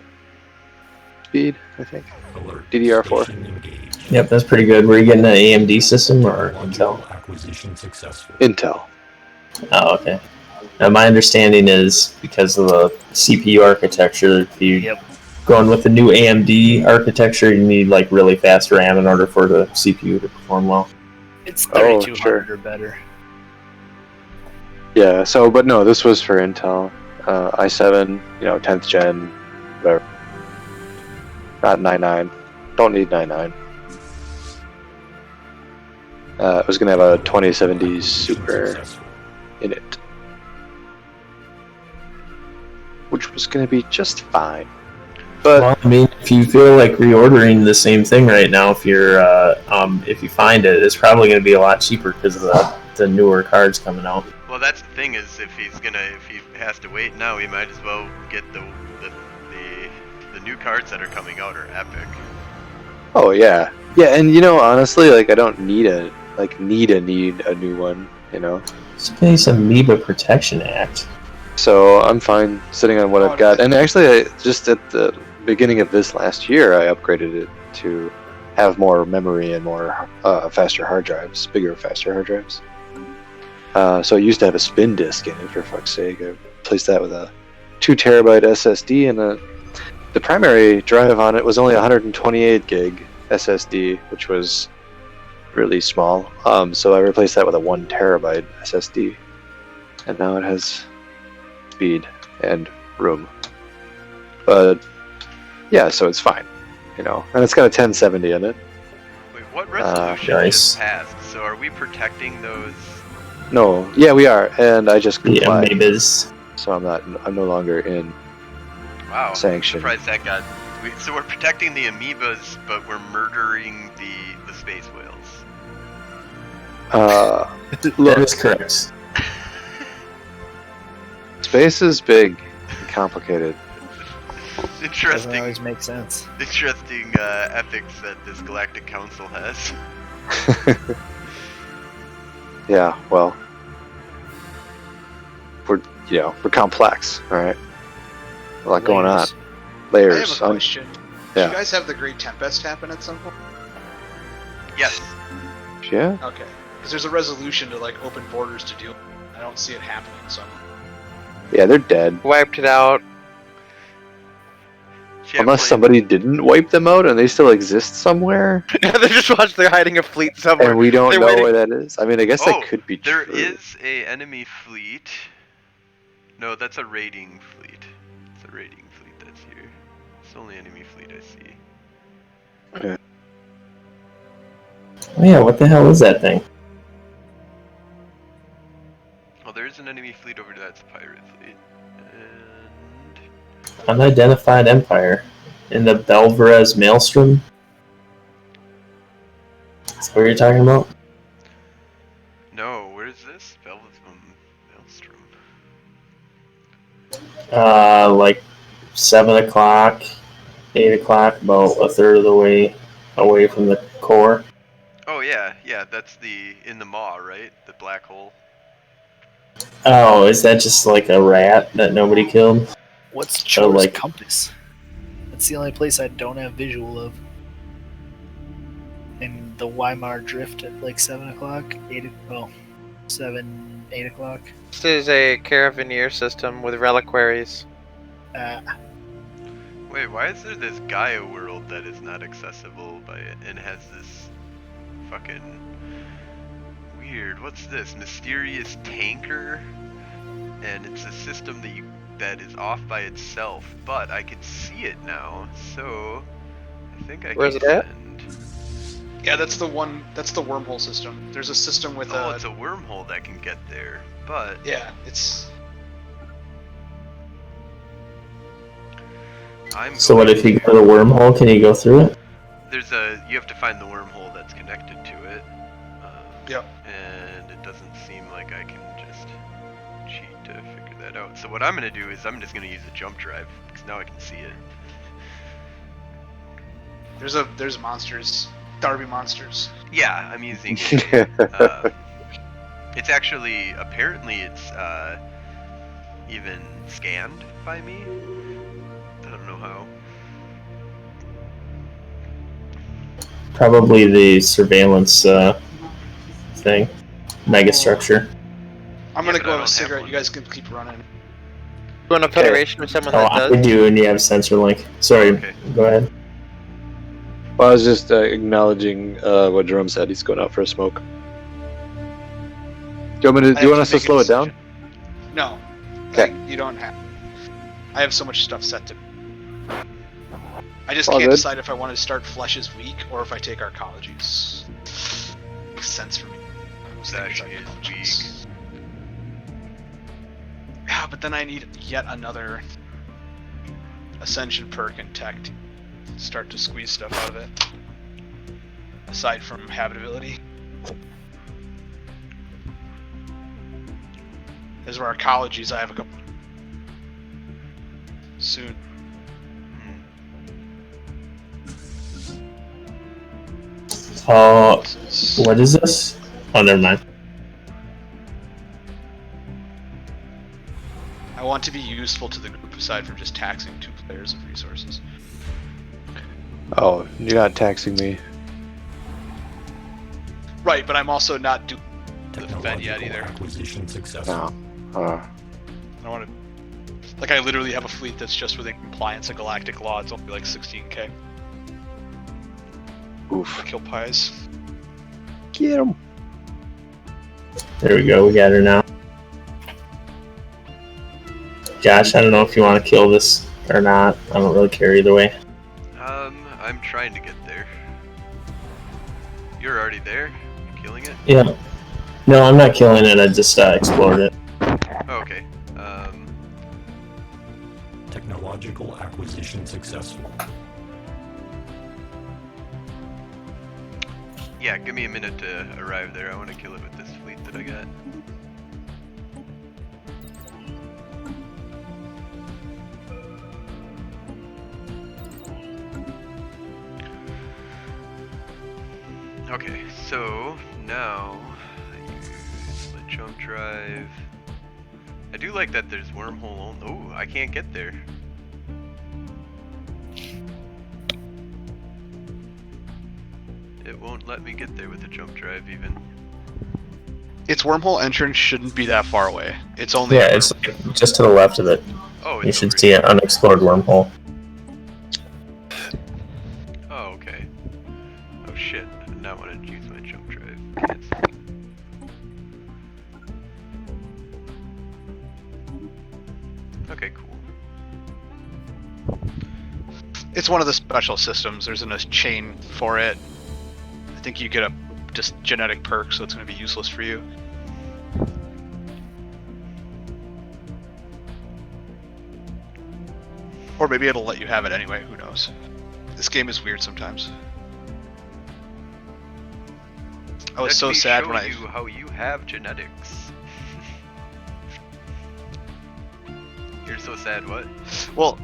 speed, I think. Alert. DDR4. Station engaged. Yep, that's pretty good. Were you getting an AMD system or Intel? Module acquisition successful. Intel. Oh, okay. Now, my understanding is because of the CPU architecture, if you going with the new AMD architecture, you need like really fast RAM in order for the CPU to perform well. It's Oh, 3200 sure. or better. Yeah. So, but no, this was for Intel. i7, 10th gen, whatever. Not 9.9. Don't need 9.9. It was gonna have a 2070 Super Successful. in it, which was gonna be just fine. But Well, I mean, if you feel like reordering the same thing right now, if you're if you find it, it's probably going to be a lot cheaper because of the newer cards coming out. Well, that's the thing is if he has to wait now, he might as well get the new cards that are coming out are epic. oh yeah, and honestly, like I don't need a new one, Space Amoeba Protection Act. So I'm fine sitting on what I've got. And actually, I just at the beginning of this last year, I upgraded it to have more memory and more faster hard drives, bigger, faster hard drives. So it used to have a spin disk in it, for fuck's sake. I replaced that with a 2 terabyte SSD, and the primary drive on it was only 128 gig SSD, which was really small. So I replaced that with a 1 terabyte SSD, and now it has speed and room. But yeah, so it's fine, and it's got a 1070 in it. Wait, what resolution nice. just passed? So are we protecting those? No, yeah, we are, and I just The complied, amoebas. so I'm no longer in Wow, sanction. I'm surprised that got. So we're protecting the amoebas, but we're murdering the space whales. That Look, is correct. space is big and complicated. Doesn't Interesting. always make sense. Interesting ethics that this Galactic Council has. Yeah, well, we're complex, all right. A lot going on. I have Layers. a question. Did yeah. you guys have the Great Tempest happen at some point? Yes. Yeah. Okay. Because there's a resolution to like open borders to deal. I don't see it happening, so. Yeah, they're dead. Wiped it out. Unless somebody didn't wipe them out and they still exist somewhere, They just watch they're hiding a fleet somewhere. and we don't They're know waiting. where that is. I mean, I guess that could be There true. is a enemy fleet. No, that's a raiding fleet. It's a raiding fleet that's here. It's the only enemy fleet I see. Oh yeah, what the hell is that thing? Well, there is an enemy fleet over there. That's a pirate fleet. And Unidentified Empire. In the Belverez Maelstrom? Is that what you're talking about? no, where is this? Maelstrom. Like 7 o'clock, 8 o'clock, about a third of the way away from the core. Oh yeah, that's in the maw, right? The black hole. Oh, is that just like a rat that nobody killed? What's So, Cho's like- compass? That's the only place I don't have visual of. And the Weimar Drift at like 7 o'clock, 8 o'clock. This is a caravaneer system with reliquaries. Wait, why is there this Gaia world that is not accessible by it and has this fucking weird? What's this? Mysterious tanker, and it's a system that is off by itself, but I can see it now, so I think I Where's can it at? send. Yeah, that's the one. That's the wormhole system. There's a system with Oh, it's a wormhole that can get there, but Yeah, it's. So what if you go to the wormhole, can you go through it? You have to find the wormhole that's connected to it. Yep. And it doesn't seem like I can just cheat to figure that out. So what I'm gonna do is I'm just gonna use a jump drive because now I can see it. There's monsters. Darby monsters. Yeah, I'm using. It's actually apparently it's even scanned by me. I don't know how. Probably the surveillance thing. Megastructure. I'm Yeah, gonna but go I have a don't cigarette. have You guys can keep running. You want a federation with someone Oh, that I does? do, and you have sensor link. Sorry, Okay. go ahead. Well, I was just acknowledging what Jerome said. He's going out for a smoke. Do you want I have us to make a slow it down? decision. No. Okay. You don't have. I have so much stuff set to. I just All can't good. decide if I want to start Flesh's week or if I take arcologies. Makes sense for me. Flesh is Arcologies. Yeah, but then I need yet another Ascension perk and tech to start to squeeze stuff out of it. Aside from habitability. As for arcologies, I have a couple. Soon. What is this? Oh, never mind. I want to be useful to the group aside from just taxing 2 players of resources. Oh, you're not taxing me. Right, but I'm also not doing the Fed yet Technological either. acquisition successful. No. I want to. Like, I literally have a fleet that's just within compliance of Galactic law. It's only like 16k. Oof. Kill pies. Get him. There we go. We got her now. Josh, I don't know if you want to kill this or not. I don't really care either way. I'm trying to get there. You're already there? You killing it? Yeah. No, I'm not killing it. I just explored it. Oh, okay. Technological acquisition successful. Yeah, give me a minute to arrive there. I want to kill it with this fleet that I got. Okay, so now I use my jump drive. I do like that there's wormhole. Oh, I can't get there. It won't let me get there with the jump drive even. Its wormhole entrance shouldn't be that far away. It's only Yeah, it's like just to the left of it. Oh, You it's should over see here. an unexplored wormhole. Oh, okay. Oh shit, I did not want to use my jump drive. Cancel. Okay, cool. It's one of the special systems. There's a chain for it. I think you get a just genetic perk, so it's going to be useless for you. Or maybe it'll let you have it anyway, who knows. This game is weird sometimes. I was so sad when Let me show you how you have genetics. You're so sad, what? Well,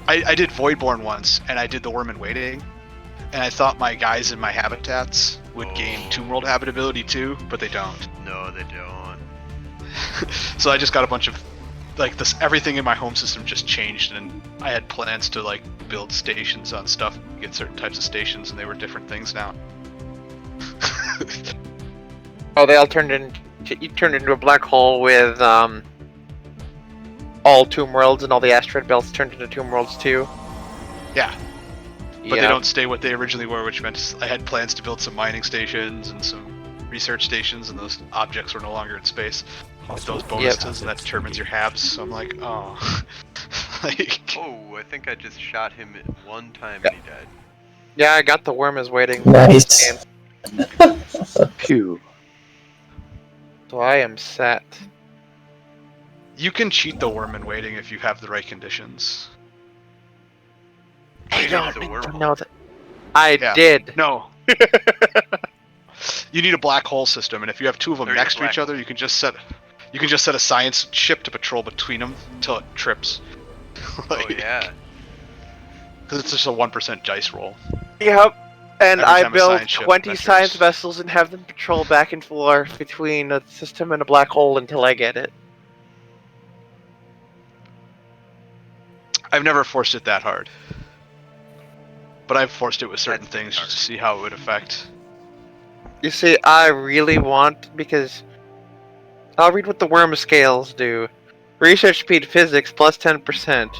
I did Voidborn once, and I did the Worm in Waiting, and I thought my guys in my habitats would gain Tomb World habitability too, but they don't. No, they don't. So I just got a bunch of, like, this, everything in my home system just changed, and I had plans to, like, build stations on stuff, get certain types of stations, and they were different things now. Oh, they all turned into, you turned into a black hole with all tomb worlds, and all the asteroid belts turned into tomb worlds too. Yeah. But they don't stay what they originally were, which meant I had plans to build some mining stations and some research stations, and those objects were no longer in space with those bonuses, and that determines your habs. So I'm like, oh. Like, Oh, I think I just shot him one time and he died. Yeah, I got the worm is waiting. Nice. Pew. So I am set. you can cheat the Worm in Waiting if you have the right conditions. I Maybe don't it's a need to wormhole. know that. I Yeah. did. No. You need a black hole system, and if you have two of them There's a next to black each other, you can just set a science ship to patrol between them until it trips. Oh yeah. Because it's just a 1% dice roll. Yep. And Every I time a built science ship 20 enters. science vessels and have them patrol back and forth between a system and a black hole until I get it. I've never forced it that hard. But I've forced it with certain That's pretty things hard. just to see how it would affect. You see, I really want, because I'll read what the worm scales do. Research speed physics plus 10%.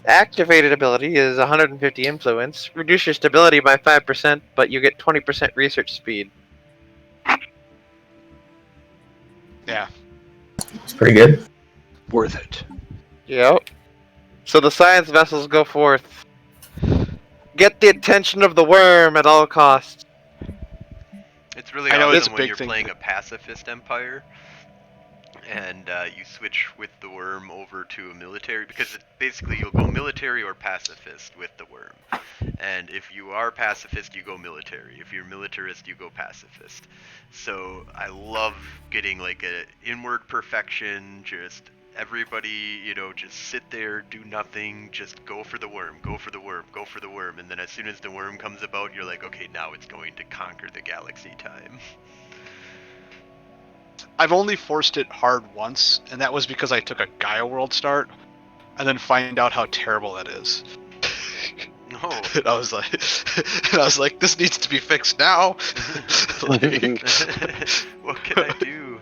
Activated ability is 150 influence. Reduce your stability by 5%, but you get 20% research speed. Yeah. It's pretty good. Worth it. Yep. So the science vessels go forth. Get the attention of the worm at all costs. It's really I know it's awesome a when big you're thing playing for- a pacifist empire and you switch with the worm over to a military, because basically you'll go military or pacifist with the worm. And if you are pacifist, you go military. If you're militarist, you go pacifist. So I love getting like a inward perfection, just everybody, just sit there, do nothing, just go for the worm, go for the worm, go for the worm, and then as soon as the worm comes about, you're like, okay, now it's going to conquer the galaxy time. I've only forced it hard once, and that was because I took a Gaia World start, and then find out how terrible that is. No. And I was like, this needs to be fixed now. Like, What can I do?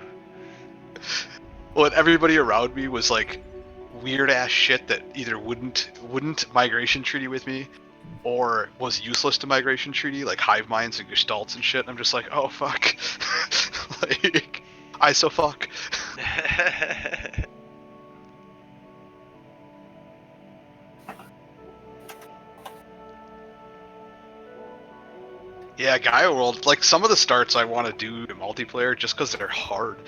well, and everybody around me was like weird ass shit that either wouldn't migration treaty with me, or was useless to migration treaty, like hive minds and gestalts and shit. And I'm just like, oh fuck, like I so fuck. Yeah, Gaia World, like some of the starts I want to do in multiplayer just because they're hard.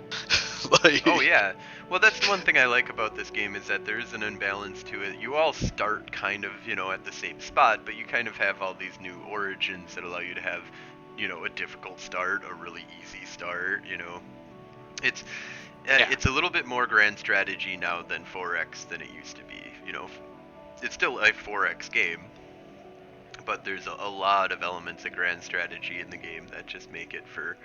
Like, Oh yeah. Well, that's the one thing I like about this game is that there is an imbalance to it. You all start kind of, at the same spot, but you kind of have all these new origins that allow you to have, a difficult start, a really easy start, It's it's a little bit more grand strategy now than 4X than it used to be. It's still a 4X game, but there's a lot of elements of grand strategy in the game that just make it for,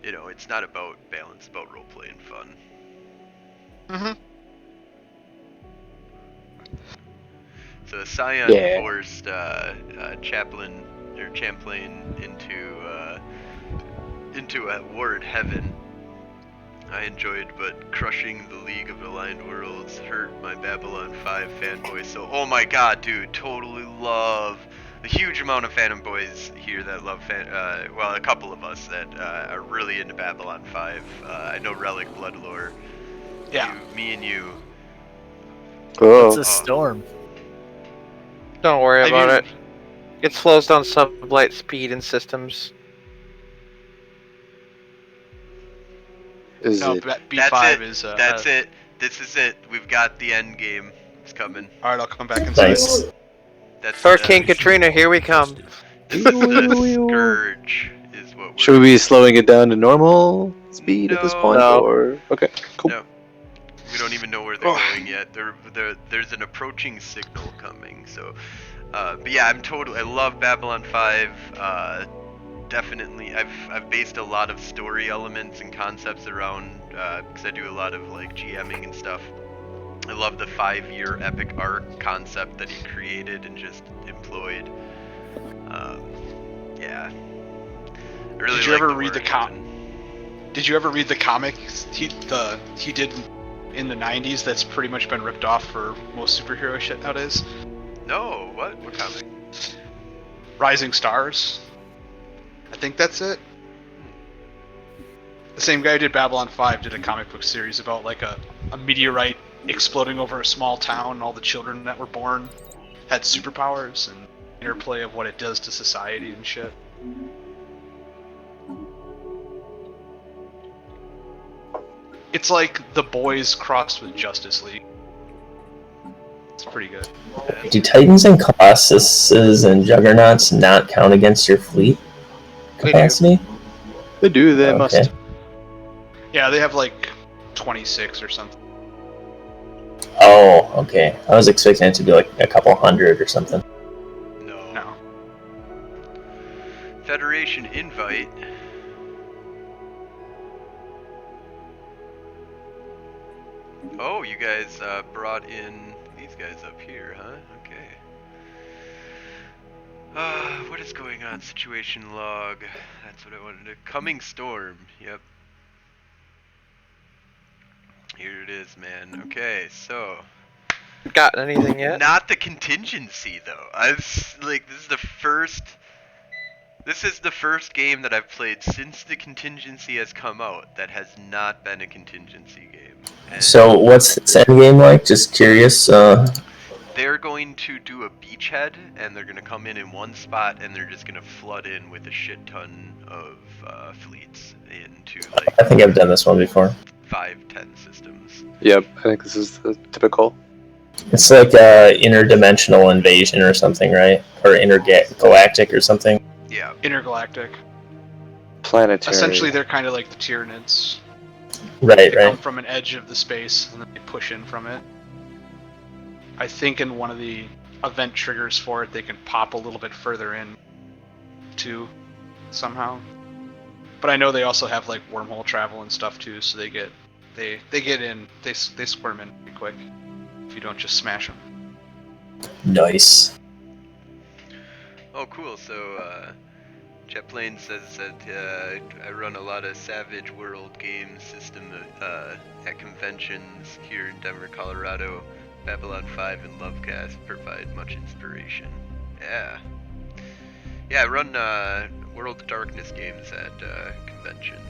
it's not about balance, it's about roleplay and fun. Mhm. So Scion forced Champlain into a ward heaven. I enjoyed, but crushing the League of Aligned Worlds hurt my Babylon 5 fanboy. So, oh my god, dude, totally love a huge amount of fanboys here that love well, a couple of us that are really into Babylon 5. I know Relic Bloodlore. Yeah. Me and you. Oh, What's a storm? Don't worry about you- it. It slows down sublight speed in systems. is No, it? B5 is. That's it. This is it. We've got the end game. It's coming. All right, I'll come back inside. Nice. That's Hurricane Katrina, here we come. This is the scourge. Is what we're. Should we be slowing it down to normal speed at this point? No. Or okay, cool. No. We don't even know where they're going yet. There's an approaching signal coming. So, but yeah, I love Babylon 5. Definitely, I've based a lot of story elements and concepts around because I do a lot of like GMing and stuff. I love the 5-year epic arc concept that he created and just employed. Yeah. I really Did you like ever the read the work. Did you ever read the comics he did in the 90s that's pretty much been ripped off for most superhero shit nowadays? No, what? What comic? Rising Stars. I think that's it. The same guy who did Babylon 5 did a comic book series about like a meteorite exploding over a small town, and all the children that were born had superpowers, and interplay of what it does to society and shit. It's like The Boys crossed with Justice League. It's pretty good. Do Titans and Colossuses and Juggernauts not count against your fleet They do. capacity? They do. They Okay. must. Yeah, they have like 26 or something. Oh, okay. I was expecting it to be like a couple hundred or something. No. No. Federation invite. Oh, you guys brought in these guys up here, huh? Okay. What is going on? Situation log. That's what I wanted to. Coming storm. Yep. Here it is, man. Okay, so. Got anything yet? Not the contingency though. This is the first game that I've played since the contingency has come out that has not been a contingency game. And So, what's this end game like? Just curious. they're going to do a beachhead, and they're going to come in one spot, and they're just going to flood in with a shit ton of fleets into like I think I've done this one before. 5-10 systems. Yep, I think this is the typical. It's like a interdimensional invasion or something, right? Or intergalactic or something. Yeah. Intergalactic. Planetary. Essentially, they're kind of like the Tyranids. Right, They come right. from an edge of the space, and then they push in from it. I think in one of the event triggers for it, they can pop a little bit further in, too, somehow. But I know they also have like wormhole travel and stuff too, so they get in, they squirm in pretty quick if you don't just smash them. Nice. Oh, cool. So, Chaplain says that I run a lot of Savage World game system at conventions here in Denver, Colorado. Babylon 5 and Lovecast provide much inspiration. Yeah. Yeah, I run World of Darkness games at conventions.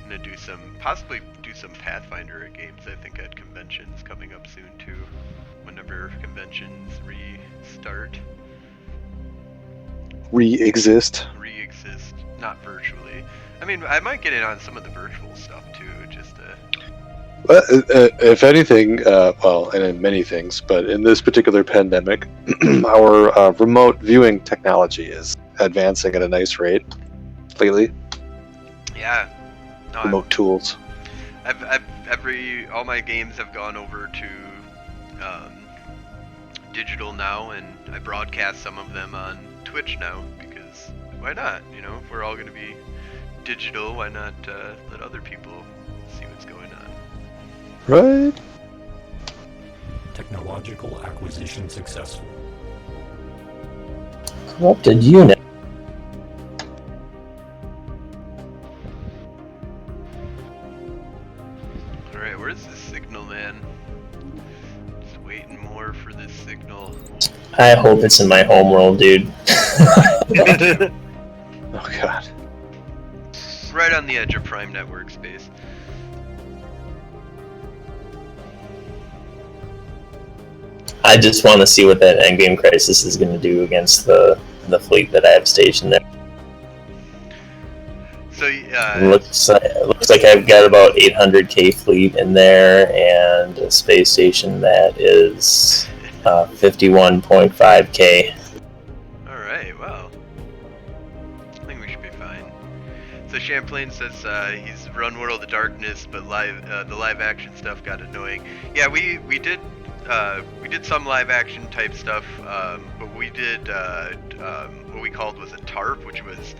And I'm gonna possibly do some Pathfinder games, I think, at conventions coming up soon too. Whenever conventions restart. Re-exist. Re-exist, not virtually. I mean, I might get in on some of the virtual stuff too, just to... If anything, well, and in many things, but in this particular pandemic, our remote viewing technology is advancing at a nice rate lately. Yeah. No, Remote tools. all my games have gone over to digital now, and I broadcast some of them on Twitch now, because why not? You know, if we're all going to be digital, why not let other people see what's going on? Right? Technological acquisition successful. Corrupted unit. Alright, where's the signal, man? Just waiting more for this signal. I hope it's in my homeworld, dude. Oh god. Right on the edge of Prime Network space. I just want to see what that endgame crisis is going to do against the fleet that I have stationed there. So, It looks like I've got about 800k fleet in there, and a space station that is 51.5k. Alright, well. I think we should be fine. So Champlain says he's run World of Darkness, but the live action stuff got annoying. Yeah, we did some live action type stuff, but we did what we called was a TARP, which was a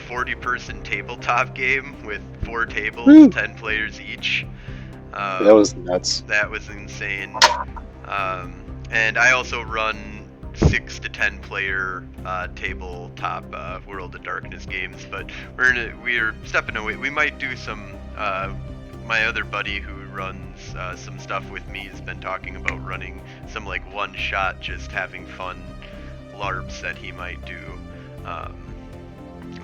40-person tabletop game with 4 tables, Woo. 10 players each. That was nuts. That was insane. And I also run 6 to 10 player tabletop World of Darkness games, but we're stepping away. We might do some. My other buddy who runs some stuff with me has been talking about running some like one shot, just having fun LARPs that he might do.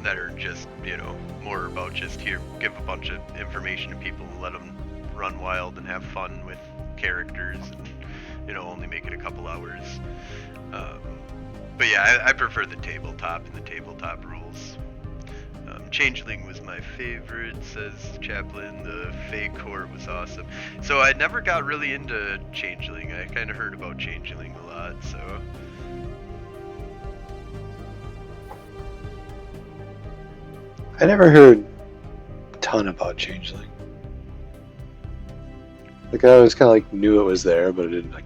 That are just, you know, more about just here, give a bunch of information to people and let them run wild and have fun with characters, and, you know, only make it a couple hours. But yeah, I prefer the tabletop and the tabletop rules. Changeling was my favorite, says Chaplain. The Fey Court was awesome. So I never got really into Changeling. I kind of heard about Changeling a lot, so... I never heard a ton about Changeling. Like, I always kind of like knew it was there, but I didn't like.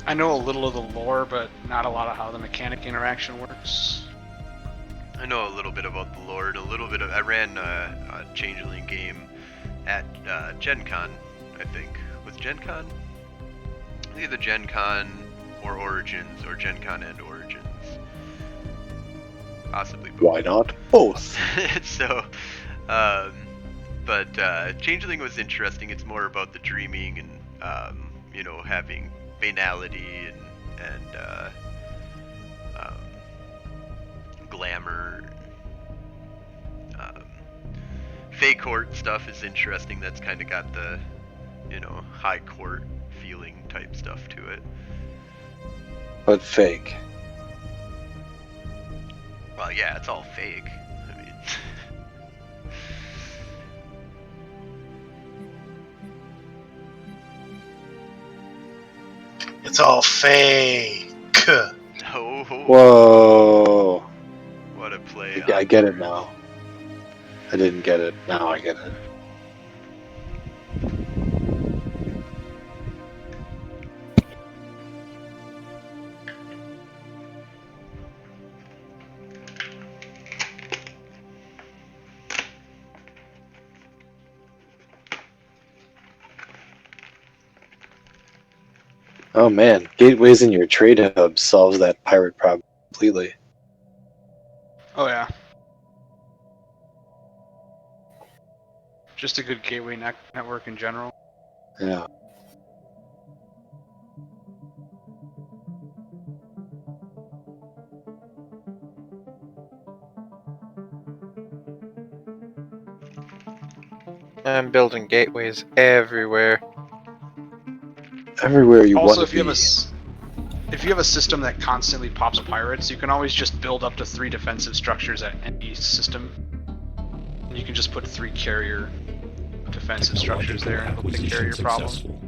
I know a little of the lore, but not a lot of how the mechanic interaction works. I know a little bit about the lore and a little bit of... I ran a Changeling game at Gen Con, I think. Was Gen Con? Either Gen Con or Origins, or Gen Con and Origins. Possibly both. Why not both? So, but Changeling was interesting. It's more about the dreaming and, you know, having banality and glamour. Fey Court stuff is interesting. That's kind of got the, you know, high court feeling type stuff to it. But fake. Well, yeah, it's all fake. I mean, It's all fake. oh, Whoa. what a play! I get it now. I didn't get it. Now I get it. Oh man, gateways in your trade hub solves that pirate problem completely. Oh yeah. Just a good gateway network in general. Yeah. I'm building gateways everywhere. Everywhere you Also, want if to you be. have if you have a system that constantly pops pirates, you can always just build up to 3 defensive structures at any system. And you can just put 3 carrier defensive structures there, and it'll take care of your problem. Successful.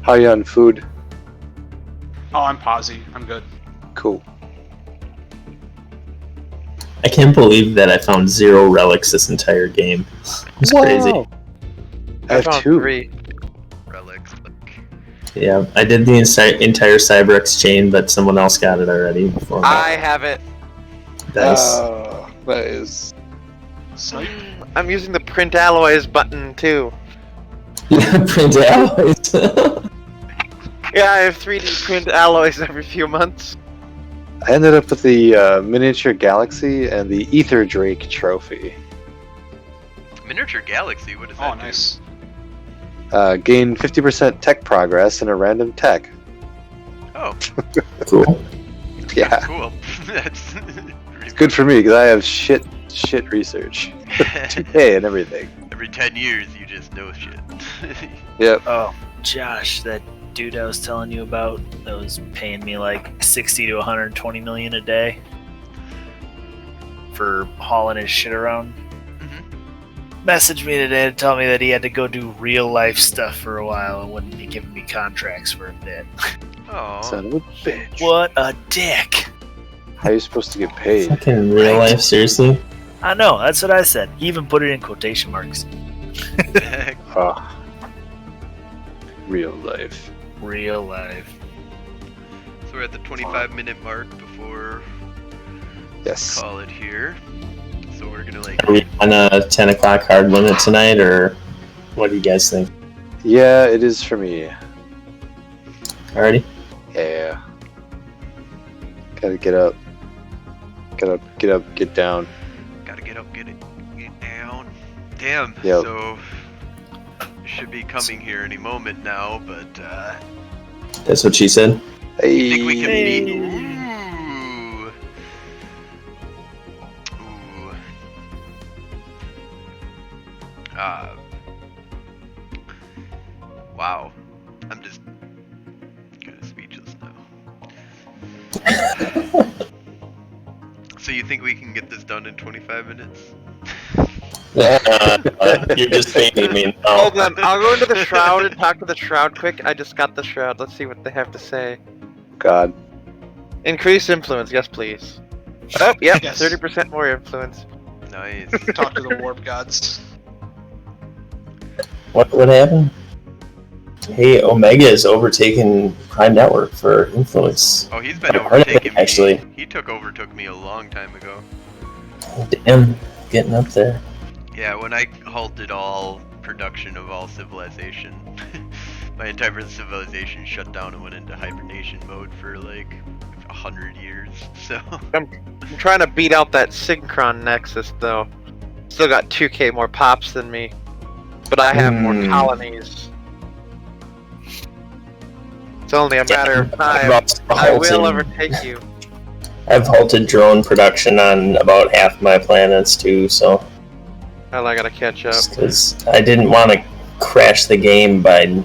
How you on food? Oh, I'm posy. I'm good. Cool. I can't believe that I found 0 relics this entire game. It's crazy. I have found 2. 3. Relics. Yeah, I did the entire Cyberx chain, but someone else got it already before me. I have it. Nice. That is. I'm using the print alloys button too. Print alloys. Yeah, I have 3D print alloys every few months. I ended up with the miniature galaxy and the Ether Drake trophy. Miniature Galaxy, what is that? Oh, nice. Gain 50% tech progress in a random tech. Oh, Cool. Yeah, cool. That's it's good for me because I have shit research. 2K and everything. Every 10 years, you just know shit. Yep. Oh, Josh, that dude I was telling you about that was paying me like 60 to 120 million a day for hauling his shit around. Messaged me today to tell me that he had to go do real life stuff for a while and wouldn't be giving me contracts for a bit. Oh, Son of a bitch. What a dick! How are you supposed to get paid? Fucking real life, seriously? I know, that's what I said. He even put it in quotation marks. Oh. Real life. Real life. so we're at the 25-minute mark before Yes. call it here. So we're gonna like. Are we on a 10 o'clock hard limit tonight, or what do you guys think? Yeah, it is for me. Alrighty? Yeah. Gotta get up. Get up, get down. Gotta get up, get down. Damn. Yep. So should be coming here any moment now, but That's what she said? Hey. think we can Hey. beat. Ooh. Wow. I'm just kind of speechless now. So you think we can get this done in 25 minutes? You're just baiting me. Hold on, I'll go into the shroud and talk to the shroud quick. I just got the shroud. Let's see what they have to say. God. Increase influence, yes please. Oh, yep, Yes. 30% more influence. Nice. Talk to the warp gods. What happened? Hey, Omega is overtaking Prime Network for influence. Oh, he's been I've heard of it, overtaking me. actually. He overtook me a long time ago. Damn, getting up there. Yeah, when I halted all production of all civilization, my entire civilization shut down and went into hibernation mode for like 100 years. So I'm trying to beat out that Synchron Nexus though. Still got 2k more pops than me. But I have more colonies. It's only a matter of time. I will overtake you. I've halted drone production on about half my planets too, so Well, I gotta catch up. because I didn't want to crash the game by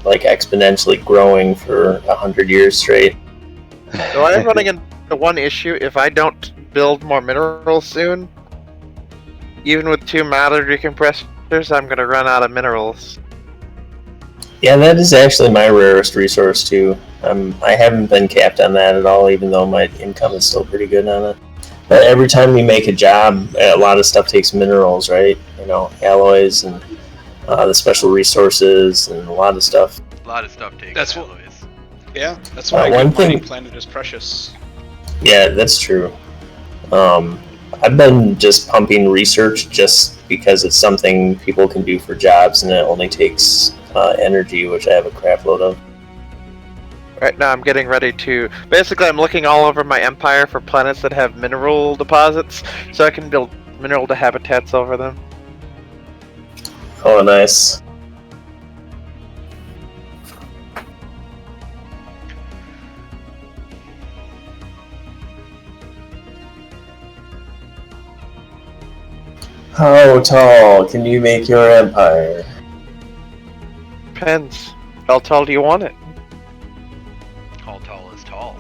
like exponentially growing for 100 years straight. So I'm running into one issue. If I don't build more minerals soon, even with 2 matter decompressors, I'm gonna run out of minerals. Yeah, that is actually my rarest resource too. I haven't been capped on that at all, even though my income is still pretty good on it. But every time we make a job, a lot of stuff takes minerals, right? You know, alloys and the special resources and a lot of stuff. a lot of stuff takes That's what- alloys. Yeah, that's why One a good mining thing- planet is precious. Yeah, that's true. I've been just pumping research just because it's something people can do for jobs, and it only takes energy, which I have a crap load of. Right now, I'm getting ready to. Basically, I'm looking all over my empire for planets that have mineral deposits, so I can build mineral habitats over them. Oh, nice. How tall can you make your empire? Depends. How tall do you want it? How tall is tall?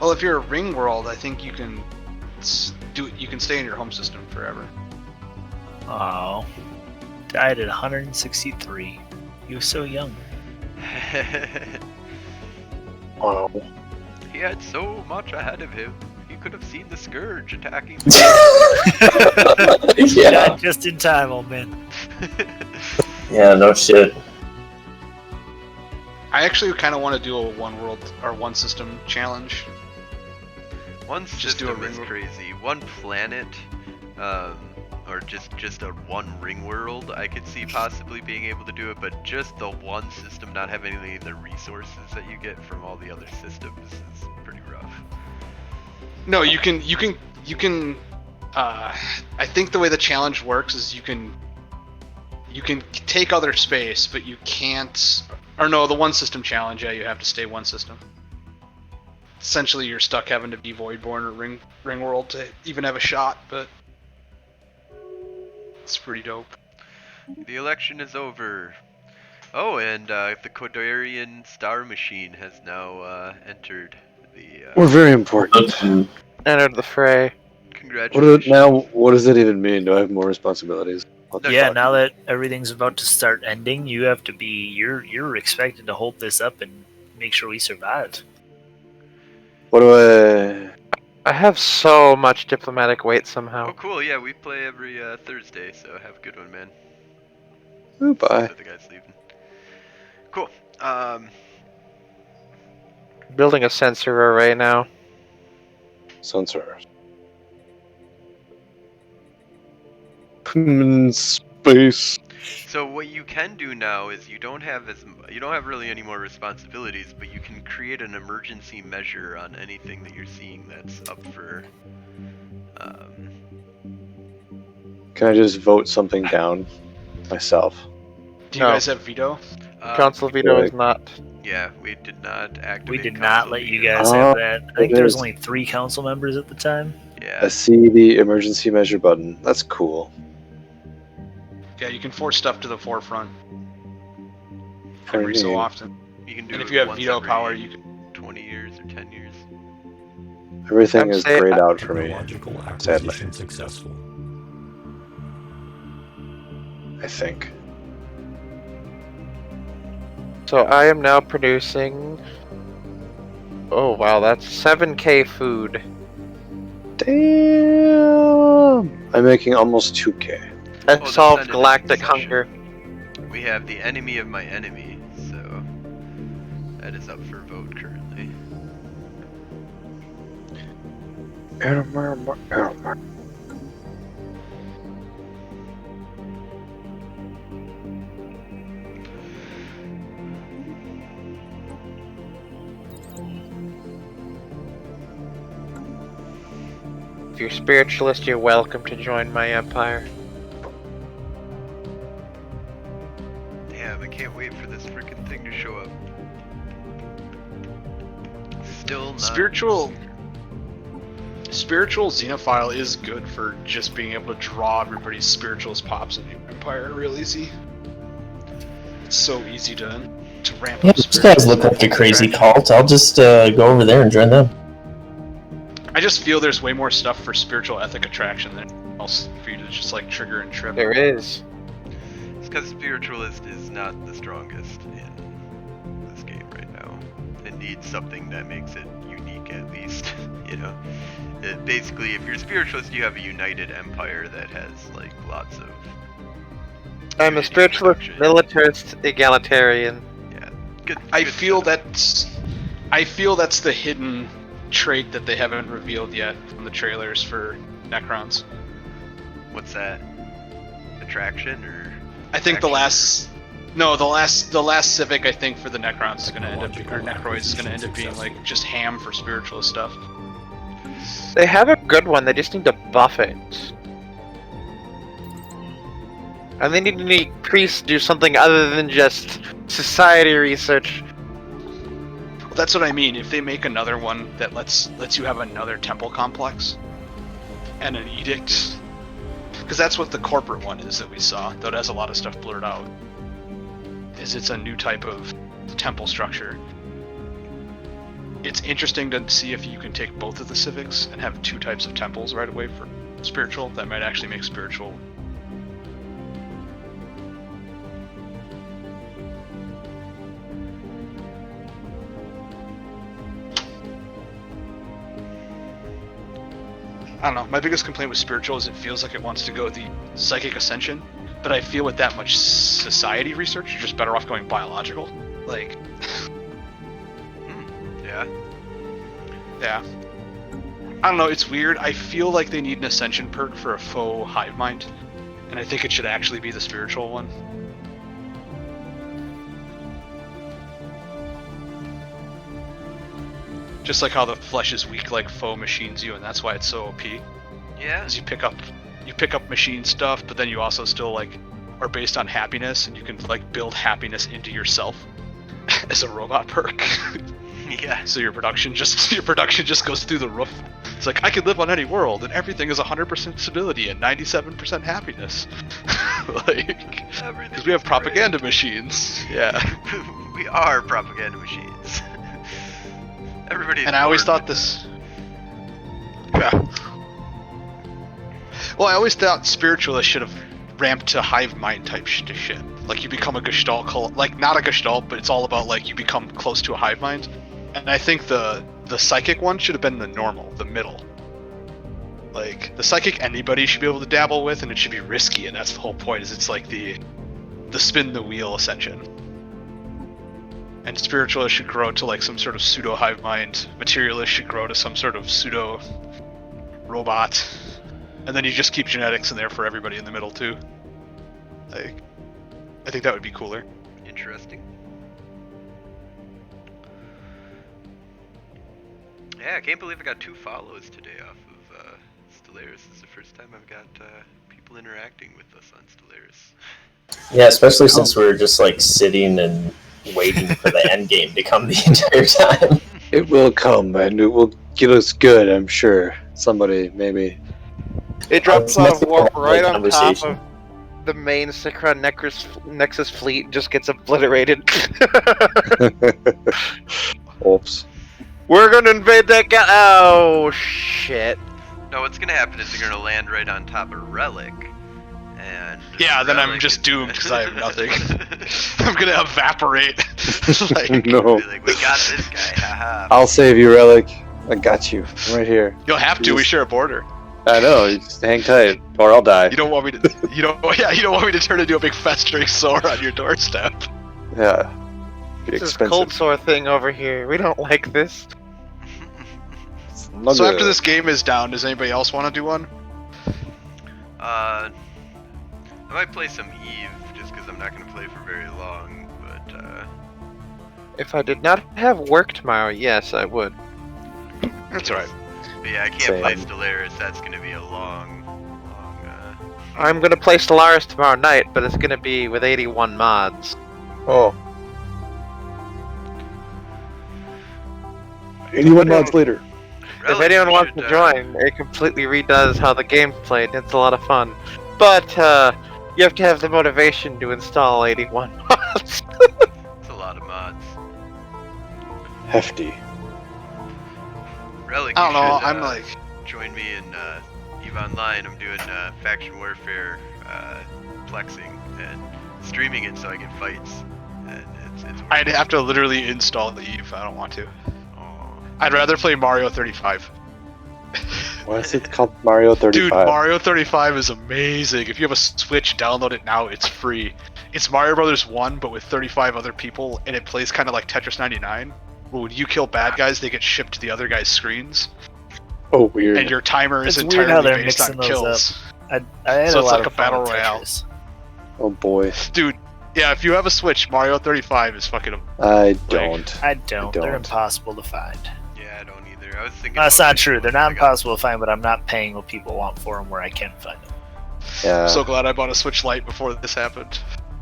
Well, if you're a ring world, I think you can You can stay in your home system forever. Oh, died at 163. He was so young. Wow. He had so much ahead of him. He could have seen the Scourge attacking. Yeah. Died just in time, old man. Yeah, no shit. I actually kind of want to do a one world or one system challenge. One Just do a system is ring- crazy. One planet, or just a one ring world, I could see possibly being able to do it, but just the one system not having any of the resources that you get from all the other systems is pretty rough. No, you can. I think the way the challenge works is you can take other space, but you can't. Or no, the one system challenge. Yeah, you have to stay one system. Essentially, you're stuck having to be Voidborn or Ring World to even have a shot, but it's pretty dope. The election is over. Oh, and the Kodarian Star Machine has now entered the. We're very important. Entered the fray. Congratulations. What does that even mean? Do I have more responsibilities? What the Yeah, fuck? now that everything's about to start ending, you have to be. You're expected to hold this up and make sure we survive. What do I have so much diplomatic weight Oh, somehow. cool. Yeah, we play every Thursday, so have a good one, man. Oh, bye. So the guy's leaving. Cool. Building a sensor array now. Sensors. In space. So what you can do now is you don't have really any more responsibilities, but you can create an emergency measure on anything that you're seeing that's up for. Can I just vote something down myself? Do you No. guys have veto? Council veto is not. Yeah, we did not activate. We did council not let you veto. guys have that. I think it there was is. only 3 council members at the time. Yeah. I see the emergency measure button. That's cool. Yeah, you can force stuff to the forefront For every so me. often. You can do And it if you have once veto every power, you can. 20 years or 10 years. Everything I'm is saying- grayed out for me, Technological sadly. acquisition successful. I think. So I am now producing. Oh wow, that's 7k food. Damn! I'm making almost 2k. I Oh, solved that's galactic not an hunger. We have the enemy of my enemy, so that is up for vote currently. If you're spiritualist, you're welcome to join my empire. Damn, I can't wait for this freaking thing to show up. Still not. Spiritual Xenophile is good for just being able to draw everybody's spiritualist pops in your empire real easy. It's so easy to ramp Yeah, up these spiritual. guys look like a crazy cult. I'll just go over there and join them. I just feel there's way more stuff for spiritual ethic attraction than else for you to just like trigger and trip. There is. It's because spiritualist is not the strongest in this game right now. It needs something that makes it unique at least, you know? Basically, if you're spiritualist, you have a united empire that has, like, lots of... I'm a unity, spiritualist, production. militarist, egalitarian. Yeah, good. I good feel setup. that's the hidden trait that they haven't revealed yet from the trailers for Necrons. What's that? Attraction or? I think the action? last civic I think for the Necrons is gonna end up, or Necroids is gonna end up being like just ham for spiritualist stuff. They have a good one, they just need to buff it. And they need to make priests do something other than just society research. Well, that's what I mean. If they make another one that lets you have another temple complex and an edict, because that's what the corporate one is that we saw, though it has a lot of stuff blurred out. It's a new type of temple structure. It's interesting to see if you can take both of the civics and have two types of temples right away for spiritual. That might actually make spiritual. I don't know. My biggest complaint with spiritual is it feels like it wants to go the psychic ascension, but I feel with that much society research, you're just better off going biological. Like, Yeah. yeah. I don't know. It's weird. I feel like they need an ascension perk for a faux hive mind, and I think it should actually be the spiritual one. Just like how the flesh is weak, like faux machines you, and that's why it's so OP. Yeah. Because you pick up machine stuff, but then you also still like are based on happiness, and you can like build happiness into yourself as a robot perk. Yeah. So your production just goes through the roof. It's like I could live on any world, and everything is 100% stability and 97% happiness. Like, because we have propaganda machines. Yeah. We are propaganda machines. Everybody. And I always thought this. Yeah. Well, I always thought spiritualists should have ramped to hive mind type shit. Like you become a Gestalt cult, like not a Gestalt, but it's all about like you become close to a hive mind. And I think the psychic one should have been the normal, the middle. Like the psychic anybody should be able to dabble with, and it should be risky, and that's the whole point. Is it's like the spin the wheel ascension. And spiritualist should grow to like some sort of pseudo hive mind. Materialist should grow to some sort of pseudo robot. And then you just keep genetics in there for everybody in the middle too. Like, I think that would be cooler. Interesting. Yeah, I can't believe I got 2 follows today off of Stellaris. This is the first time I've got people interacting with us on Stellaris. Yeah, especially since we were just like sitting and waiting for the end game to come the entire time. It will come, and it will get us good, I'm sure. Somebody, maybe. It drops out of warp right on top Conversation. of the main Synchron Nexus fleet, just gets obliterated. Oops. We're gonna invade that guy. Oh shit. No, what's gonna happen is they're gonna land right on top of Relic. And Yeah, then I'm Relic just is- doomed because I have nothing. I'm gonna evaporate. Like, No. Be like, we got this guy, haha. I'll save you, Relic. I got you. I'm right here. you'll have to. We share a border. I know. You just hang tight, or I'll die. You don't want me to. You don't want me to turn into a big festering sore on your doorstep. Yeah. Be This is expensive. cold sore thing over here. We don't like this. Not So good. after this game is down, does anybody else want to do one? I might play some Eve just because I'm not gonna play for very long. But If I did not have work tomorrow, yes, I would. That's alright. but yeah, I can't play Same. Stellaris. That's gonna be a long. I'm gonna play Stellaris tomorrow night, but it's gonna be with 81 mods. Oh. 81 mods later. If Relic, anyone we wants should, to join, it completely redoes how the game's played. It's a lot of fun. But you have to have the motivation to install 81 mods. It's a lot of mods. Hefty. Relic, I don't you know. should, I'm like, join me in Eve Online. I'm doing faction warfare plexing and streaming it so I get fights. And it's I'd have to literally install the Eve. I don't want to. Aw. I'd rather play Mario 35. Why is it called Mario 35? Dude, Mario 35 is amazing. If you have a Switch, download it now. It's free. It's Mario Brothers 1, but with 35 other people, and it plays kind of like Tetris 99. when you kill bad guys, they get shipped to the other guy's screens, Oh, weird. and your timer is It's weird how entirely they're based on mixing those kills. I had So a it's lot like of a fun battle with royale. Tetris. Oh boy. Dude, yeah, if you have a Switch, Mario 35 is fucking. I don't. I don't. They're don't. impossible to find. Yeah, I don't either. I was thinking. That's about not getting true. one They're when I not got- impossible to find, but I'm not paying what people want for them where I can find them. Yeah. I'm so glad I bought a Switch Lite before this happened.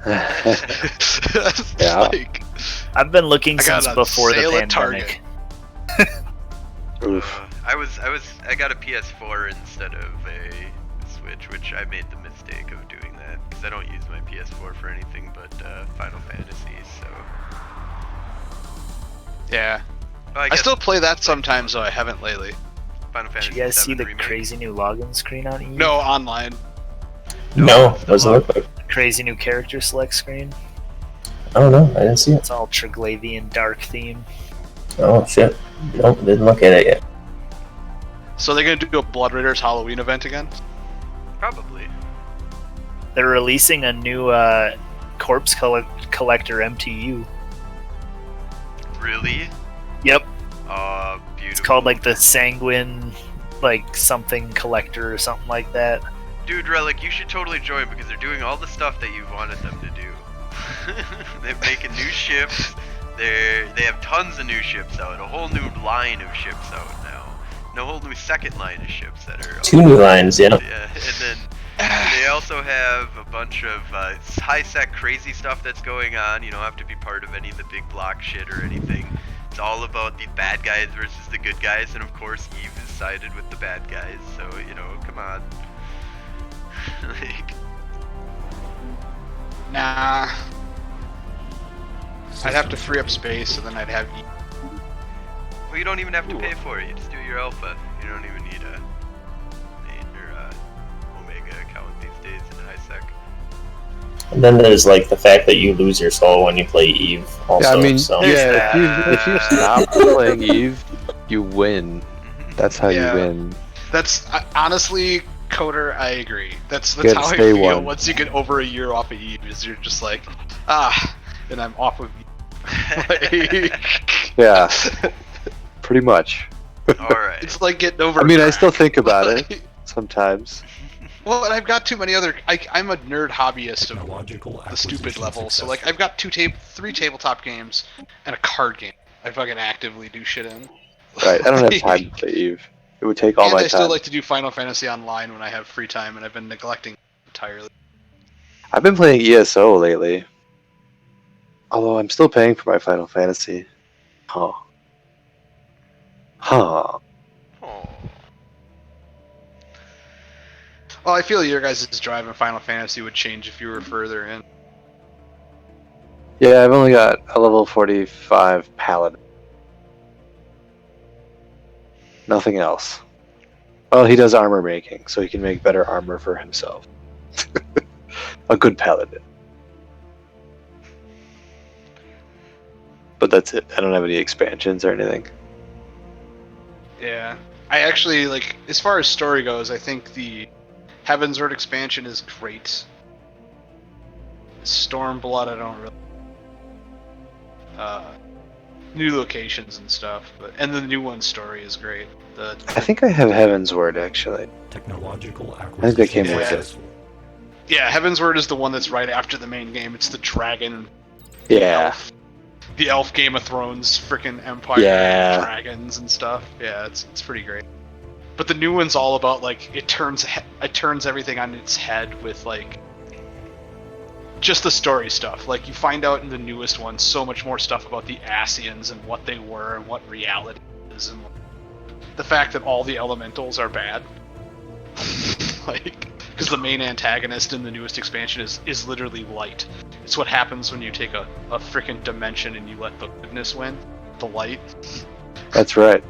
Yeah. Like, I've been looking I got since it on before the sale at pandemic. Oof. I got a PS4 instead of a Switch, which I made the mistake of doing that because I don't use my PS4 for anything but Final Fantasy. So yeah. well, I guess still play that sometimes, though I haven't lately. Final Did Fantasy you guys see 7 the remake. crazy new login screen on Eve? No, online. No, what does it look like? Crazy new character select screen. I don't know. I didn't see it. It's all Triglavian dark theme. Oh shit. Nope, didn't look at it yet. So they're gonna do a Blood Raiders Halloween event again? Probably. They're releasing a new corpse collector MTU. Really? Yep, Beautiful. it's called like the Sanguine, like something collector or something like that. Dude, Relic, you should totally join because they're doing all the stuff that you've wanted them to do. They're making new ships. They have tons of new ships out. A whole new line of ships out now. And a whole new second line of ships that are. 2 new lines, yeah. Yeah, and then they also have a bunch of high-sec crazy stuff that's going on. You don't have to be part of any of the big block shit or anything. It's all about the bad guys versus the good guys, and of course Eve is sided with the bad guys. So you know, come on. Like, Nah. I'd have to free up space, and then I'd have. well, you don't even have to Ooh. pay for it. You just do your alpha. You don't even need a Omega account these days in high-sec. And then there's like the fact that you lose your soul when you play Eve also. Yeah, I mean, so. yeah, if you stop playing Eve, you win. That's how Yeah. you win. That's honestly, Coder. I agree. That's Get how I stay feel one. once you get over a year off of Eve. Is you're just like, and I'm off of Eve. Like, Yeah, pretty much. Alright. it's like getting over. I mean, I still crack. think about it sometimes. Well, and I've got too many other. I'm a nerd hobbyist of Technological the stupid acquisition level. So like, successful. I've got 3 tabletop games and a card game. I fucking actively do shit in. Right, I don't have time to play Eve. It would take all And my I still time. like to do Final Fantasy Online when I have free time, and I've been neglecting it entirely. I've been playing ESO lately. Although I'm still paying for my Final Fantasy. Huh. Oh. Well, I feel your guys' drive in Final Fantasy would change if you were further in. Yeah, I've only got a level 45 paladin. Nothing else. Well, he does armor making, so he can make better armor for himself. A good paladin. But that's it. I don't have any expansions or anything. Yeah. I actually, like, as far as story goes, I think the Heavensward expansion is great. Stormblood, I don't really. New locations and stuff, and the new one story is great. I think I have Heavensward, actually. Technological think acquisition they came with it. successful. Yeah, Heavensward is the one that's right after the main game. It's the dragon. Yeah. The elf Game of Thrones freaking empire, Yeah. dragons and stuff. Yeah, it's pretty great. But the new one's all about like it turns everything on its head with like just the story stuff. Like you find out in the newest one so much more stuff about the Asians and what they were and what reality is, and the fact that all the elementals are bad. Like, because the main antagonist in the newest expansion is literally light. It's what happens when you take a freaking dimension and you let the goodness win, the light. That's right.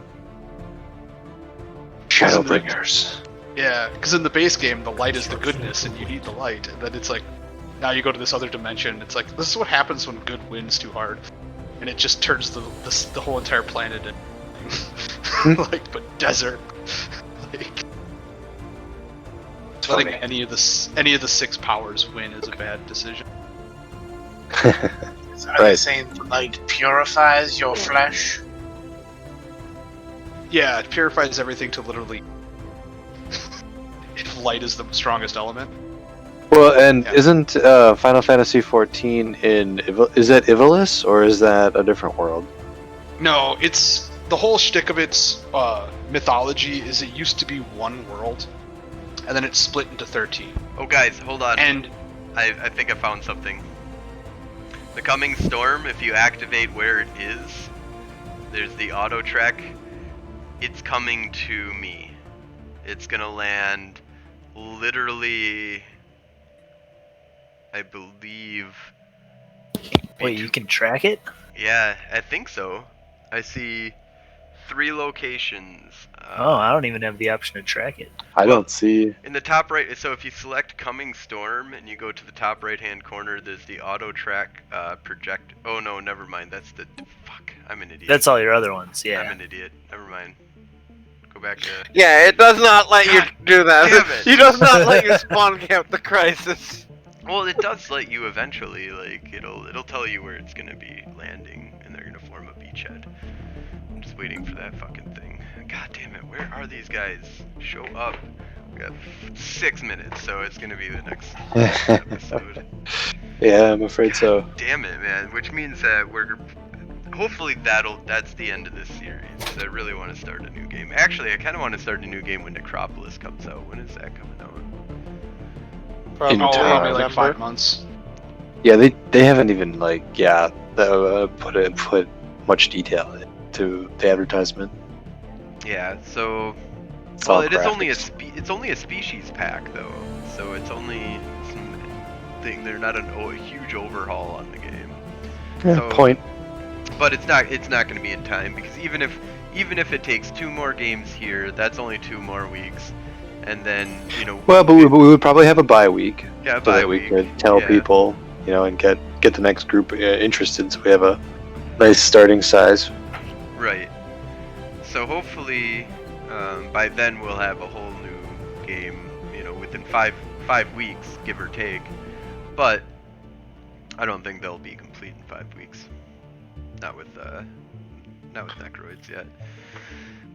Isn't it? Shadowbringers. Yeah, because in the base game, the light is the goodness, and you need the light. And then it's like, now you go to this other dimension. It's like this is what happens when good wins too hard, and it just turns the whole entire planet into like but desert. Like letting any of the 6 powers win is a bad decision. Are they saying the light purifies your flesh? Yeah, it purifies everything to literally. If light is the strongest element. Well, and Yeah. isn't Final Fantasy XIV is that Ivalice or is that a different world? No, it's the whole shtick of its mythology is it used to be one world, and then it's split into 13. Oh, guys, hold on. And I think I found something. The coming storm, if you activate where it is, there's the auto track. It's coming to me. It's gonna land literally, I believe. Wait, you can track it? Yeah, I think so. I see 3 locations. Oh, I don't even have the option to track it. I Well- don't see. In the top right, so if you select Coming Storm and you go to the top right hand corner, there's the auto track project. Oh no, never mind. That's the. Fuck, I'm an idiot. That's all your other ones, I'm yeah. an idiot. Never mind. Go back to. Yeah, it does not let you God do that. damn it. It does not let you spawn camp the crisis. Well, it does let you eventually. Like it'll tell you where it's gonna be landing, and they're gonna form a beachhead. I'm just waiting for that fucking thing. God damn it! Where are these guys? Show up. We got 6 minutes, so it's gonna be the next episode. Yeah, I'm afraid so. Damn it, man! Which means that we're hopefully that's the end of this series. 'Cause I really want to start a new game. Actually, I kind of want to start a new game when Necropolis comes out. When is that coming out? In probably time. like 5 months. Yeah, they haven't even put much detail into the advertisement. Yeah, so It's well, all it is only graphics. it's only a species pack though, so it's only some thing. They're not a huge overhaul on the game. Yeah, So- point. But it's not going to be in time because even if it takes 2 more games here, that's only 2 more weeks, and then Well, but we would probably have a bye week yeah, so bye that we week. could tell Yeah. people, and get the next group interested. So we have a nice starting size. Right. So hopefully, by then we'll have a whole new game, within 5 weeks, give or take. But I don't think they'll be complete in 5 weeks. Not with Necroids yet.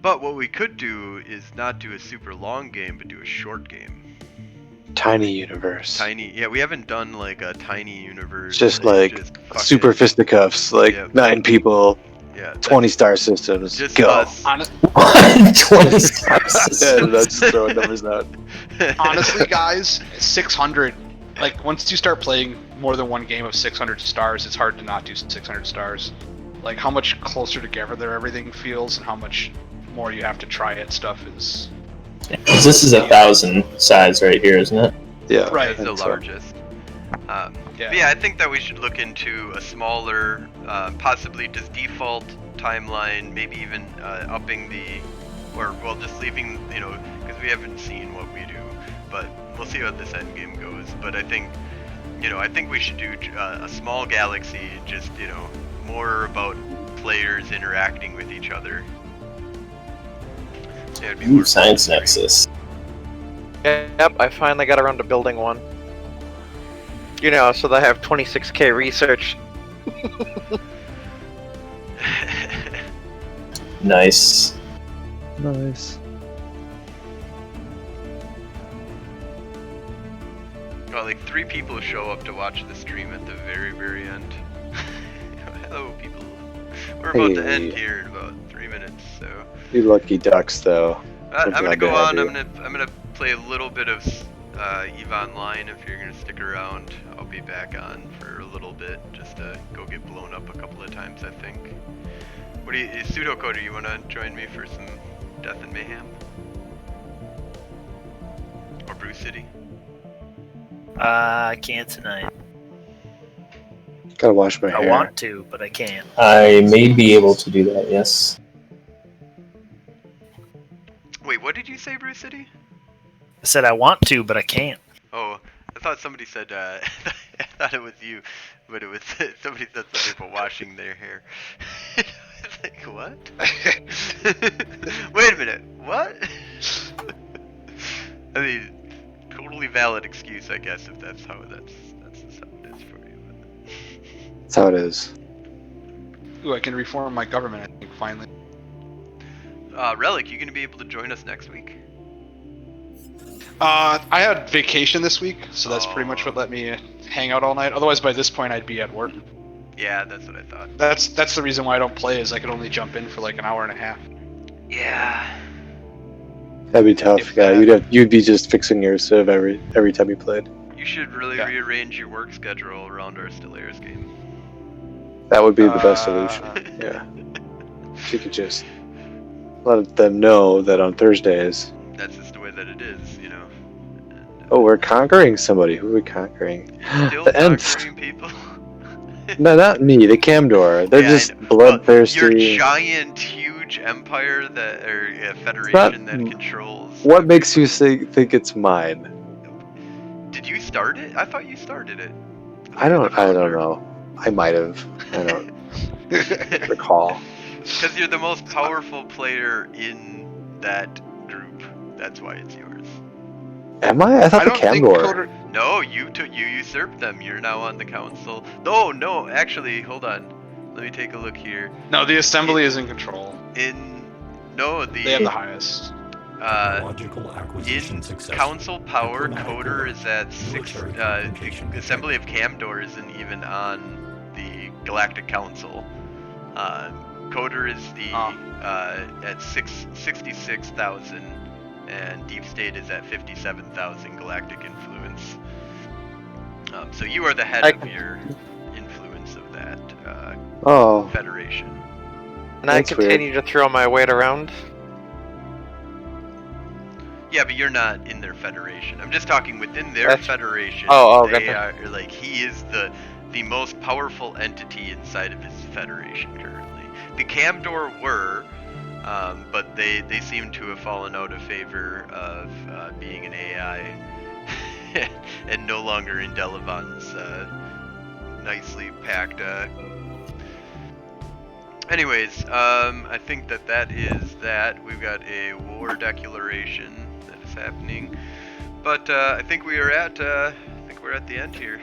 But what we could do is not do a super long game, but do a short game. Tiny universe. Tiny, yeah, we haven't done like a tiny universe. It's just like fucking- super fisticuffs, like Yeah. 9 people, yeah, 20 star systems. just Go. us. 20 stars. Yeah, that's just throwing numbers out. Honestly, guys, 600. Like once you start playing more than one game of 600 stars, it's hard to not do 600 stars. Like how much closer together everything feels, and how much more you have to try at stuff is. This is 1,000 size right here, isn't it? Yeah, Right. It's the and so- largest. Yeah. But yeah, I think that we should look into a smaller, possibly just default timeline, maybe even upping just leaving, because we haven't seen what we do, but we'll see how this end game goes. But I think, I think we should do a small galaxy, just, more about players interacting with each other. Yeah, it'd be Ooh, more Science fun. Nexus. Yep, I finally got around to building one. So they have 26k research. Nice. Nice. Well, like 3 people show up to watch the stream at the very, very end. Hello, people. We're about to end Hey. here in about 3 minutes, so You lucky ducks, though. I'm We're gonna glad go to have on. you. I'm gonna play a little bit of EVE Online. If you're gonna stick around, I'll be back on for a little bit, just to go get blown up a couple of times, I think. What do you, Pseudocoder? You wanna join me for some Death and Mayhem? Or Brew City? I can't tonight. Gotta wash my I hair. want to, but I can't. I may be able to do that, yes. Wait, what did you say, Brew City? I said I want to, but I can't. Oh, I thought somebody said, I thought it was you, but it was, somebody said something about washing their hair. It's like, what? Wait a minute, what? I mean, totally valid excuse, I guess, if that's how that's just how it is for you. That's how it is. Ooh, I can reform my government. I think finally. Relic, you gonna be able to join us next week? I had vacation this week, so that's pretty much Oh. what let me hang out all night. Otherwise, by this point, I'd be at work. Yeah, that's what I thought. That's the reason why I don't play, is I could only jump in for like an hour and a half. Yeah. That'd be tough. If Yeah, that- you'd be just fixing your civ every time you played. You should really Yeah. rearrange your work schedule around our Stellaris game. That would be the best solution. Uh, Yeah. If you could just let them know that on Thursdays. That's just the way that it is, you know. And, Oh, we're conquering somebody. Who are we conquering? still The Ents. conquering people. No, not me. The Camdor. They're Yeah, I just know. bloodthirsty. Your giant, huge empire that, or federation that controls. What makes you think it's mine? Did you start it? I thought you started it. I don't know. I might have. I don't recall. Because you're the most powerful player in that group. That's why it's yours. Am I? I thought I the don't think Camdor. Coder- No, you usurped them. You're now on the council. No, actually, hold on. Let me take a look here. No, the assembly is in control. They have They have the highest. Technological acquisition in successful. council power, Diplomatic Coder work. is at 6. Military communication The Assembly of Camdor isn't even on the Galactic Council. Coder is at 66,000, and Deep State is at 57,000 galactic influence. So you are the head of your influence of that Oh, federation. And I That's continue to throw my weight around. Yeah, but you're not in their federation. I'm just talking within their That's- federation. Oh, they gotcha. are like he is the most powerful entity inside of his federation currently. The Camdor were, but they seem to have fallen out of favor of being an AI and no longer in Delavan's nicely packed. Anyways, I think that is that. We've got a war declaration that is happening, but I think we are at the end here.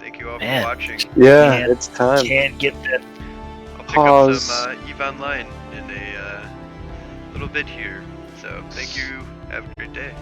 Thank you all Man. for watching. yeah, Man. it's time. Can't get that. I'll pick Pause. up some EVE Online in a little bit here. So thank you. Have a great day.